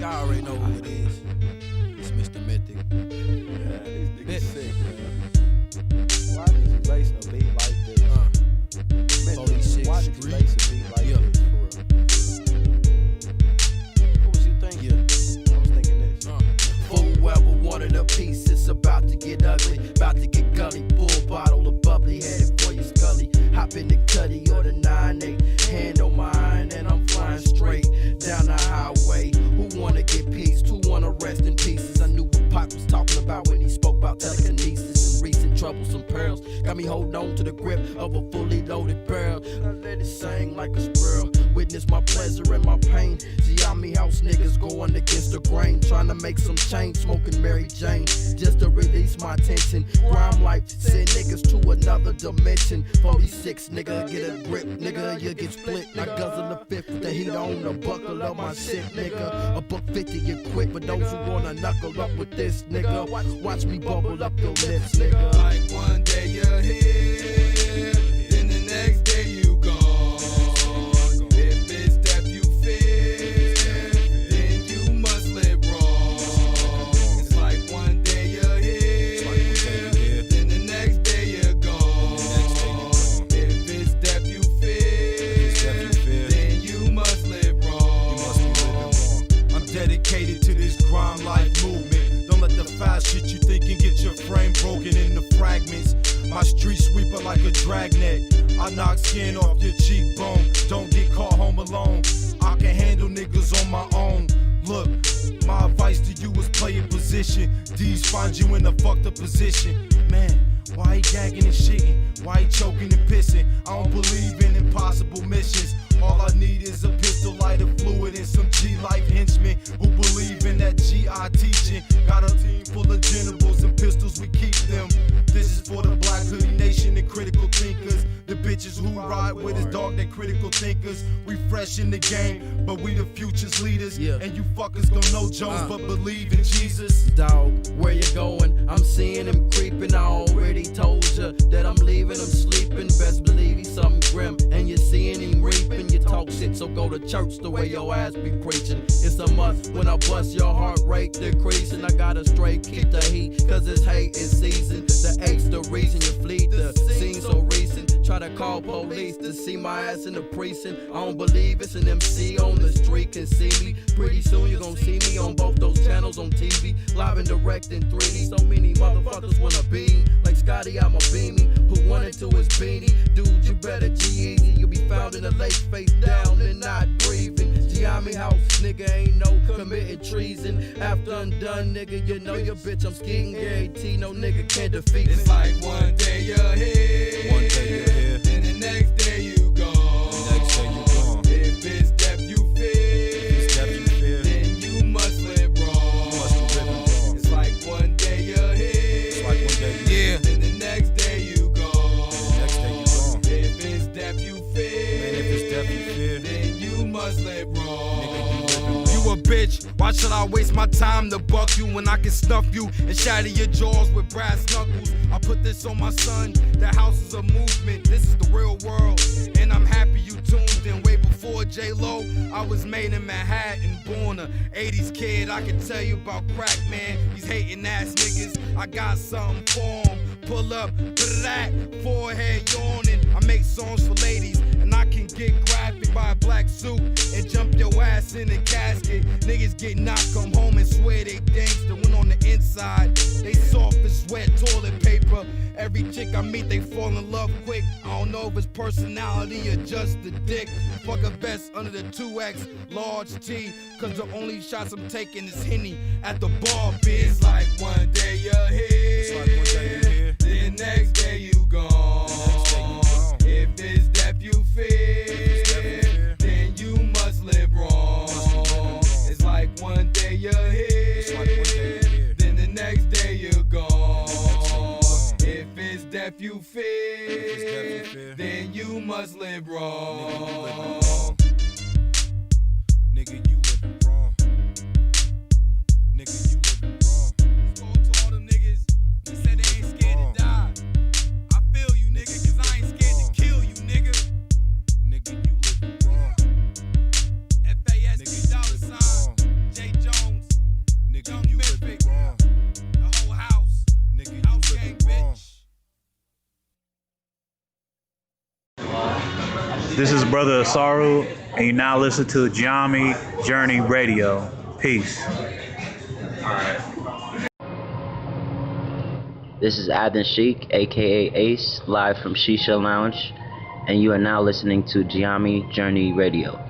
Y'all already know who it is. It's Mr. Mythic. Yeah, these niggas sick, man. Why did you lace a beat like this? Why did you lace a beat like this, for real? What was you thinking? I was thinking this. For whoever wanted a piece, it's about to get ugly, about to get gully. Full bottle of bubbly, headed for your scully. Hop in the cutty or the 9-8, hand on mine, and I'm flying straight down the highway. Who wanna get peace? Who wanna rest in pieces? I knew what Pop was talking about when he spoke about telekinesis and recent troublesome pearls. Got me holding on to the grip of a fully loaded barrel. I let it sing like a squirrel. Witness my pleasure and my pain. Gye-Nyame house niggas going against the grain, trying to make some change, smoking Mary Jane just to release my tension. Crime life send niggas to another another dimension. 46, nigga, get a grip, nigga, you get split. I guzzle the fifth with the heat on the buckle of my shit, nigga. A $150 you quit for those who wanna knuckle up with this, nigga. Watch me bubble up your lips, nigga. Like one day you're here, then the next day you gone. If it's that you fear, then you must live wrong. It's like one day you're here, then the next day you're gone. If it's that you fear, then you must live wrong. I'm dedicated to this grime life movement. Don't let the foul shit you think can get your frame broken into fragments. My street sweeper like a dragnet. I knock skin off your cheekbone. Don't get caught home alone. I can handle niggas on my own. Look, my advice to you is play your position. These find you in a fucked up position. Man, why he gagging and shitting? Why he choking and pissing? I don't believe in impossible missions. All I need is a pistol, lighter fluid, and some G-life henchmen who believe in that G.I. teaching. Got a team full of generals and pistols, we keep them. This is for the Black Hoodie Nation and critical thinkers. The bitches who ride with us, dog, they critical thinkers. We fresh in the game, but we the future's leaders. And you fuckers gon' know Jones, but believe in Jesus. Dog, where you going? I'm seeing him creeping. I already told you that I'm leaving him sleeping. Best believe he's something grim, and you're seeing him reaping. You talk shit, so go to church the way your ass be preaching. It's a must when I bust your heart rate decreasing. I gotta straight keep the heat, cause it's hate is season. The A's the reason you flee the scene so recent. Try to call police to see my ass in the precinct. I don't believe it's an MC on the street can see me. Pretty soon you gon' see me on both those channels on TV. Live and direct in 3D. So many motherfuckers wanna be like Scotty, I'm a beaming. Put one into his beanie. Dude, you better G-Easy. You'll be found in a lake face down and not breathing. Gye-Nyame house, nigga, ain't no committing treason. After I'm done, nigga, you know your bitch, I'm skiing guarantee. No nigga can't defeat me. It's like one day you're here, one day you're here, then the next day you gone. the next day you gone. If it's death you fear, then you must live wrong. It's like one day you're here, it's like one day you're here, then the next day you gone. the next day you gone. If it's death you fear, Man, if it's death you fear, then you must live wrong. you a bitch, why should I waste my time to buck you when I can snuff you and shatter your jaws with brass knuckles? I put this on my son, the house is a movement, this is the real world, and I'm happy you tuned in. Way before J-Lo, I was made in Manhattan, born a 80s kid. I can tell you about crack, man, these hating ass niggas, I got something for 'em. Pull up, that forehead yawning. I make songs for ladies, and I can get graphic by a black suit and jump your ass in a casket. Niggas get knocked, come home and swear they gangsta. When on the inside, they soft as wet toilet paper. Every chick I meet, they fall in love quick. I don't know if it's personality or just the dick. Fuck a vest under the 2X, large T. Cause the only shots I'm taking is Henny at the bar, bitch. It's like one day you're here, it's like one day you're here, the next day you gone. If it's death you fear, then you must live wrong. It's like one day you're here, then the next day you're gone. If it's death you fear, then you must live wrong. Nigga, you living wrong. Nigga, you living wrong. Spoke to all them niggas, they said they ain't scared to die. I feel you, nigga, cause I ain't scared to kill you, nigga. Nigga, you living wrong. FASD dollar sign, J Jones, Nigga, Young you Mythic, living wrong. the whole house, Nigga, you house gang, living wrong. bitch. This is Brother Asaru, and you now listen to Gye-Nyame Journey Radio. Peace. This is Adin Sheik, aka Ace, live from Shisha Lounge, and you are now listening to Gye-Nyame Journey Radio.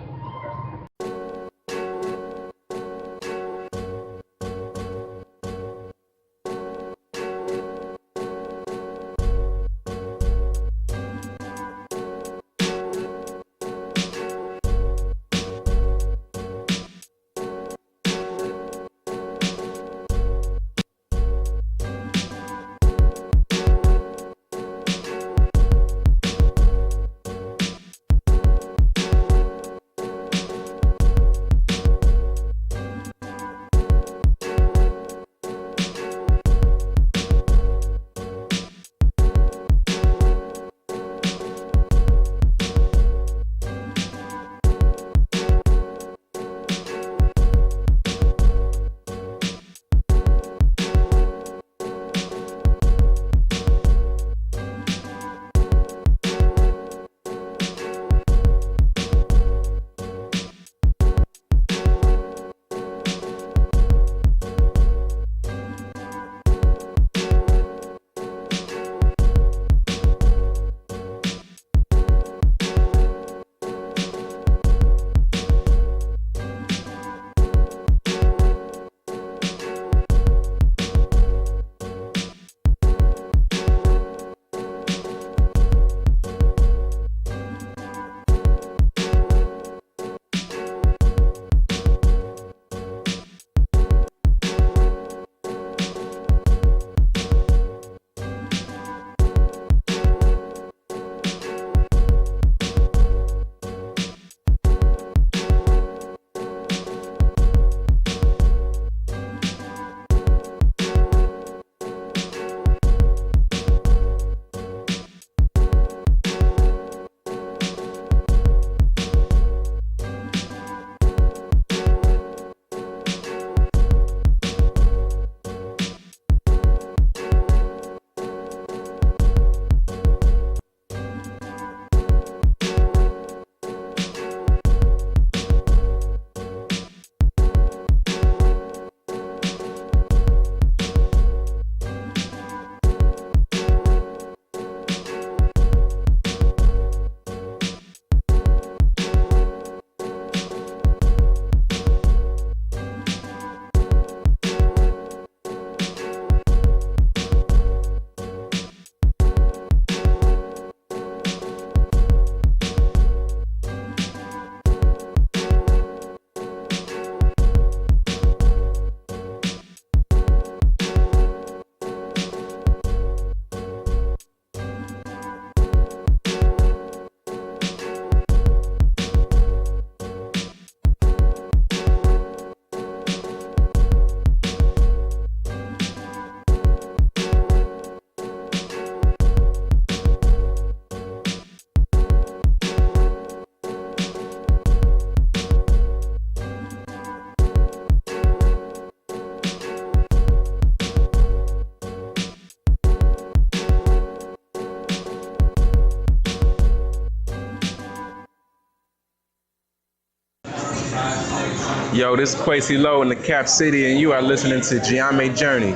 Yo, this is Quasi Low in the Cap City, and you are listening to Gye-Nyame Journey.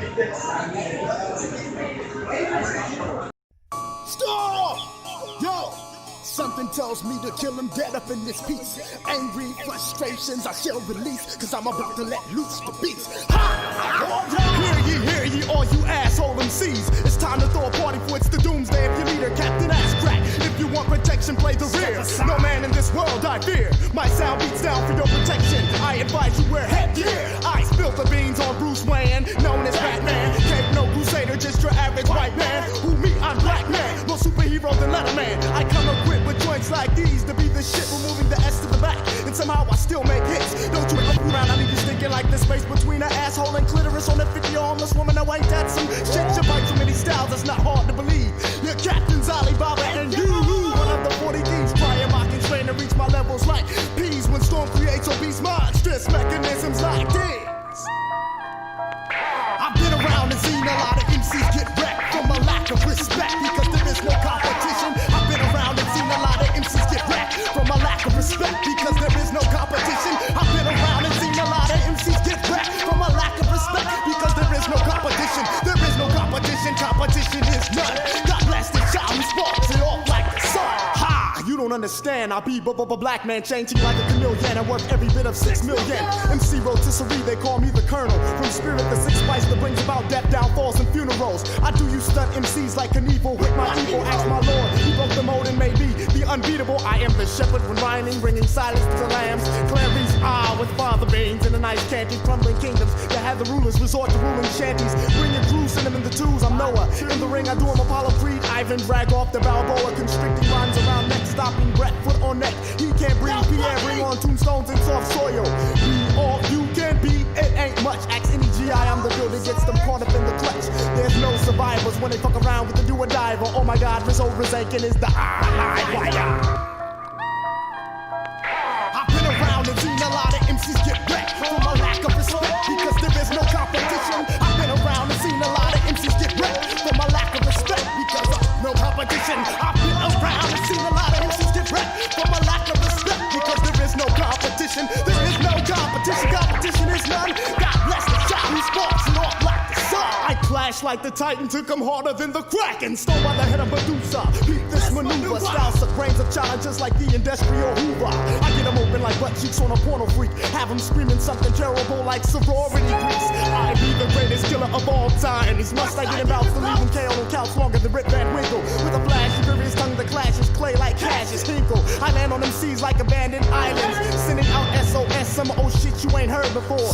Stop! Yo! Something tells me to kill him dead up in this piece. Angry frustrations I shall release, cause I'm about to let loose the beast. Ha! Hear ye, all you asshole MCs. It's time to throw a party for it's the doomsday. If your leader, Captain Ass Crack. If you want protection, play the rear. No man in this world I fear. My sound beats down for your protection. I advise you wear headgear. I spill the beans on Bruce Wayne, known as Batman. Cape no crusader, just your average white man. Who me, I'm black man. More superhero than Letterman. I come equipped with joints like these to be the shit, removing the S to the back. And somehow I still make hits. Don't you ever around, I leave you stinking like the space between an asshole and clitoris on a 50-year homeless woman. Now ain't that some shit? You bite too many styles, it's not hard to believe. Your captain's Alibaba and you, one of the 40 thieves, trying mocking, trying to reach my levels like peas when storm creates obese monstrous mechanisms like this. I've been around and seen a lot of MCs get wrecked from a lack of respect because there is no competition. I've been around and seen a lot of MCs get wrecked from a lack of respect because there is no competition. I've been around and seen a lot of MCs get wrecked from a lack of respect because there is no competition. There is no competition. Competition is none. God bless the child who sparks it off like the sun. Ha! You don't understand. I be black man changing like a chameleon. I worth every bit of 6 million. MC rotisserie, they call me the colonel. From spirit the six spice that brings about death, downfalls, and funerals. I do you stunt MCs like Knievel with my evil. Ask my lord, he broke the mold and made me the unbeatable. I am the shepherd when rhyming, bringing silence to the lambs. Clary's with father beans in the nice candy, crumbling kingdoms that have the rulers resort to ruling shanties. Bringing crews, send them in the twos. I'm Noah. In the ring, I do him Apollo Creed. Ivan drag off the Balboa, constricting rhymes around neck, stopping breath, foot on neck. He can't breathe. Pierre, bring on tombstones and soft soil. Be all you can be. It ain't much. Ask any GI, I'm the builder, gets them caught up in the clutch. There's no survivors when they fuck around with the do-or-diver. Oh my God, Rizzo Rizakin is the high wire. I've been around and seen a lot of MCs get wrecked from a lack of respect because there is no competition. I've been around and seen a lot of MCs get wrecked from a lack of respect because of no competition. I've been around and seen a lot of MCs get wrecked from a lack of respect because there is no competition. There is no competition. Competition is none. God bless the child who sparks it off like the sun. I clash like the Titan, took him harder than the Kraken. Stole by the head of Medusa. Beat this maneuver. Styles of grains of challenges like the industrial Hoover. I get them open like butt cheeks on a porno freak. Have them screaming something terrible like sorority grease. I be the greatest killer of all time. These must I get about to leave him KO on couch longer than Rip Van Winkle. With a flash, furious tongue that clashes clay like Cassius Hinkle. I land on them seas like abandoned islands. Sending out SOS, some old shit you ain't heard before.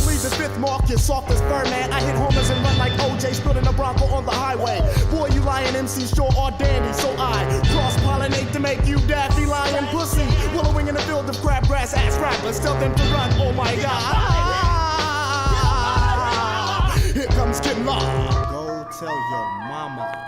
Leave the fifth mark, you're soft as Birdman. I hit homers and run like OJ, spilling a Bronco on the highway. Boy, you lying MCs sure are dandy, so I cross-pollinate to make you daffy lying pussy. Wallowing in a field of crabgrass ass rappers, tell them to run, oh my God. Here comes Kid Law. Go tell your mama.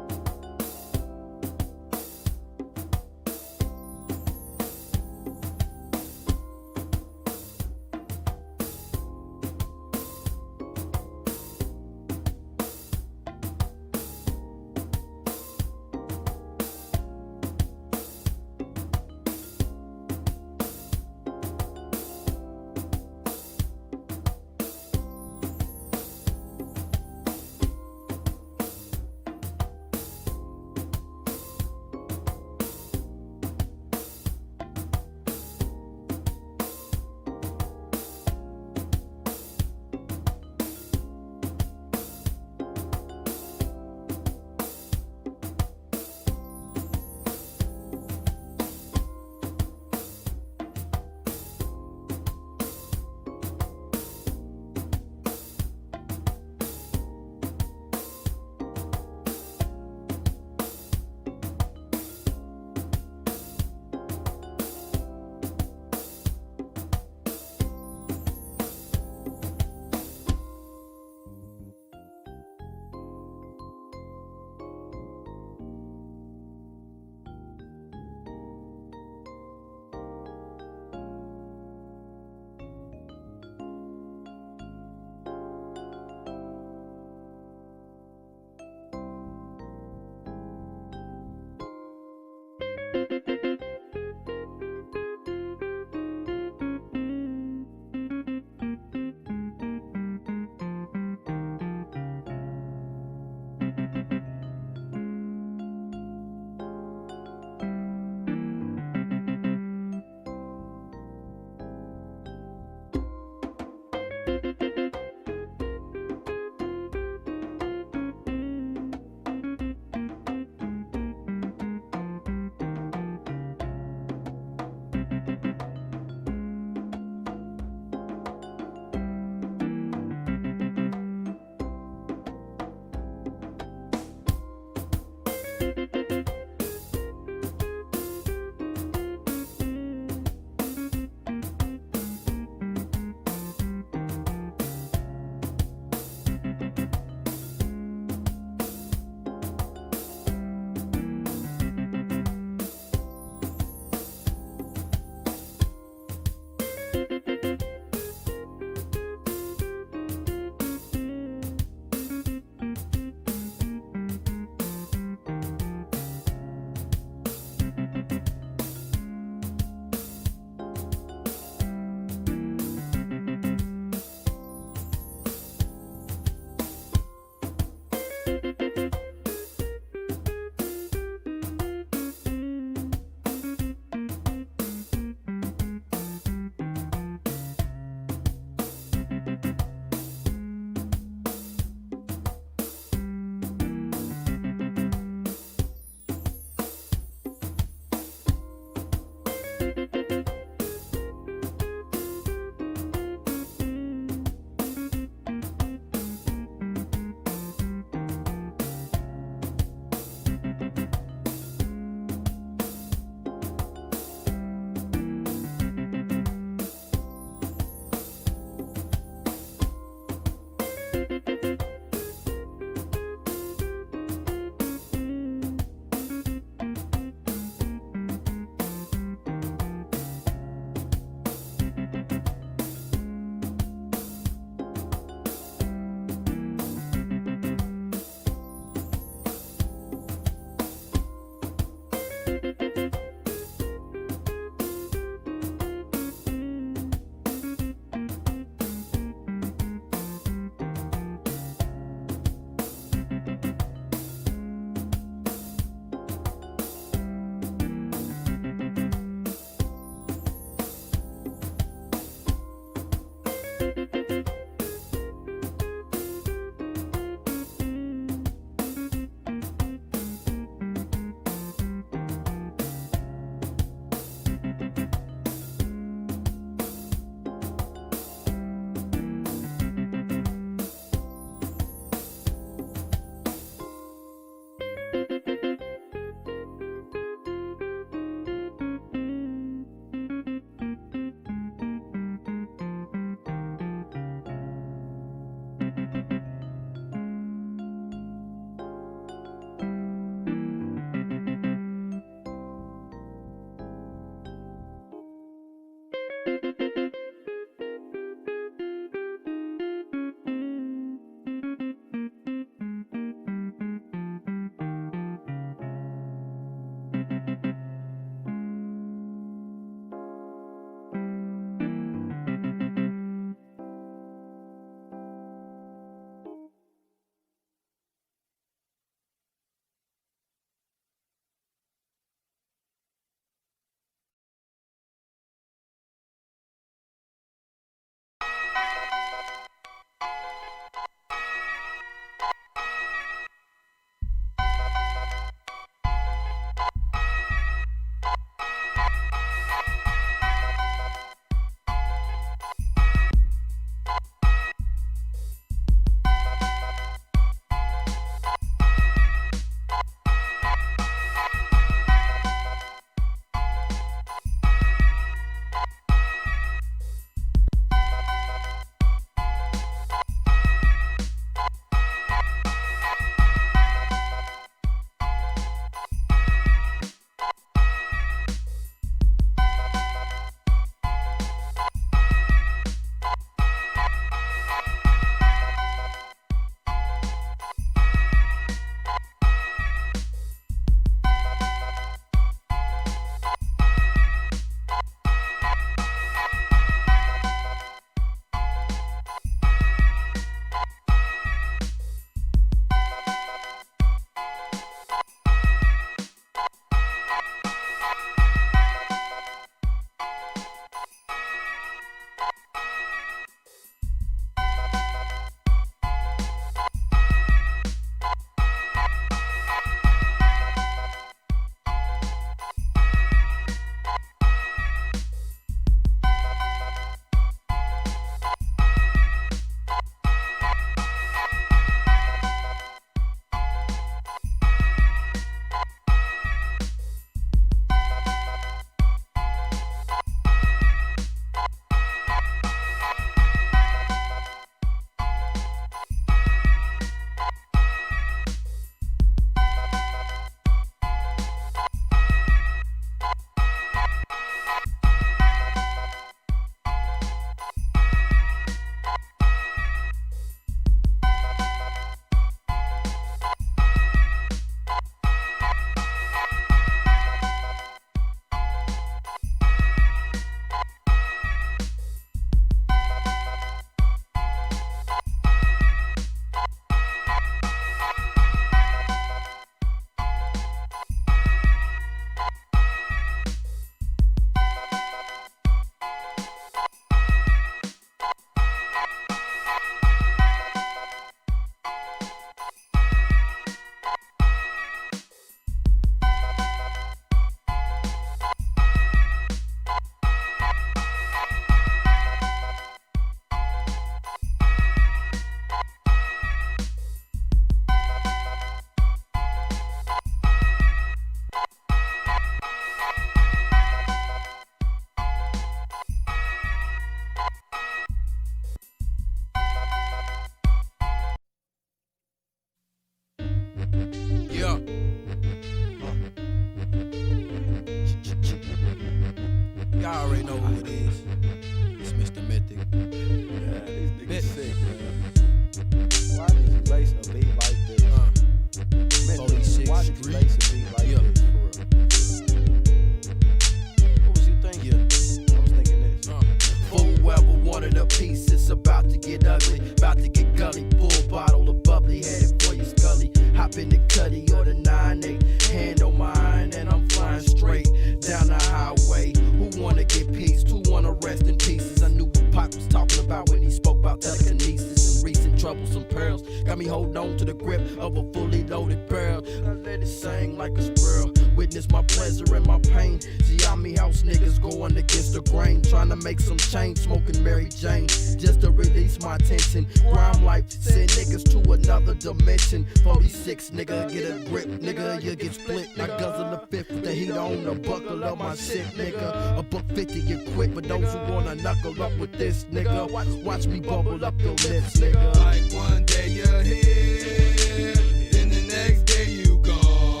Got me hold on to the grip of a fully loaded barrel. I let it sing like a squirrel. Witness my pleasure and my pain. Gye-Nyame house niggas going against the grain. Trying to make some change, smoking Mary Jane. Just to release my tension. Grime life, send niggas to another dimension. 46, nigga, get a grip, nigga, you get split. I guzzle the fifth with the heat on the buckle of my shit, nigga. A $150 you quit for those who wanna knuckle up with this, nigga. Watch me bubble up your lips, nigga. Like one day you're here, then the next day you gone.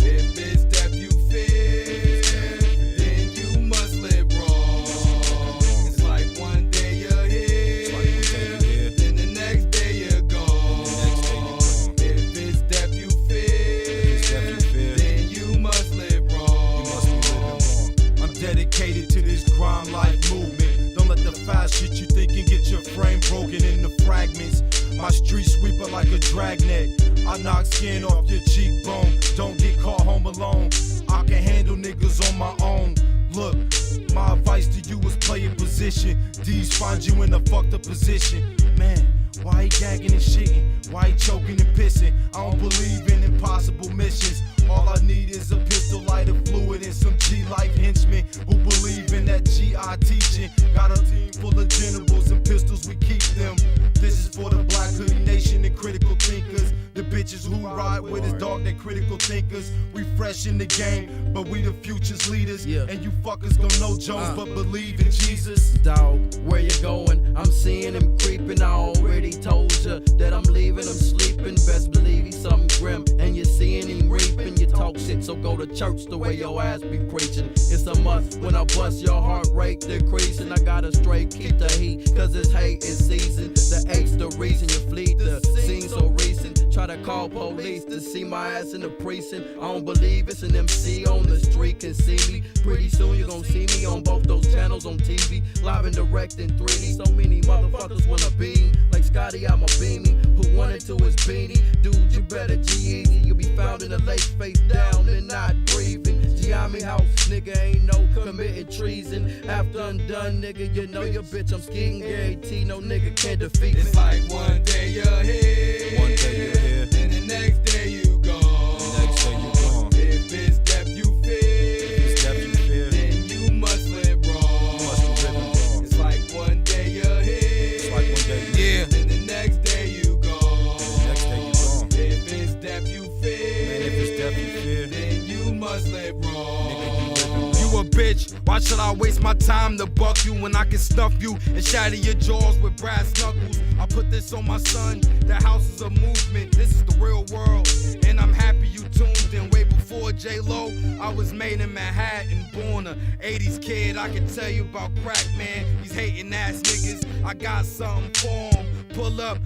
If it's death you fear, then you must live wrong. It's like one day you're here, then the next day you're gone. If it's death you fear, then you must live wrong. I'm dedicated to this grime life movement. Don't let the fast shit you think and get your frame broken into fragments. My street sweeper like a dragnet. I knock skin off your cheekbone. Don't get caught home alone. I can handle niggas on my own. Look, my advice to you is play your position. These find you in a fucked up position. Man, why he gagging and shitting? Why he choking and pissing? I don't believe in impossible missions. All I need is a pistol, lighter fluid, and some G-Life henchmen who believe in that G.I. teaching. Got a team full of generals and pistols, we keep them. This is for the black hoodie nation and critical thinkers. The bitches who ride with us, dog, they critical thinkers. We fresh in the game, but we the future's leaders. And you fuckers gon' know Jones, but believe in Jesus. Dog, where you going? I'm seeing him creeping. I already told you that I'm leaving him sleeping. Best believe he's something grim, and you're seeing him reaping. You talk shit, so go to church the way your ass be preaching. It's a must when I bust your heart rate decreasing. I gotta straight keep the heat, cause it's hate in season. The eight's the reason you flee the scene so recent. Try to call police to see my ass in the precinct. I don't believe it's an MC on the street can see me. Pretty soon you gon' see me on both those channels on TV. Live and direct in 3D. So many motherfuckers wanna be like Scotty, I'm a beaming. Who wanted to his beanie? Dude, you better G-Easy. You'll be found in the lake face down and not breathing. Gye-Nyame house, nigga, ain't no committing treason. After I'm done, nigga, you know your bitch, I'm skiing guarantee. No nigga can't defeat me. It's like one day you're here, one day you're here, then the next day you gone. the next day you gone. If it's death you fear, then you must live wrong. It's like one day you're here, then the next day you gone. If it's death you fear, then you must live wrong. You a bitch, why should I waste my time to buck you when I can stuff you and shatter your jaws with brass knuckles? I put this on my son, the house is a movement, this is the real world, and I'm happy you tuned in. Way before J-Lo, I was made in Manhattan, born a 80s kid. I can tell you about crack, man, these hating ass niggas, I got something for 'em. Pull up,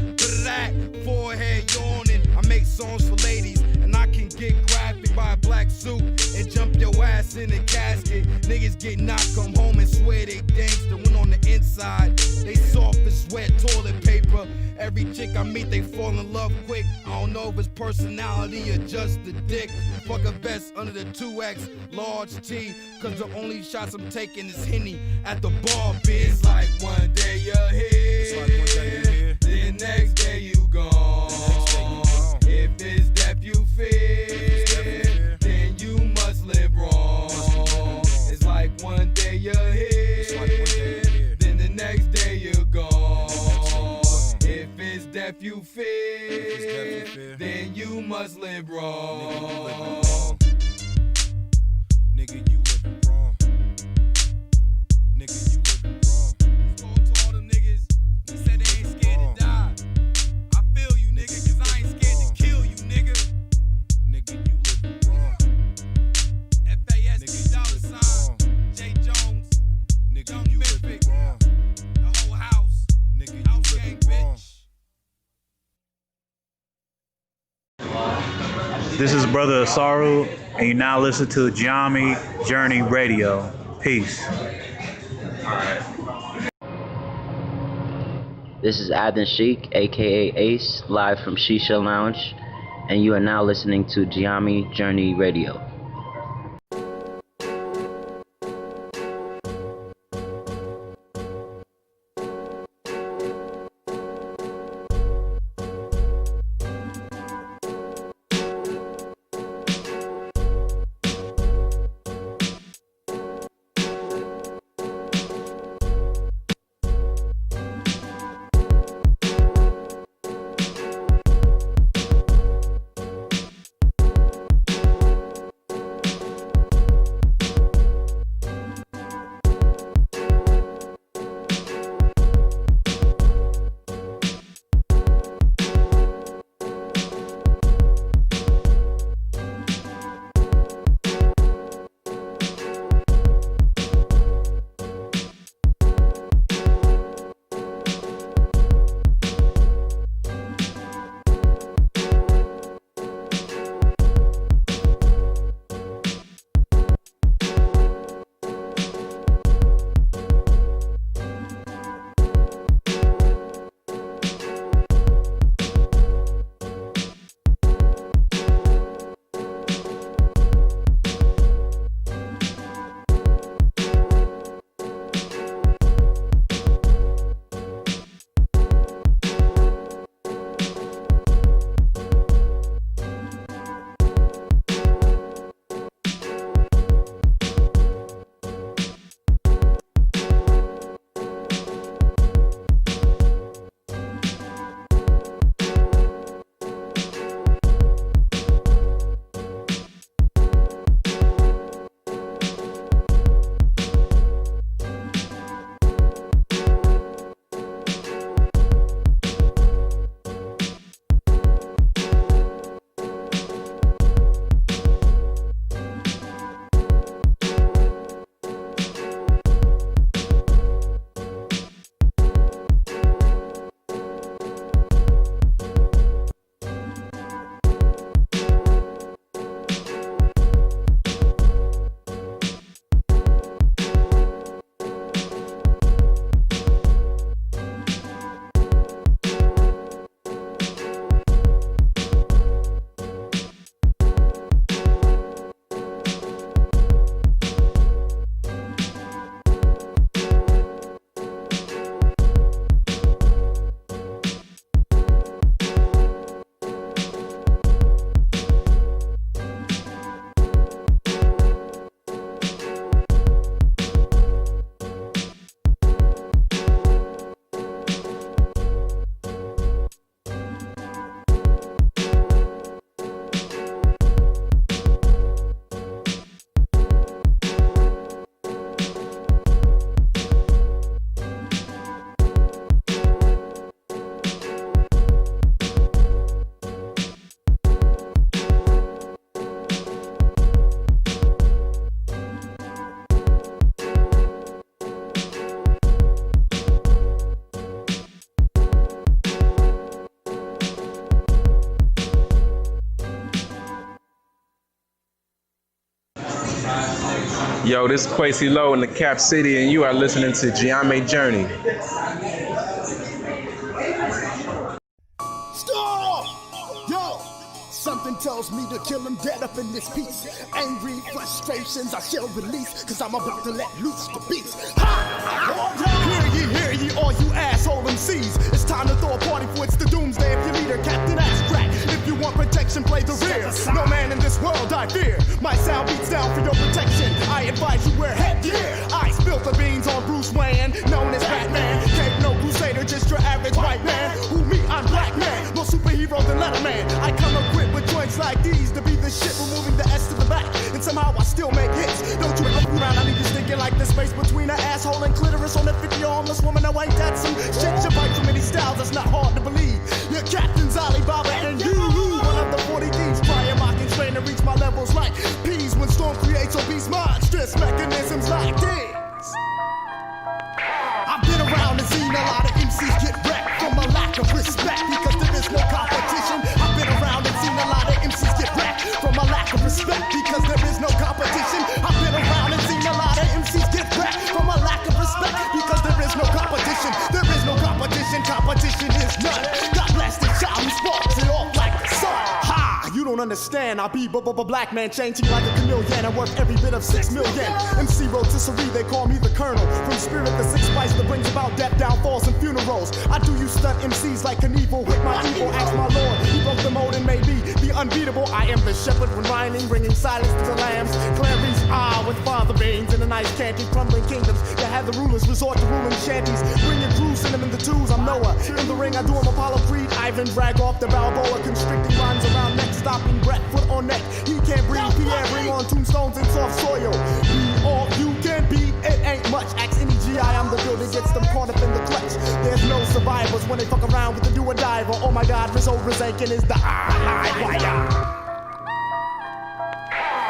that forehead yawning. I make songs for ladies, and I can get graphic by a black suit and jump your ass in a casket. Niggas get knocked, come home and swear they gangster. When on the inside, they soft as wet toilet paper. Every chick I meet, they fall in love quick. I don't know if it's personality or just the dick. Fuck a vest under the 2X, large T, cause the only shots I'm taking is Henny at the bar, bitch. It's like one day you're here, the next day you gone. If it's death you fear, then you must live wrong. It's like one day you're here, then the next day you're gone. If it's death you fear, then you must live wrong. Nigga, you living wrong. Nigga, you living wrong. Spoke to all them niggas, he said they ain't scared to die. I feel you, nigga, cause I ain't scared to kill you, nigga. Nigga, you living wrong. FASD dollar sign, J. Jones, Nigga, Young you Mythic, living wrong. the whole house, Nigga, house you gang, living wrong. bitch. This is Brother Asaru, and you now listen to Gye-Nyame Journey Radio. Peace. This is Adnan Sheik, aka Ace, live from Shisha Lounge, and you are now listening to Gye-Nyame Journey Radio. Yo, this is Quasi Low in the Cap City, and you are listening to Gye-Nyame Journey. Stop! Yo! Something tells me to kill him dead up in this piece. Angry frustrations I shall release, cause I'm about to let loose the beast. Ha! Hear ye, all you asshole MCs. It's time to throw a party for it's the doomsday of your leader, Captain Ass Crack. If you want protection, play the rear. No man in this world I fear. My sound beats down for your protection. I advise you wear headgear. I spill the beans on Bruce Wayne, known as Batman. Cape no crusader, just your average white man. Who me? I'm Black Man. More superhero than Letterman. I come equipped with joints like these to be the shit, removing the S to the back. And somehow I still make hits. Don't you look around, I leave you stinking like the space between an asshole and clitoris on a 50-year homeless woman. Now ain't that some shit? You bite too many styles, that's not hard to believe. Your captain's Alibaba and you. One of the 40 thieves, trying mocking, trying to reach my levels like peas when Storm creates obese monstrous mechanisms like this. I've been around and seen a lot of MCs get wrecked from a lack of respect because there is no competition. I've been around and seen a lot of MCs get wrecked from a lack of respect because there is no competition. I've been around and seen a lot of MCs get wrecked from a lack of respect because there is no competition. There is no competition. Competition is none. God bless the child who sparks it off like the sun. Ha! You don't understand. I be black man changing like a chameleon. I'm worth every bit of 6 million. MC rotisserie, they call me the colonel. From spirit the six spice that brings about death, downfalls, and funerals. I do you stunt MCs like Knievel with my evil. Ask my lord, he broke the mold and made me the unbeatable. I am the shepherd when rhyming, bringing silence to the lambs. Clary's with father veins in the nice candy, crumbling kingdoms that have the rulers resort to ruling shanties. Bringing crews, send them in the twos. I'm Noah. In the ring, I do him Apollo Creed. Ivan drag off the Balboa, constricting rhymes around neck, stopping breath, foot on neck. He can't breathe. Pierre, bring on tombstones and soft soil. Be all you can be. It ain't much. Ask any GI, I'm the builder, gets them caught up in the clutch. There's no survivors when they fuck around with the do or diver. Oh my God, Rizzo Rizankin is the wire.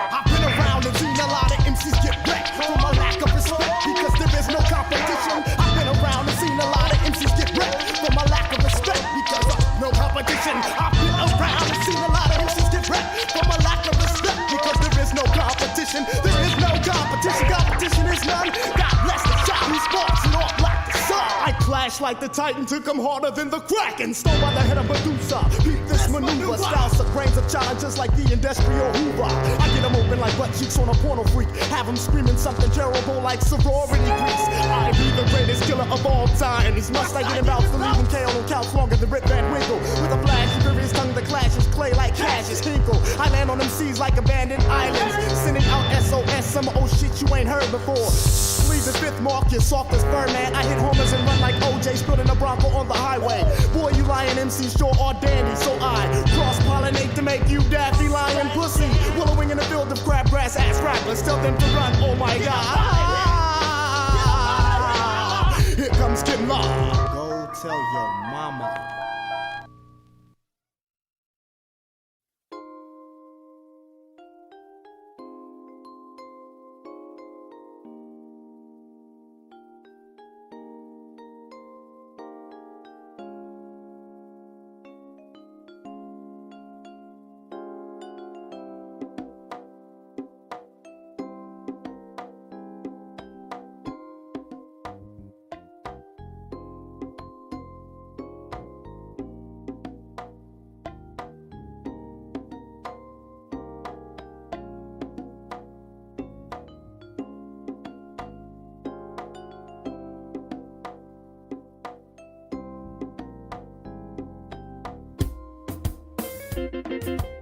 I've been around and seen a lot of MCs get wrecked from a lack of respect because there is no competition. I've been around and seen a lot of MCs get wrecked from a lack of respect because of no competition. I've been around and seen a lot of MCs get wrecked from a lack of respect because there is no competition. There is no competition. Competition is none. God bless the child who sparks it off like the sun. I clash like the Titan, took him harder than the Kraken. Stole by the head of Medusa. Beat this maneuver. Styles of grains of challenges like the industrial Hoover. I get them open like butt cheeks on a porno freak. Have them screaming something terrible like sorority grease. I be the greatest killer of all time. These mustache getting bouts to leave him KO on couch longer than Rip Van Winkle. With a flashy, furious tongue that clashes clay like Cassius Hinkle. I land on them seas like abandoned islands. Sending out SOS, some old shit you ain't heard before. Leave the fifth mark, you're soft as Birdman. I hit homers and run like OJ, spilling a Bronco on the highway. Boy, you lying MCs sure are dandy, so I cross-pollinate to make you daffy lying pussy. Willowing in a field of crabgrass ass rappers. Tell them to run, oh my God. Here comes Kim Law. Go tell your mama. Thank you.